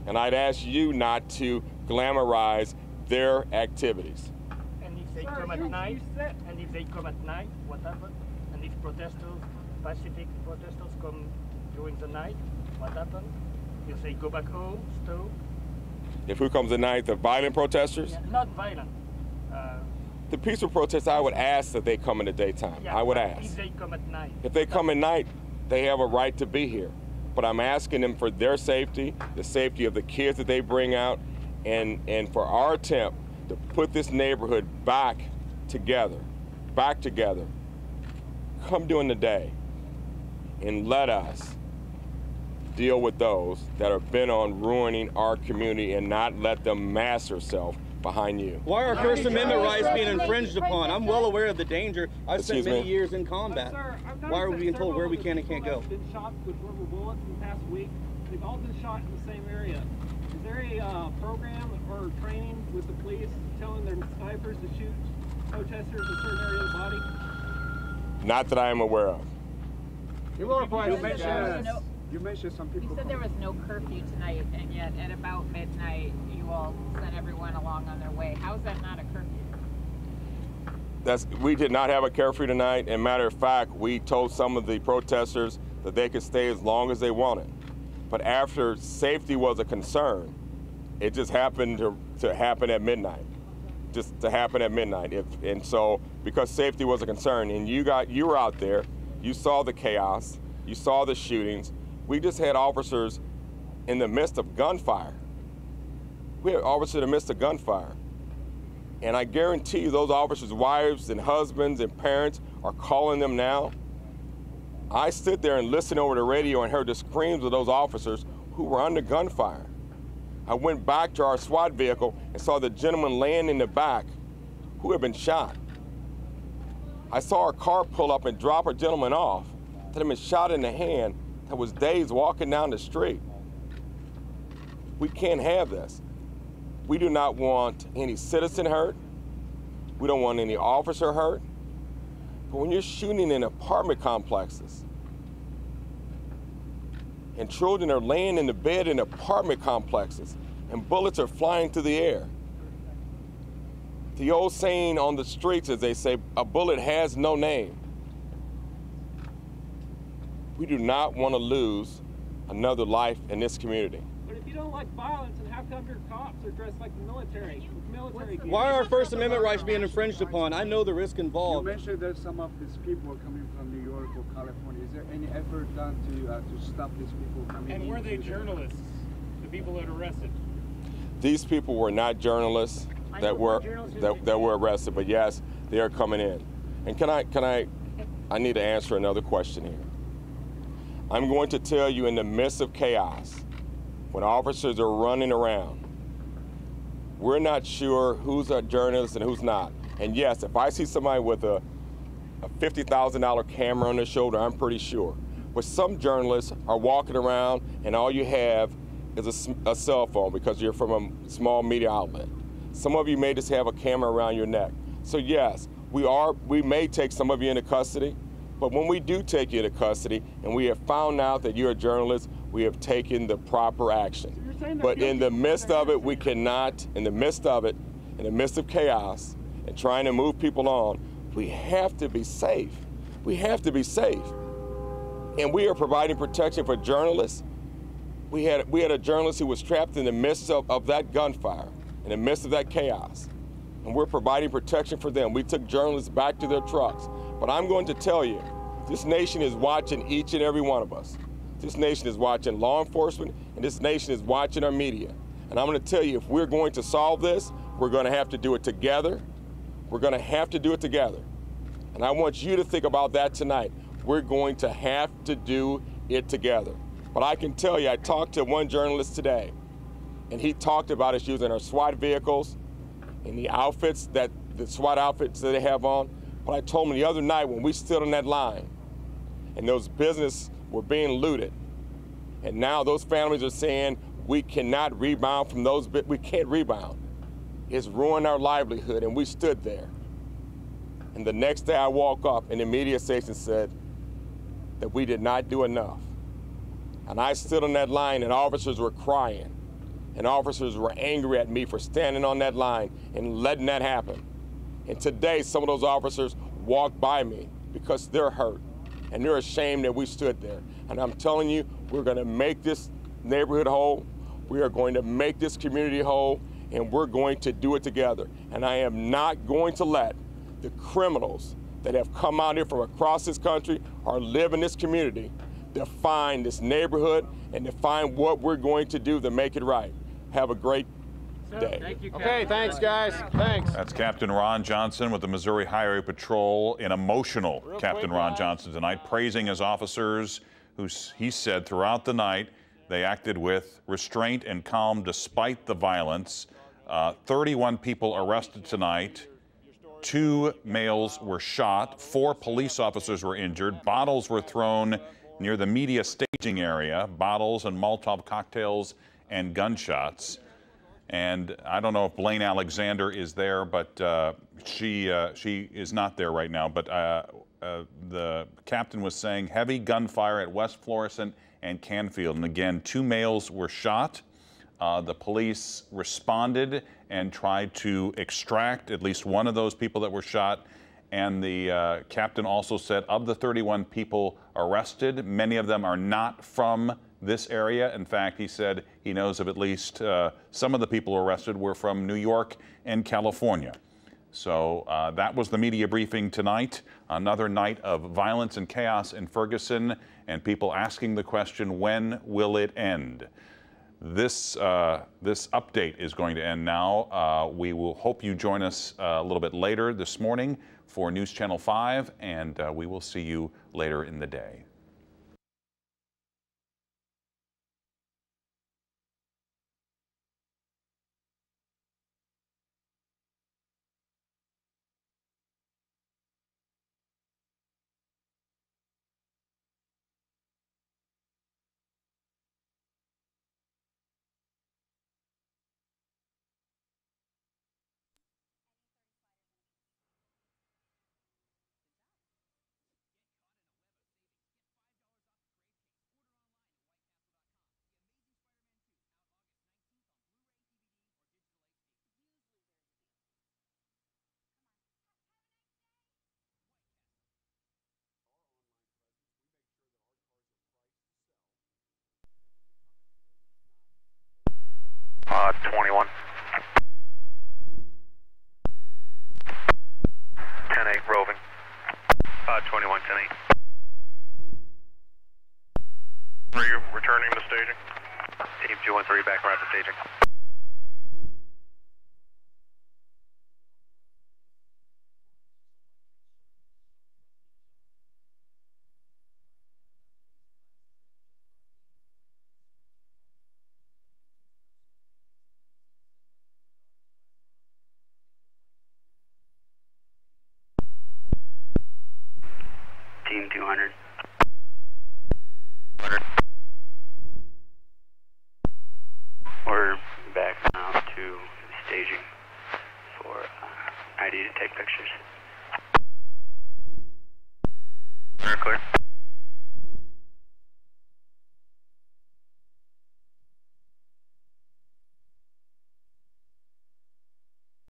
And I'd ask you not to glamorize their activities. And if they come at night, what happens? And if protesters, pacific protesters come during the night, what happens? You say go back home, stop. If who comes at night, the violent protesters? Yeah, not violent. The peaceful protesters, I would ask that they come in the daytime. Yeah, I would ask. If they come at night. If they come at night, they have a right to be here. But I'm asking them for their safety, the safety of the kids that they bring out, and for our attempt to put this neighborhood back together. Come during the day and let us deal with those that are bent on ruining our community and not let them mask themselves behind you. Why are First Amendment rights being infringed upon? I'm well aware of the danger. I've spent many years in combat. Why are we being told where we can and can't go? Been shot with rubber bullets in the past week. They've all been shot in the same area. Is there a program or training with the police telling their snipers to shoot protesters in a certain area of the body? Not that I am aware of. You mentioned some people. You said there was no curfew tonight, and yet at about midnight, you all sent everyone along on their way. How is that not a curfew? We did not have a curfew tonight. And matter of fact, we told some of the protesters that they could stay as long as they wanted. But after safety was a concern, it just happened to happen at midnight. And so, because safety was a concern, and you were out there, you saw the chaos, you saw the shootings. We just had officers in the midst of gunfire. We had officers that missed a gunfire. And I guarantee you those officers' wives and husbands and parents are calling them now. I stood there and listened over the radio and heard the screams of those officers who were under gunfire. I went back to our SWAT vehicle and saw the gentleman laying in the back who had been shot. I saw our car pull up and drop a gentleman off that had been shot in the hand that was dazed walking down the street. We can't have this. We do not want any citizen hurt. We don't want any officer hurt. But when you're shooting in apartment complexes and children are laying in the bed in apartment complexes and bullets are flying through the air, the old saying on the streets is they say, a bullet has no name. We do not want to lose another life in this community. But if you don't like violence, and how come your cops are dressed like the military gear? Why are First Amendment rights being infringed upon? I know the risk involved. You mentioned that some of these people are coming from New York or California. Is there any effort done to stop these people coming in? And were they journalists, the people that arrested? These people were not journalists that were arrested, but yes, they are coming in. And I need to answer another question here. I'm going to tell you, in the midst of chaos, when officers are running around, we're not sure who's a journalist and who's not. And yes, if I see somebody with a $50,000 camera on their shoulder, I'm pretty sure. But some journalists are walking around and all you have is a cell phone because you're from a small media outlet. Some of you may just have a camera around your neck. So yes, we may take some of you into custody, but when we do take you into custody and we have found out that you're a journalist, we have taken the proper action. But in the midst of it, we cannot, in the midst of chaos and trying to move people on, we have to be safe. We have to be safe. And we are providing protection for journalists. We had a journalist who was trapped in the midst of that gunfire, in the midst of that chaos. And we're providing protection for them. We took journalists back to their trucks. But I'm going to tell you, this nation is watching each and every one of us. This nation is watching law enforcement, and this nation is watching our media. And I'm going to tell you, if we're going to solve this, we're going to have to do it together. We're going to have to do it together. And I want you to think about that tonight. We're going to have to do it together. But I can tell you, I talked to one journalist today, and he talked about us using our SWAT vehicles and the outfits, the SWAT outfits that they have on. But I told him the other night when we stood on that line and those businesses were being looted, and now those families are saying we cannot rebound from those, we can't rebound. It's ruined our livelihood, and we stood there. And the next day I woke up and the media station said that we did not do enough. And I stood on that line and officers were crying, and officers were angry at me for standing on that line and letting that happen. And today some of those officers walked by me because they're hurt and they're ashamed that we stood there. And I'm telling you, we're going to make this neighborhood whole. We are going to make this community whole, and we're going to do it together. And I am not going to let the criminals that have come out here from across this country or live in this community define this neighborhood and define what we're going to do to make it right. Have a great day. Thank you, okay, thanks, guys. Thanks. That's Captain Ron Johnson with the Missouri Highway Patrol, an emotional Captain Ron Johnson tonight, praising his officers who he said throughout the night they acted with restraint and calm despite the violence. 31 people arrested tonight. 2 males were shot. 4 police officers were injured. Bottles were thrown near the media staging area, bottles and Molotov cocktails and gunshots. And I don't know if Blaine Alexander is there, but she is not there right now. But the captain was saying heavy gunfire at West Florissant and Canfield. And again, 2 males were shot. The police responded and tried to extract at least one of those people that were shot. And the captain also said of the 31 people arrested, many of them are not from this area. In fact, he said he knows of at least some of the people arrested were from New York and California. So that was the media briefing tonight. Another night of violence and chaos in Ferguson, and people asking the question, when will it end? this update is going to end now. We will hope you join us a little bit later this morning for News Channel 5, and we will see you later in the day. Uh, 21. 10-8 roving. 21, 10-8. Are you returning to staging? Team 213 back around to staging. Team 200. 200. We're back now to staging for ID to take pictures. Clear.